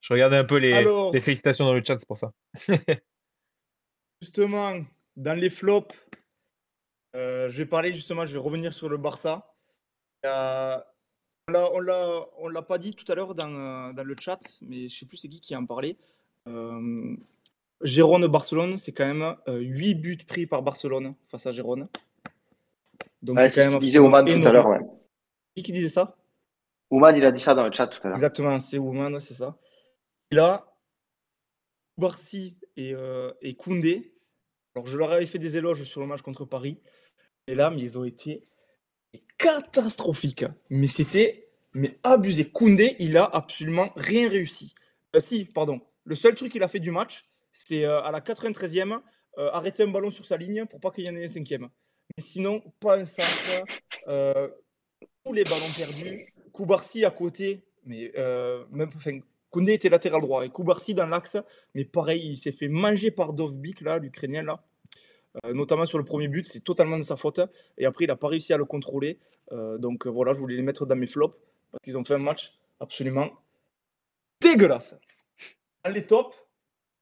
Speaker 2: Je regardais un peu les
Speaker 3: Alors,
Speaker 2: félicitations dans le chat, c'est pour ça.
Speaker 3: justement, dans les flops, je vais parler justement, je vais revenir sur le Barça. Euh, on l'a pas dit tout à l'heure dans le chat, mais je sais plus c'est qui en parlait. Gérone-Barcelone, c'est quand même 8 buts pris par Barcelone face à Gérone. Donc
Speaker 1: Ouais,
Speaker 3: c'est
Speaker 1: c'est
Speaker 3: quand
Speaker 1: ce
Speaker 3: même
Speaker 1: qu'il disait
Speaker 3: absolument
Speaker 1: Oman tout à l'heure.
Speaker 3: énorme.
Speaker 1: Ouais.
Speaker 3: Qui disait ça?
Speaker 1: Oman, il a dit ça dans le chat tout à l'heure.
Speaker 3: Exactement, c'est Woman, c'est ça. Et là, Barcy et Koundé, alors je leur avais fait des éloges sur le match contre Paris, et là, mais ils ont été catastrophiques. Mais c'était abusé. Koundé, il a absolument rien réussi. Si, pardon. Le seul truc qu'il a fait du match, c'est à la 93e, arrêter un ballon sur sa ligne pour pas qu'il y en ait un cinquième. Mais sinon, pas un centre. Tous les ballons perdus. Koubarsi à côté, mais même, enfin, Koundé était latéral droit et Koubarsi dans l'axe, mais pareil, il s'est fait manger par Dovbyk, là, l'Ukrainien, là. Notamment sur le premier but, c'est totalement de sa faute. Et après, il n'a pas réussi à le contrôler. Donc voilà, je voulais les mettre dans mes flops parce qu'ils ont fait un match absolument dégueulasse. Dans les tops,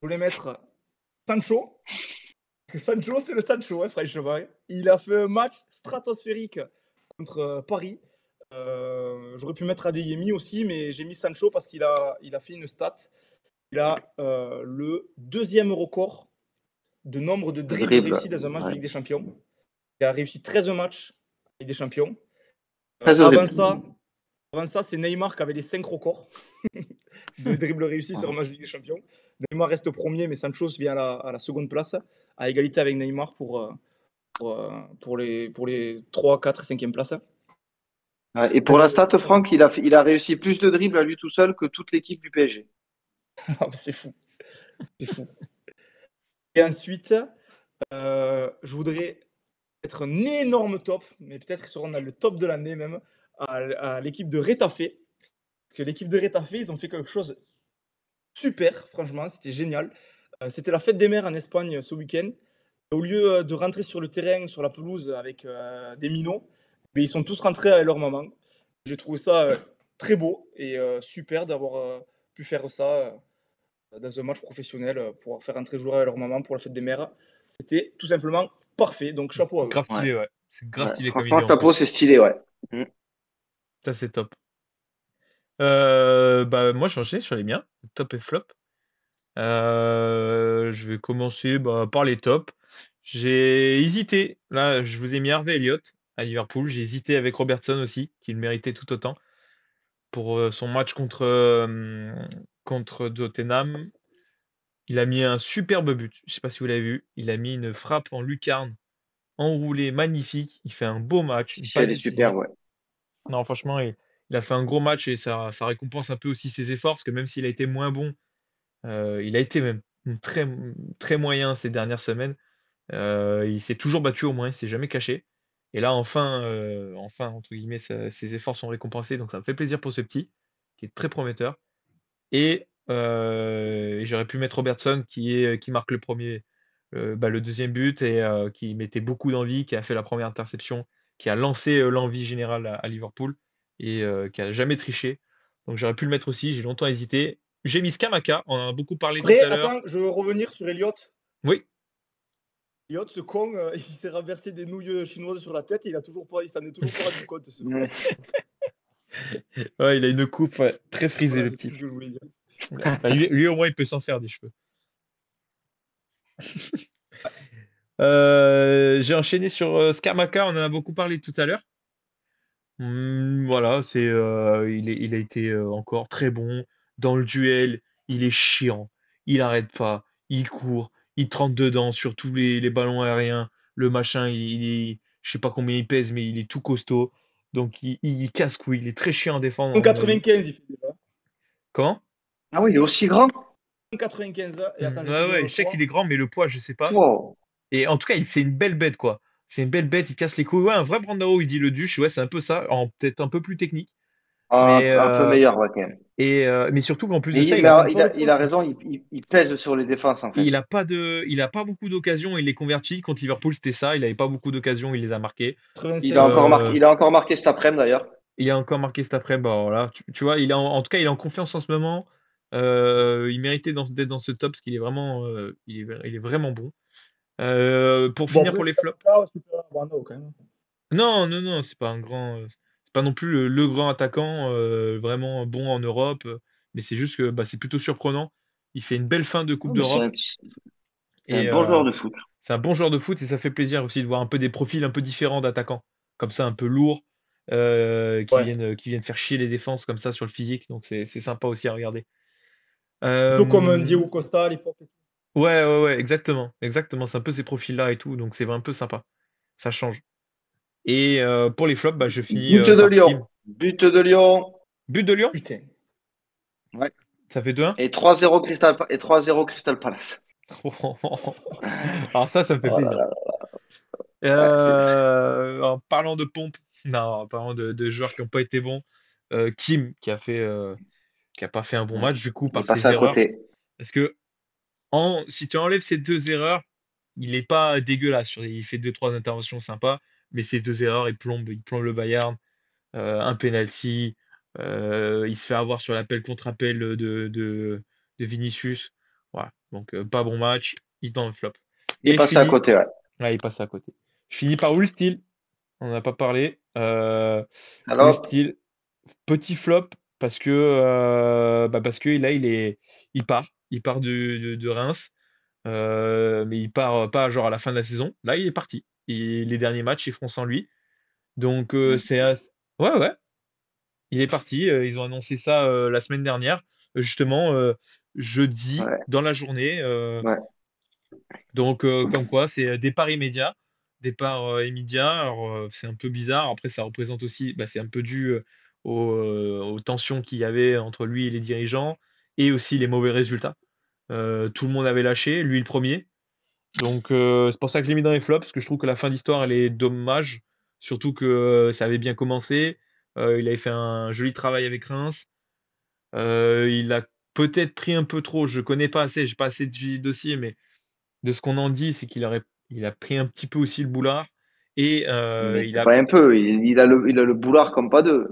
Speaker 3: je voulais mettre Sancho. Parce que Sancho, c'est le Sancho, hein, franchement. Il a fait un match stratosphérique contre Paris. J'aurais pu mettre Adeyemi aussi, mais j'ai mis Sancho parce qu'il a fait une stat. Il a le deuxième record de nombre de dribbles
Speaker 1: Dribble.
Speaker 3: réussis dans un match de
Speaker 1: Ouais.
Speaker 3: Ligue des Champions. Il a réussi 13 matchs en Ligue des Champions.
Speaker 1: 13
Speaker 3: Avant
Speaker 1: dribbles.
Speaker 3: ça, c'est Neymar qui avait les 5 records de dribbles réussis sur un match de Ligue des Champions. Neymar reste premier, mais Sancho vient à la seconde place, à égalité avec Neymar pour les 3, 4 et 5e places.
Speaker 1: Ouais, et pour la stat, Franck, il a réussi plus de dribbles à lui tout seul que toute l'équipe du PSG.
Speaker 3: C'est fou. C'est fou. Et ensuite, je voudrais être un énorme top, mais peut-être qu'ils seront dans le top de l'année même, à l'équipe de Retafe. Parce que l'équipe de Retafe, ils ont fait quelque chose super, franchement, c'était génial. C'était la fête des mères en Espagne ce week-end. Au lieu de rentrer sur le terrain, sur la pelouse avec des minots, mais ils sont tous rentrés avec leur maman. J'ai trouvé ça très beau et super d'avoir pu faire ça dans un match professionnel, pour faire rentrer les joueurs avec leur maman pour la fête des mères. C'était tout simplement parfait, donc chapeau à eux.
Speaker 2: Grave stylé, ouais. C'est grave stylé comme
Speaker 1: Franchement,
Speaker 2: idée en
Speaker 1: chapeau,
Speaker 2: plus.
Speaker 1: c'est stylé, ouais.
Speaker 2: Ça, c'est top. Moi, je vais enchaîner sur les miens, top et flop. Je vais commencer par les tops. J'ai hésité. Là, je vous ai mis Harvey Elliott à Liverpool. J'ai hésité avec Robertson aussi, qui le méritait tout autant pour son match contre Tottenham. Il a mis un superbe but. Je sais pas si vous l'avez vu. Il a mis une frappe en lucarne, enroulée, magnifique. Il fait un beau match, une
Speaker 1: Si,
Speaker 2: passe
Speaker 1: elle est super,
Speaker 2: décisive.
Speaker 1: ouais.
Speaker 2: Non, franchement, il a fait un gros match et ça récompense un peu aussi ses efforts, parce que même s'il a été moins bon, il a été même très, très moyen ces dernières semaines. Il s'est toujours battu au moins, il s'est jamais caché. Et là, enfin, entre guillemets, ses efforts sont récompensés, donc ça me fait plaisir pour ce petit, qui est très prometteur. Et j'aurais pu mettre Robertson, qui marque le deuxième but et qui mettait beaucoup d'envie, qui a fait la première interception, qui a lancé l'envie générale à Liverpool et qui a jamais triché. Donc j'aurais pu le mettre aussi, j'ai longtemps hésité. J'ai mis Scamacca, on en a beaucoup parlé tout
Speaker 3: Après,
Speaker 2: à l'heure.
Speaker 3: attends, je veux revenir sur Elliott.
Speaker 2: Oui,
Speaker 3: Elliott, ce con, il s'est renversé des nouilles chinoises sur la tête et il s'en est toujours pas rendu compte.
Speaker 1: Ouais.
Speaker 2: ouais, il a une coupe très frisée,
Speaker 3: Voilà,
Speaker 2: le
Speaker 3: c'est tout
Speaker 2: petit.
Speaker 3: ce que je voulais dire.
Speaker 2: Lui, au moins, il peut s'en faire des cheveux. J'ai enchaîné sur Scamacca, on en a beaucoup parlé tout à l'heure. Voilà, il a été encore très bon dans le duel. Il est chiant, il arrête pas, il court, il te rentre dedans sur tous les ballons aériens. Le machin, je sais pas combien il pèse, mais il est tout costaud. Donc il casse-couille, il est très chiant à défendre, à mon avis.
Speaker 3: 95, il fait déjà.
Speaker 2: Comment?
Speaker 1: Ah oui, il est aussi grand.
Speaker 3: 95 et attends, je vais te
Speaker 2: Ouais,
Speaker 3: dire
Speaker 2: ouais,
Speaker 3: le
Speaker 2: je sais qu'il
Speaker 3: poids.
Speaker 2: est grand, mais le poids, je sais pas.
Speaker 1: Wow.
Speaker 2: Et en tout cas, c'est une belle bête, quoi. C'est une belle bête, il casse les couilles. Ouais, un vrai Brandao, il dit le duche. Ouais, c'est un peu ça, peut-être un peu plus technique. Mais,
Speaker 1: Un peu meilleur, ouais, quand même.
Speaker 2: mais surtout qu'en plus de
Speaker 1: Mais
Speaker 2: ça,
Speaker 1: il,
Speaker 2: il
Speaker 1: mais
Speaker 2: a pas,
Speaker 1: il a raison, il pèse sur les défenses, en fait.
Speaker 2: il a pas beaucoup d'occasions, il les convertit. Contre Liverpool, c'était ça. Il avait pas beaucoup d'occasions, il les a marqués.
Speaker 3: 85.
Speaker 1: Il a encore marqué cet après-midi, d'ailleurs.
Speaker 2: Il a encore marqué cet après, bah voilà. Tu vois, en tout cas, il est en confiance en ce moment. Il méritait d'être dans ce top parce qu'il est vraiment, il est vraiment bon. Pour
Speaker 3: Bon,
Speaker 2: finir
Speaker 3: après,
Speaker 2: pour les
Speaker 3: c'est
Speaker 2: flops.
Speaker 3: pas super Brando quand même.
Speaker 2: Non, non, non, c'est pas non plus le grand attaquant vraiment bon en Europe, mais c'est juste que c'est plutôt surprenant. Il fait une belle fin de Coupe
Speaker 1: Non, mais
Speaker 2: d'Europe
Speaker 1: c'est un
Speaker 2: et
Speaker 1: bon joueur de foot.
Speaker 2: c'est un bon joueur de foot et ça fait plaisir aussi de voir un peu des profils un peu différents d'attaquants, comme ça un peu lourds,
Speaker 3: Ouais.
Speaker 2: qui viennent faire chier les défenses comme ça sur le physique, donc c'est sympa aussi à regarder.
Speaker 3: Un peu comme un
Speaker 2: Euh,
Speaker 3: Diego Costa à l'époque.
Speaker 2: ouais, ouais, ouais, exactement, exactement, c'est un peu ces profils-là et tout, donc c'est un peu sympa, ça change. Et pour les flops, je finis
Speaker 1: But de
Speaker 2: par
Speaker 1: Lyon.
Speaker 2: Kim.
Speaker 1: But de Lyon.
Speaker 2: But de Lyon?
Speaker 3: Putain.
Speaker 1: Ouais.
Speaker 2: Ça fait 2-1?
Speaker 1: Et 3-0 Crystal Palace.
Speaker 2: Alors ça me fait
Speaker 1: Oh là
Speaker 2: plaisir.
Speaker 1: là. Ouais,
Speaker 2: En parlant de pompe, non, en parlant de joueurs qui n'ont pas été bons, Kim qui a pas fait un bon match du coup
Speaker 1: il est
Speaker 2: par
Speaker 1: passé
Speaker 2: ses
Speaker 1: à
Speaker 2: erreurs.
Speaker 1: côté.
Speaker 2: Parce que si tu enlèves ces deux erreurs, il n'est pas dégueulasse. Il fait deux trois interventions sympas, mais ces deux erreurs, il plombe le Bayern. Un penalty, il se fait avoir sur l'appel contre appel de Vinicius. Voilà, donc pas bon match, il est dans le flop.
Speaker 1: Il est
Speaker 2: Et je
Speaker 1: passé à
Speaker 2: finis,
Speaker 1: côté, ouais.
Speaker 2: il passe à côté. Je finis par Will Steele, on n'en a pas parlé. Will
Speaker 1: Alors,
Speaker 2: Steele, petit flop parce que là, il part de Reims, mais il part pas genre à la fin de la saison. Là, il est parti. Et les derniers matchs, ils feront sans lui. Donc, ouais, ouais, il est parti. Ils ont annoncé ça la semaine dernière, justement, jeudi,
Speaker 1: Ouais,
Speaker 2: dans la journée.
Speaker 1: ouais.
Speaker 2: Donc, comme quoi, c'est départ immédiat. Départ immédiat. Alors, c'est un peu bizarre. Après, ça représente aussi, c'est un peu dû aux tensions qu'il y avait entre lui et les dirigeants et aussi les mauvais résultats. Tout le monde avait lâché, lui le premier. Donc, c'est pour ça que je l'ai mis dans les flops, parce que je trouve que la fin d'histoire, elle est dommage. Surtout que ça avait bien commencé. Il avait fait un joli travail avec Reims. Il a peut-être pris un peu trop. Je connais pas assez, j'ai pas assez de dossier, mais de ce qu'on en dit, c'est il a pris un petit peu aussi le boulard et
Speaker 1: Mais c'est pas un peu. Il a le boulard comme pas deux.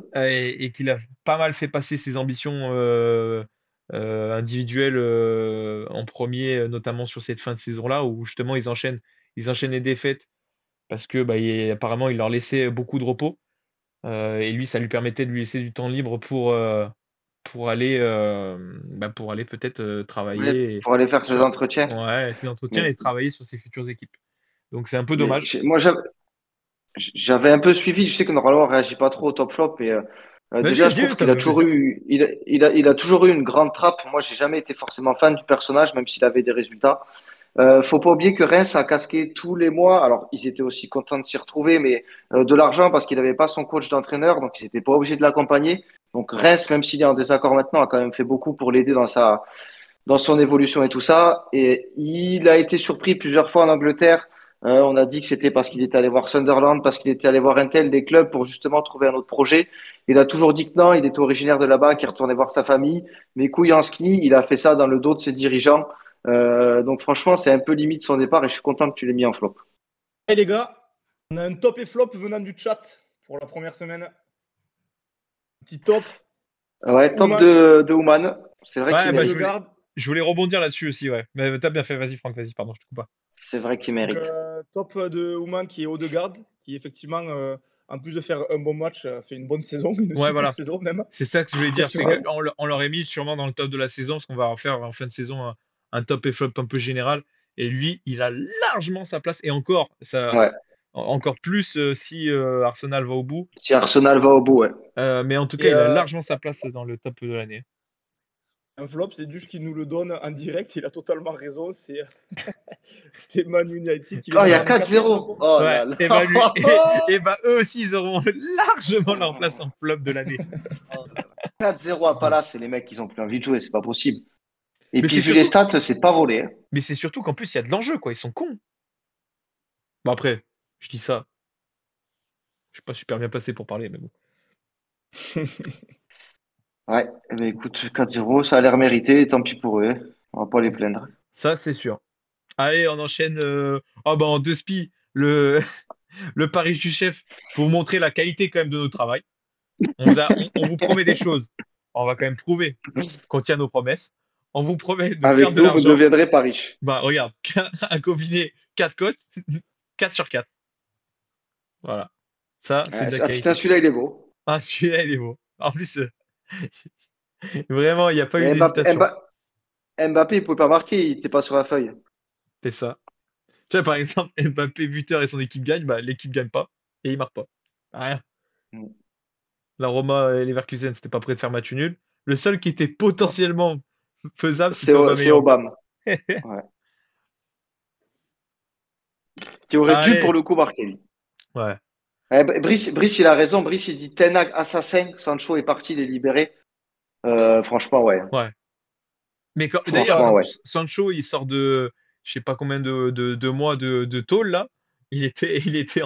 Speaker 2: qu'il a pas mal fait passer ses ambitions individuelles en premier, notamment sur cette fin de saison-là, où justement ils enchaînent les défaites parce que apparemment il leur laissait beaucoup de repos et lui ça lui permettait de lui laisser du temps libre pour aller peut-être
Speaker 1: Ouais,
Speaker 2: travailler
Speaker 1: pour aller faire ses
Speaker 2: sur
Speaker 1: entretiens.
Speaker 2: ouais, ses entretiens
Speaker 1: Mais,
Speaker 2: et travailler sur ses futures équipes. Donc c'est un peu
Speaker 1: mais
Speaker 2: dommage.
Speaker 1: moi, j'avais un peu suivi. Je sais que normalement, on réagit pas trop au top flop. Et déjà,
Speaker 2: Vas-y,
Speaker 1: je
Speaker 2: dis-le,
Speaker 1: trouve
Speaker 2: ça
Speaker 1: qu'il
Speaker 2: me
Speaker 1: a
Speaker 2: fait
Speaker 1: toujours
Speaker 2: plaisir.
Speaker 1: eu, il a toujours eu une grande trappe. Moi, j'ai jamais été forcément fan du personnage, même s'il avait des résultats. Faut pas oublier que Reims a casqué tous les mois. Alors, ils étaient aussi contents de s'y retrouver, mais de l'argent parce qu'il n'avait pas son coach d'entraîneur, donc ils n'étaient pas obligés de l'accompagner. Donc Reims, même s'il est en désaccord maintenant, a quand même fait beaucoup pour l'aider dans son évolution et tout ça. Et il a été surpris plusieurs fois en Angleterre. On a dit que c'était parce qu'il était allé voir Sunderland, parce qu'il était allé voir un tel des clubs pour justement trouver un autre projet. Il a toujours dit que non, il était originaire de là-bas, qu'il retournait voir sa famille. Mais couilles en ski, il a fait ça dans le dos de ses dirigeants. Donc franchement, c'est un peu limite son départ et je suis content que tu l'aies mis en flop.
Speaker 3: Et les gars, on a un top et flop venant du chat pour la première semaine. Petit top.
Speaker 1: Ouais, top
Speaker 3: Ouman,
Speaker 1: de Ouman. C'est vrai qu'il
Speaker 2: Ouais,
Speaker 3: et
Speaker 1: mérite.
Speaker 3: Odegaard.
Speaker 2: je voulais rebondir là-dessus aussi, ouais. Mais t'as bien fait, vas-y Franck, vas-y, pardon, je te coupe pas.
Speaker 1: C'est vrai qu'il
Speaker 3: Donc,
Speaker 1: mérite.
Speaker 3: top de Ouman qui est Odegaard, qui effectivement, en plus de faire un bon match, fait une bonne saison, une
Speaker 2: Ouais,
Speaker 3: super
Speaker 2: voilà.
Speaker 3: saison même.
Speaker 2: C'est ça que je voulais dire, c'est
Speaker 3: Exceptionnel.
Speaker 2: qu'on l'aurait mis sûrement dans le top de la saison, parce qu'on va en faire en fin de saison un top et flop un peu général. Et lui, il a largement sa place, et encore,
Speaker 1: Ouais.
Speaker 2: encore plus si Arsenal va au bout.
Speaker 1: Si Arsenal va au bout, ouais.
Speaker 2: Mais en tout cas,
Speaker 3: Et
Speaker 2: il a largement sa place dans le top de l'année.
Speaker 3: un flop, c'est Duche qui nous le donne en direct. Il a totalement raison. C'était Man United qui
Speaker 1: Oh,
Speaker 3: vient
Speaker 1: il
Speaker 3: de
Speaker 1: y a
Speaker 3: gagner
Speaker 1: 4-0.
Speaker 3: 4-0.
Speaker 1: Oh
Speaker 2: Ouais,
Speaker 1: là là.
Speaker 2: et eux aussi, ils auront largement leur place en flop de l'année.
Speaker 1: 4-0 à Palace, et les mecs, ils ont plus envie de jouer, c'est pas possible. Et
Speaker 2: Mais
Speaker 1: puis,
Speaker 2: c'est
Speaker 1: vu les
Speaker 2: surtout,
Speaker 1: stats, c'est pas volé, hein.
Speaker 2: mais c'est surtout qu'en plus, il y a de l'enjeu, quoi. Ils sont cons. Bon, après, je dis ça. Je suis pas super bien placé pour parler, mais bon.
Speaker 1: Ouais, eh ben, écoute, 4-0, ça a l'air mérité, et tant pis pour eux, hein. On va pas les plaindre.
Speaker 2: Ça, c'est sûr. Allez, on enchaîne. En deux spi, le pari du chef pour vous montrer la qualité quand même de notre travail. On vous promet des choses. On va quand même prouver qu'on tient nos promesses. On vous promet de
Speaker 1: Avec
Speaker 2: perdre de
Speaker 1: nous, vous ne
Speaker 2: l'argent.
Speaker 1: deviendrez pas riche.
Speaker 2: Bah, regarde, un combiné 4 cotes, 4 sur 4. Voilà. Ça, c'est de la
Speaker 1: Ah putain,
Speaker 2: qualité.
Speaker 1: celui-là, il est beau.
Speaker 2: Ah, celui-là, il est beau. En plus, vraiment, il n'y a pas eu
Speaker 1: Mais
Speaker 2: d'hésitation.
Speaker 1: Mbappé, il pouvait pas marquer, il était pas sur la feuille.
Speaker 2: C'est ça. Tu vois, par exemple, Mbappé buteur et son équipe gagne, bah, l'équipe gagne pas et il marque pas. Rien. La Roma et Leverkusen, c'était pas prêt de faire match nul. Le seul qui était potentiellement faisable, c'était
Speaker 1: C'est
Speaker 2: Aubameyang.
Speaker 1: Obama. Ouais. Qui aurait dû, pour
Speaker 2: Allez.
Speaker 1: le coup, marquer, lui.
Speaker 2: Ouais.
Speaker 1: Brice, il a raison. Brice, il dit Ten Hag assassin. Sancho est parti, il est libéré. Franchement, ouais.
Speaker 2: Ouais. Mais d'ailleurs,
Speaker 1: Franchement, ouais.
Speaker 2: Sancho, il sort de, je sais pas combien de mois de tôle là. Il était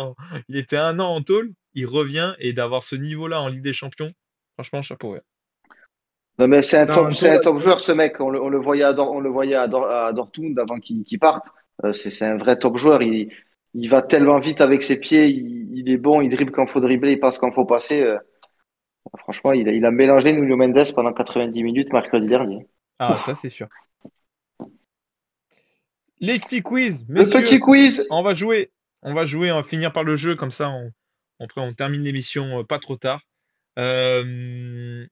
Speaker 2: un an en tôle. Il revient et d'avoir ce niveau-là en Ligue des Champions, franchement, chapeau. Ouais.
Speaker 1: Non, mais
Speaker 3: Non,
Speaker 1: c'est un
Speaker 3: Anto,
Speaker 1: top joueur, ce mec. On le voyait on le voyait à Dortmund avant qu'il parte. C'est un vrai top joueur. Il va tellement vite avec ses pieds. Il est bon. Il dribble quand faut dribbler. Il passe quand faut passer. Franchement, il a mélangé Nuno Mendes pendant 90 minutes mercredi dernier.
Speaker 2: Ah, ça c'est sûr. Les petits quiz,
Speaker 1: Le petit
Speaker 2: messieurs,
Speaker 1: quiz.
Speaker 2: on va jouer. On va finir par le jeu, comme ça après on termine l'émission pas trop tard. Euh,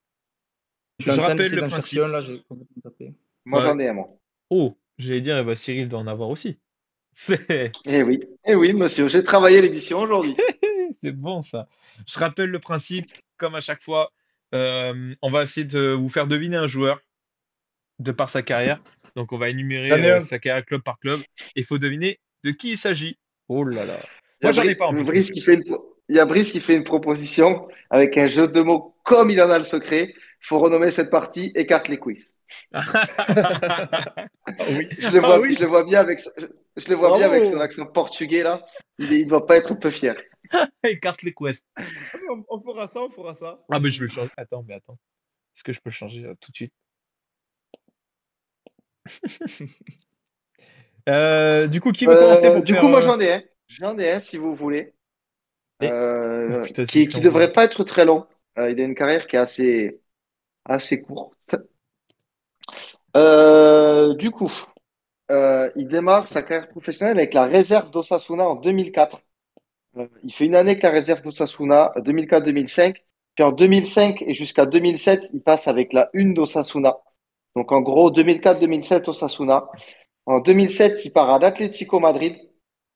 Speaker 3: Je suis
Speaker 2: Je
Speaker 3: en train
Speaker 2: rappelle
Speaker 3: d'essayer
Speaker 2: le
Speaker 3: d'en chercher
Speaker 2: principe.
Speaker 3: un, là, j'ai complètement tapé.
Speaker 1: Moi,
Speaker 2: Ouais.
Speaker 1: j'en ai un, moi.
Speaker 2: Oh, j'allais dire, eh ben, Cyril doit en avoir aussi.
Speaker 1: Eh oui, monsieur, j'ai travaillé l'émission aujourd'hui.
Speaker 2: C'est bon ça. Je rappelle le principe, comme à chaque fois. On va essayer de vous faire deviner un joueur de par sa carrière. Donc on va énumérer
Speaker 3: J'en ai un.
Speaker 2: sa carrière club par club. Et il faut deviner de qui il s'agit. Oh là là.
Speaker 1: Il y
Speaker 2: Moi
Speaker 1: a
Speaker 2: j'en ai pas en plus,
Speaker 1: Brice
Speaker 2: monsieur.
Speaker 1: qui fait il y a Brice qui fait une proposition avec un jeu de mots comme il en a le secret. Il faut renommer cette partie Écarte les quiz.
Speaker 2: Ah oui, ah
Speaker 1: Je
Speaker 2: oui,
Speaker 1: le vois bien avec, je le vois bien avec son
Speaker 3: Bravo!
Speaker 1: accent portugais là. Il doit pas être peu fier.
Speaker 2: écarte les quests.
Speaker 3: Ah, mais on fera ça, on fera ça.
Speaker 2: Ah mais je vais le changer. Attends. Est-ce que je peux le changer tout de suite? Du coup, qui veut commencer pour
Speaker 1: Du
Speaker 2: faire
Speaker 1: coup, moi j'en ai un. J'en ai un si vous voulez.
Speaker 2: allez. Oh, putain, c'est
Speaker 1: Qui
Speaker 2: chiant ça.
Speaker 1: devrait pas être très long. Il a une carrière qui est assez courte. Du coup, il démarre sa carrière professionnelle avec la réserve d'Osasuna en 2004. Il fait une année avec la réserve d'Osasuna, 2004-2005. Puis en 2005 et jusqu'à 2007, il passe avec la une d'Osasuna. Donc en gros, 2004-2007 Osasuna. En 2007, il part à l'Atlético Madrid.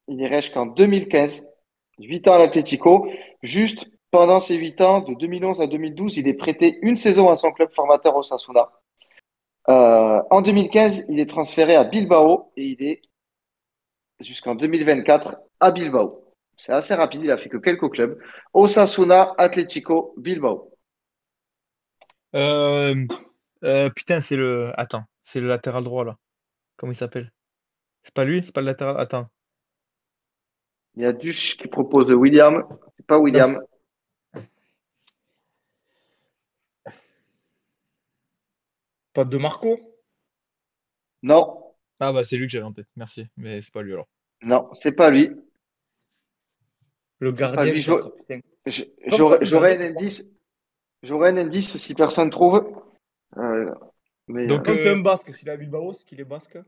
Speaker 1: Il y reste jusqu'en 2015. 8 ans à l'Atlético. Juste pendant ces 8 ans, de 2011 à 2012, il est prêté une saison à son club formateur Osasuna. En 2015, il est transféré à Bilbao et il est jusqu'en 2024 à Bilbao. C'est assez rapide, il a fait que quelques clubs. Osasuna, Atlético, Bilbao.
Speaker 2: Euh, putain, c'est le. Attends, c'est le latéral droit là. Comment il s'appelle? C'est pas lui? C'est pas le latéral. Attends.
Speaker 1: Il y a Duch qui propose William. C'est pas
Speaker 3: Non,
Speaker 1: William.
Speaker 3: pas de Marco.
Speaker 1: Non,
Speaker 2: Ah bah c'est lui que j'avais en tête. Merci, mais c'est pas lui alors.
Speaker 1: non, c'est pas lui.
Speaker 3: Le
Speaker 1: C'est pas
Speaker 3: gardien,
Speaker 1: lui.
Speaker 3: peut-être. Putain.
Speaker 1: Je-
Speaker 3: Comme quoi, le
Speaker 1: J'aurais
Speaker 3: gardien,
Speaker 1: un
Speaker 3: pourquoi?
Speaker 1: indice. J'aurais un indice si personne trouve. Euh, mais
Speaker 2: Donc
Speaker 3: Non, c'est un basque. S'il est à Bilbao, c'est qu'il est basque.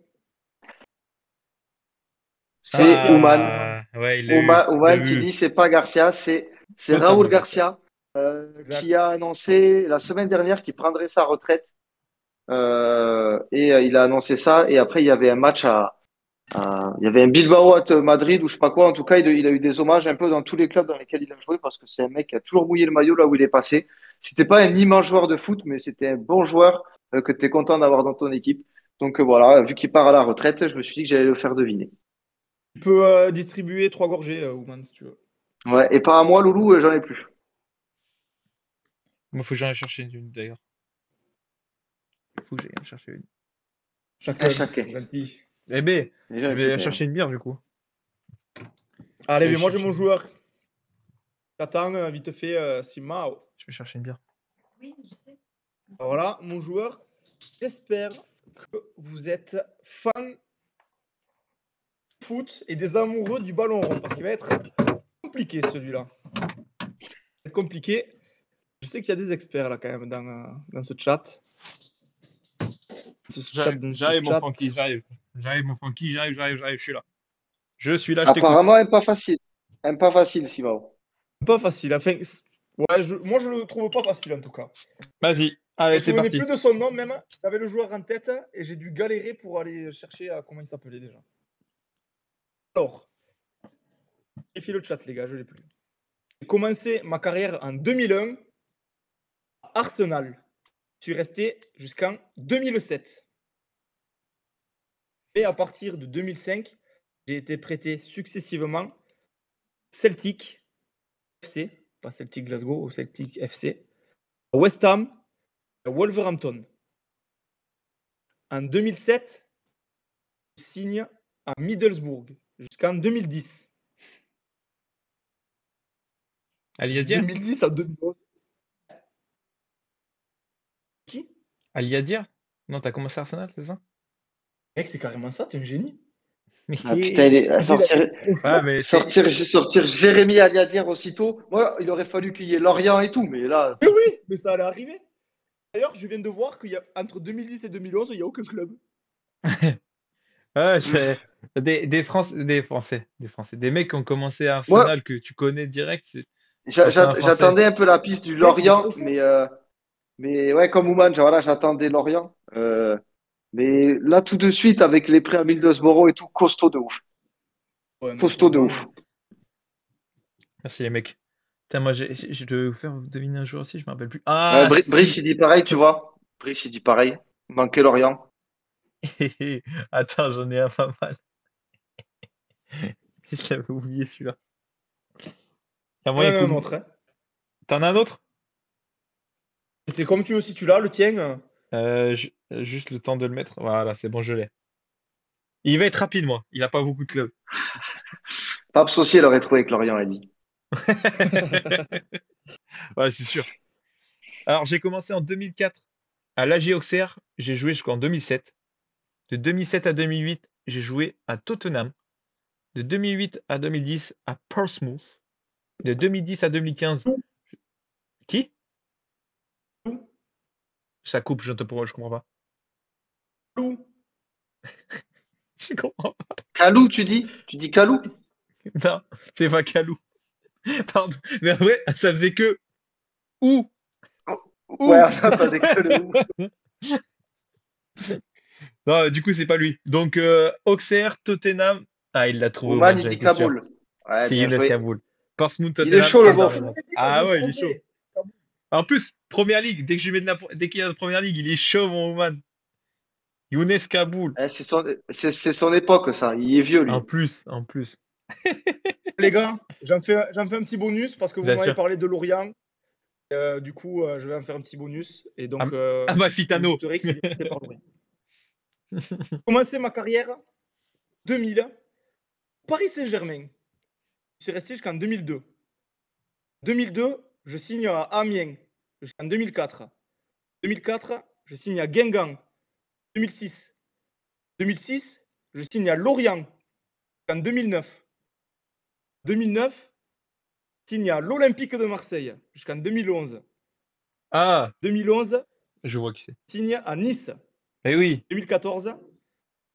Speaker 1: c'est
Speaker 3: Garcia,
Speaker 1: Ouman.
Speaker 2: ouais, il l'a eu. Je l'ai
Speaker 1: Ouman qui
Speaker 2: vu.
Speaker 1: dit c'est pas Garcia, c'est Raúl
Speaker 2: Totalement Garcia.
Speaker 1: Garcia qui
Speaker 3: exact.
Speaker 1: a annoncé la semaine dernière qu'il prendrait sa retraite. Il a annoncé ça. Et après, il y avait un match il y avait un Bilbao à Madrid ou je sais pas quoi. En tout cas, il a eu des hommages un peu dans tous les clubs dans lesquels il a joué parce que c'est un mec qui a toujours mouillé le maillot là où il est passé. C'était pas un immense joueur de foot, mais c'était un bon joueur que tu es content d'avoir dans ton équipe. Donc voilà, vu qu'il part à la retraite, je me suis dit que j'allais le faire deviner.
Speaker 3: Tu peux distribuer 3 gorgées, Ouman, si tu veux.
Speaker 1: Ouais, et pas à moi, Loulou, j'en ai plus.
Speaker 2: Moi, faut que j'aille chercher une d'ailleurs. Faut que j'aille en chercher une.
Speaker 1: Un
Speaker 3: Chacun,
Speaker 1: chacun.
Speaker 3: c'est gentil.
Speaker 2: Eh ben,
Speaker 1: Et j'en
Speaker 2: je
Speaker 1: ai
Speaker 2: vais
Speaker 1: plus
Speaker 2: aller
Speaker 1: qu'un.
Speaker 2: chercher une bière du coup.
Speaker 3: Allez,
Speaker 2: Je vais
Speaker 3: mais moi j'ai
Speaker 2: chercher
Speaker 3: mon
Speaker 2: une-
Speaker 3: joueur. J'attends vite fait, Simao.
Speaker 2: Je vais chercher une bière.
Speaker 3: Alors là, mon joueur, j'espère que vous êtes fan de foot et des amoureux du ballon rond parce qu'il va être compliqué celui-là. Il va être compliqué. Je sais qu'il y a des experts là quand même dans ce chat.
Speaker 2: J'arrive mon Francky, j'arrive. J'arrive mon Francky, j'arrive, je suis là. Je suis là, je t'écoute.
Speaker 1: Apparemment, un pas facile. Un pas facile, Simao.
Speaker 3: Pas facile. Enfin, ouais, moi je le trouve pas facile en tout cas.
Speaker 2: Vas-y,
Speaker 3: Je
Speaker 2: allez,
Speaker 3: me
Speaker 2: c'est
Speaker 3: souvenais
Speaker 2: parti.
Speaker 3: plus de son nom même. J'avais le joueur en tête et j'ai dû galérer pour aller chercher comment il s'appelait déjà. Alors, vérifiez le chat les gars, je l'ai plus. J'ai commencé ma carrière en 2001 à Arsenal. Je suis resté jusqu'en 2007. Et à partir de 2005, j'ai été prêté successivement Celtic FC, pas Celtic Glasgow, ou Celtic FC, à West Ham, à Wolverhampton. En 2007, je signe à Middlesbrough jusqu'en 2010.
Speaker 2: Aliadir?
Speaker 3: 2010 à 2011. Qui?
Speaker 2: Aliadir? Non, t'as commencé à Arsenal, c'est ça?
Speaker 3: Mec, c'est carrément ça, t'es un génie.
Speaker 1: Ah, putain,
Speaker 2: Ah, mais c'est.
Speaker 1: sortir Jérémy Aliadière aussitôt. Moi, il aurait fallu qu'il y ait Lorient et tout, mais là,
Speaker 3: Mais oui, mais ça allait arriver. D'ailleurs, je viens de voir qu'il y a entre 2010 et 2011, il n'y a aucun club.
Speaker 2: Ouais, des mecs qui ont commencé à
Speaker 1: moi,
Speaker 2: Arsenal que tu connais direct, quand c'est un Français.
Speaker 1: j'attendais un peu la piste du
Speaker 3: Mec, il est
Speaker 1: Lorient,
Speaker 3: trop chaud.
Speaker 1: Mais ouais, comme Ouman, genre, voilà, j'attendais Lorient. Mais là, tout de suite, avec les prix à Middlesbrough et tout, costaud de ouf.
Speaker 3: Ouais, non,
Speaker 1: Costaud de
Speaker 3: vraiment.
Speaker 1: ouf.
Speaker 2: Merci les mecs. Putain, moi, je dois vous faire deviner un joueur aussi, je me rappelle plus. Ah,
Speaker 1: Brice,
Speaker 2: si!
Speaker 1: il dit pareil, tu vois. Brice, il dit pareil. Manquait Lorient.
Speaker 2: Attends, j'en ai un pas mal. Je l'avais oublié celui-là. Ah,
Speaker 3: Il y
Speaker 2: moyen
Speaker 3: en a un
Speaker 2: qu'on...
Speaker 3: autre. Hein.
Speaker 2: T'en as un autre?
Speaker 3: C'est comme tu veux si tu l'as, le tien.
Speaker 2: Juste le temps de le mettre. Voilà, c'est bon, je l'ai. Il va être rapide, moi. Il a pas beaucoup de clubs.
Speaker 1: Pape aussi, elle aurait trouvé avec Lorient, elle dit.
Speaker 2: Ouais, c'est sûr. Alors, j'ai commencé en 2004 à l'AG Auxerre. J'ai joué jusqu'en 2007. De 2007 à 2008, j'ai joué à Tottenham. De 2008 à 2010 à Portsmouth. De 2010 à 2015. Qui? Ça coupe, je comprends pas.
Speaker 3: Lou.
Speaker 2: Je comprends pas.
Speaker 1: Kalou, tu dis? Tu dis Kalou?
Speaker 2: Non, c'est pas Kalou. Pardon. Mais en vrai, ça faisait que ou,
Speaker 1: Ouais,
Speaker 2: ou.
Speaker 1: j'attendais que le ou.
Speaker 2: Non, du coup, c'est pas lui. Donc, Auxerre, Tottenham. Ah, il l'a trouvé,
Speaker 1: Ouman,
Speaker 2: Oman,
Speaker 1: il
Speaker 2: j'en
Speaker 1: dit
Speaker 2: étais sûr.
Speaker 1: Kaboul. Ouais,
Speaker 2: C'est
Speaker 1: bien
Speaker 2: Younes
Speaker 1: joué.
Speaker 2: Kaboul. Portsmouth,
Speaker 1: Il est
Speaker 2: Tottenham,
Speaker 1: chaud, le
Speaker 2: c'est
Speaker 1: beauf.
Speaker 2: Darwin.
Speaker 3: Je
Speaker 2: Ah
Speaker 3: me
Speaker 2: ouais, il est chaud.
Speaker 3: trompais.
Speaker 2: En plus, première ligue, dès qu'il y a la première ligue, il est chaud, mon Oman. Younes Kaboul.
Speaker 1: C'est son époque, ça. Il est vieux,
Speaker 2: En
Speaker 1: lui.
Speaker 2: plus, en plus.
Speaker 3: Les gars, j'en fais un petit bonus parce que vous
Speaker 2: Bien
Speaker 3: m'avez
Speaker 2: sûr.
Speaker 3: parlé de Lorient. Du coup, je vais en faire un petit bonus. Et donc, vous
Speaker 2: Amalfitano.
Speaker 3: douterez qu'il est passé par Lorient. J'ai commencé ma carrière 2000, Paris Saint-Germain. Je suis resté jusqu'en 2002. 2002, je signe à Amiens jusqu'en 2004. 2004, je signe à Guingamp. 2006. 2006, je signe à Lorient jusqu'en 2009. 2009, je signe à l'Olympique de Marseille jusqu'en 2011.
Speaker 2: Ah,
Speaker 3: 2011,
Speaker 2: je vois qui c'est.
Speaker 3: signe à Nice.
Speaker 2: Eh oui,
Speaker 3: 2014,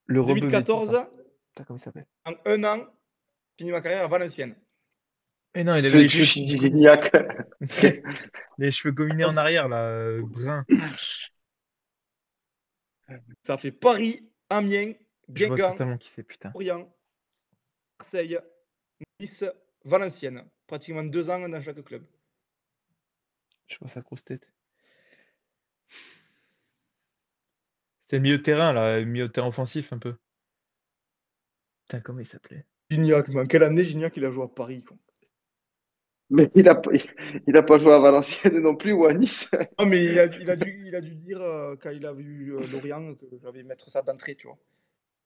Speaker 2: le rebeu, c'est ça.
Speaker 3: 2014,
Speaker 2: Putain, comment il s'appelle?
Speaker 3: en un an, je finis ma carrière à Valenciennes.
Speaker 2: Eh non, il avait
Speaker 1: C'est
Speaker 2: les
Speaker 1: du
Speaker 2: cheveux,
Speaker 1: Gignac. Ok.
Speaker 2: les cheveux gominés en arrière, là, bruns.
Speaker 3: Ça fait Paris, Amiens,
Speaker 2: Je vois
Speaker 3: Guingamp,
Speaker 2: totalement qui c'est, putain.
Speaker 3: Lorient, Marseille, Nice, Valenciennes. Pratiquement 2 ans dans chaque club.
Speaker 2: Je vois sa grosse tête. C'était le milieu de terrain, là, le milieu de terrain offensif, un peu. Putain, comment il s'appelait?
Speaker 3: Gignac, man. Quelle année Gignac il a joué à Paris, quoi.
Speaker 1: Mais il a pas joué à Valenciennes non plus ou à Nice.
Speaker 3: Ah, mais il a dû dire quand il a vu Lorient que j'allais mettre ça d'entrée, tu vois.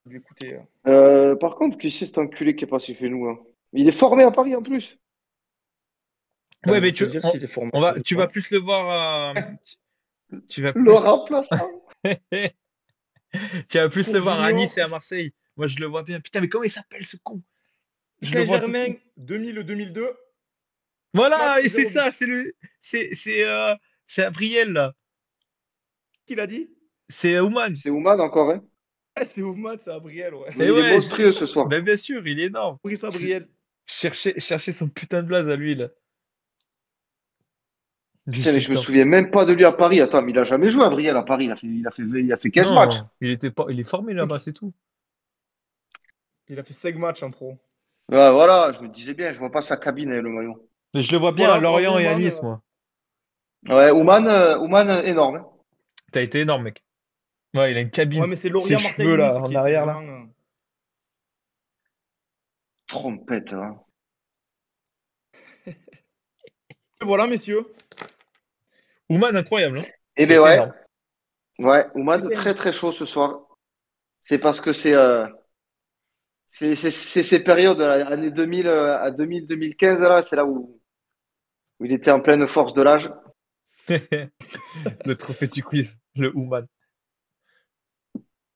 Speaker 3: Il a dû écouter.
Speaker 1: Par contre, qui c'est cet enculé qui est passé chez nous, hein? Il est formé à Paris en plus.
Speaker 2: Ouais,
Speaker 3: Je
Speaker 2: mais
Speaker 3: vais te dire s'il est formé.
Speaker 2: tu vas plus le voir tu vas
Speaker 1: Le
Speaker 2: plus,
Speaker 1: remplaçant.
Speaker 2: tu vas plus
Speaker 3: Pour
Speaker 2: le voir à
Speaker 3: Junior,
Speaker 2: Nice et à Marseille. Moi, je le vois bien. Putain, mais comment il s'appelle ce con? Je le vois tout.
Speaker 3: Saint-Germain, 2000-2002,
Speaker 2: Voilà,
Speaker 3: match
Speaker 2: et c'est
Speaker 3: 0 but.
Speaker 2: ça, c'est Abriel, là.
Speaker 3: Qui l'a dit?
Speaker 2: C'est Ouman.
Speaker 1: C'est Ouman encore, hein?
Speaker 3: Ah, c'est Oumad, c'est Abriel, ouais.
Speaker 1: Mais
Speaker 2: Et
Speaker 1: il est
Speaker 2: ouais,
Speaker 1: monstrueux ce soir.
Speaker 2: ben bien sûr, il est énorme.
Speaker 3: Brice Abriel.
Speaker 2: Cherchez son putain de blaze à lui, là.
Speaker 1: Putain, mais je me
Speaker 2: Putain.
Speaker 1: souviens même pas de lui à Paris. Attends, mais il a jamais joué à Brielle à Paris. Il a fait 15 matchs.
Speaker 2: Non, il est formé là-bas, c'est tout.
Speaker 3: Il a fait 5 matchs en pro.
Speaker 1: Ouais, voilà, je me disais bien, je vois pas sa cabine, le maillot.
Speaker 2: Mais je le vois bien
Speaker 3: Voilà,
Speaker 2: à Lorient
Speaker 3: bravo
Speaker 2: et à
Speaker 3: Oman.
Speaker 2: Nice, moi.
Speaker 1: Ouais, Ouman, énorme, hein.
Speaker 2: T'as été énorme, mec. Ouais, il a une cabine.
Speaker 3: Ouais, mais c'est
Speaker 2: Ses
Speaker 3: Lorient, Marseille
Speaker 2: cheveux,
Speaker 3: et Nice
Speaker 2: là,
Speaker 3: qui
Speaker 2: en
Speaker 3: étaient
Speaker 2: arrière, là.
Speaker 3: vraiment.
Speaker 1: Trompette, hein.
Speaker 3: Et voilà, messieurs.
Speaker 2: Ouman, incroyable, hein.
Speaker 1: Eh
Speaker 2: Il
Speaker 1: ben
Speaker 2: était
Speaker 1: ouais,
Speaker 2: énorme.
Speaker 1: ouais, Ouman,
Speaker 3: C'était
Speaker 1: très très chaud ce soir. C'est parce que c'est ces périodes, là, années 2000 à 2000-2015, là, c'est là où il était en pleine force de l'âge.
Speaker 2: Le trophée du quiz, le Ouman.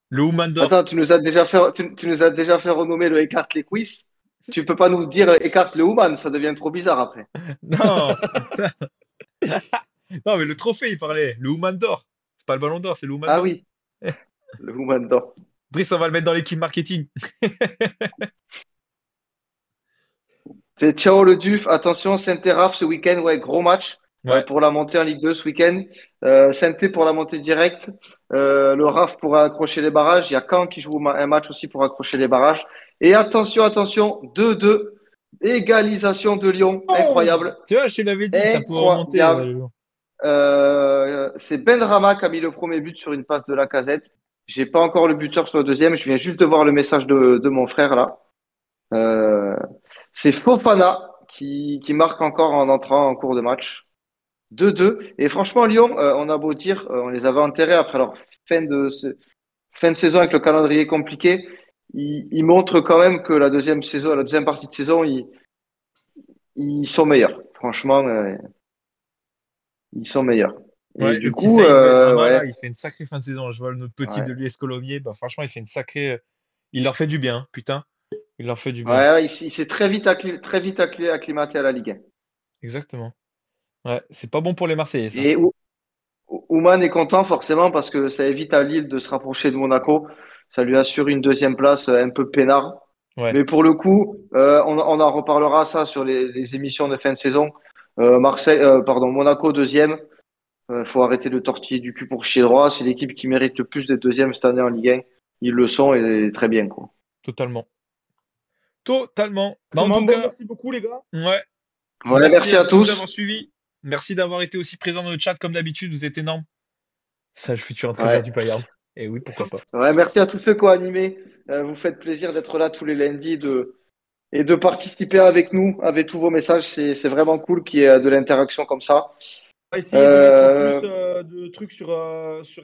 Speaker 2: Le Ouman d'or.
Speaker 1: Attends, tu nous as déjà fait renommer le écarte les quiz. Tu peux pas nous dire écarte le Ouman, ça devient trop bizarre après.
Speaker 2: Non. Non, mais le trophée, il parlait. Le Ouman d'or. C'est pas le ballon d'or, c'est le Ouman
Speaker 1: Ah
Speaker 2: d'or.
Speaker 1: oui, le Ouman d'or.
Speaker 2: Brice, on va le mettre dans l'équipe marketing.
Speaker 1: C'est ciao le Duf, attention, Saint-Teraf ce week-end, ouais, gros match.
Speaker 2: Ouais,
Speaker 1: pour la montée en Ligue 2 ce week-end. Saint-Étienne pour la montée directe. Le RAF pour accrocher les barrages. Il y a Caen qui joue un match aussi pour accrocher les barrages. Et attention, 2-2. Égalisation de Lyon.
Speaker 2: oh,
Speaker 1: Incroyable.
Speaker 2: tu vois, je te l'avais dit, ça peut remonter.
Speaker 1: Incroyable. C'est Benrahma qui a mis le premier but sur une passe de Lacazette. J'ai pas encore le buteur sur le deuxième. Je viens juste de voir le message de mon frère là. Euh, c'est Fofana qui marque encore en entrant en cours de match. 2-2. Et franchement, Lyon, on a beau dire, on les avait enterrés après leur fin de saison avec le calendrier compliqué. Ils montrent quand même que la deuxième partie de saison, ils sont meilleurs. Franchement, ils sont meilleurs. Et
Speaker 2: Ouais, le
Speaker 1: du
Speaker 2: petit
Speaker 1: coup,
Speaker 2: Saïd Benrahma, là,
Speaker 1: ouais,
Speaker 2: il fait une sacrée fin de saison. Je vois notre petit de
Speaker 1: ouais,
Speaker 2: l'US Colomiers, bah, franchement, il fait une sacrée. Il leur fait du bien, putain. Il leur fait du bien.
Speaker 1: ouais, il s'est très vite acclimaté à la Ligue 1.
Speaker 2: Exactement. Ouais, c'est pas bon pour les Marseillais, ça.
Speaker 1: Et Oman est content forcément parce que ça évite à Lille de se rapprocher de Monaco. Ça lui assure une deuxième place un peu peinard.
Speaker 2: Ouais,
Speaker 1: Mais pour le coup, on en reparlera ça sur les émissions de fin de saison. Monaco deuxième. Faut arrêter de tortiller du cul pour chier droit. C'est l'équipe qui mérite le plus d'être deuxième cette année en Ligue 1. Ils le sont et très bien, quoi.
Speaker 2: totalement. Totalement. Bah, en
Speaker 3: Exactement.
Speaker 2: tout
Speaker 3: Bon,
Speaker 2: cas,
Speaker 3: merci beaucoup, les gars.
Speaker 2: ouais.
Speaker 1: Ouais,
Speaker 2: Merci
Speaker 1: merci
Speaker 2: à
Speaker 1: à
Speaker 2: tous d'avoir
Speaker 1: tous.
Speaker 2: suivi. Merci d'avoir été aussi présent dans le chat comme d'habitude. Vous êtes énormes. Sage futur entraîneur
Speaker 1: Ouais.
Speaker 2: du Bayern. Et oui, pourquoi pas.
Speaker 1: Ouais, merci à tous ceux qui ont animé. Vous faites plaisir d'être là tous les lundis et de participer avec nous, avec tous vos messages. C'est vraiment cool qu'il y ait de l'interaction comme ça.
Speaker 3: On va essayer de mettre plus
Speaker 1: Euh,
Speaker 3: de trucs sur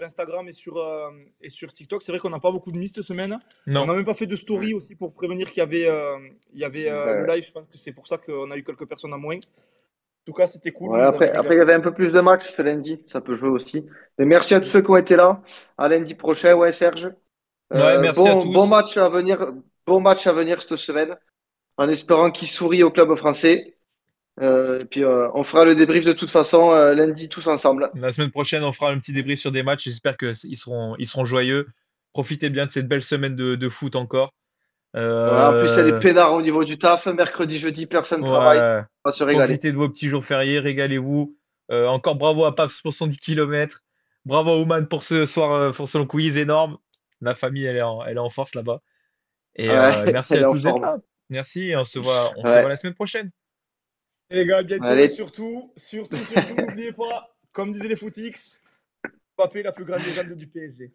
Speaker 3: Instagram et sur TikTok. C'est vrai qu'on n'a pas beaucoup de mis cette semaine. On
Speaker 2: Non.
Speaker 3: n'a même pas fait de story aussi pour prévenir qu'il y avait le
Speaker 1: ouais.
Speaker 3: live. Je pense que c'est pour ça qu'on a eu quelques personnes en moins. En tout cas, c'était cool.
Speaker 1: Ouais,
Speaker 3: Vous nous avez
Speaker 1: après, il y
Speaker 3: régalé.
Speaker 1: avait un peu plus de matchs ce lundi. Ça peut jouer aussi. Mais merci à tous ceux qui ont été là. À lundi prochain, ouais, Serge.
Speaker 2: Ouais, merci à
Speaker 1: Bon
Speaker 2: tous.
Speaker 1: match à venir. Bon match à venir cette semaine. En espérant qu'il sourit au club français. Et puis, on fera le débrief de toute façon lundi tous ensemble.
Speaker 2: La semaine prochaine, on fera un petit débrief sur des matchs. J'espère qu'ils seront joyeux. Profitez bien de cette belle semaine de foot encore.
Speaker 1: Ouais, en plus, elle est
Speaker 2: Euh,
Speaker 1: peinard au niveau du taf. Mercredi, jeudi, personne ne travaille.
Speaker 2: ouais.
Speaker 1: On va se régaler.
Speaker 2: Profitez de vos petits jours fériés. Régalez-vous. Encore bravo à Paps pour son 10 km. Bravo à Ouman pour ce soir, pour son quiz énorme. La famille, elle est en force là-bas. Et
Speaker 1: Ouais,
Speaker 2: merci
Speaker 1: elle
Speaker 2: à
Speaker 1: est en
Speaker 2: tous d'être
Speaker 1: forme.
Speaker 2: là. Merci. Et on se voit
Speaker 1: Ouais.
Speaker 2: la semaine prochaine.
Speaker 3: Et les gars, à bientôt. Et
Speaker 1: Allez.
Speaker 3: surtout, n'oubliez pas, comme disaient les footix, Mbappé, la plus grande légende du PSG.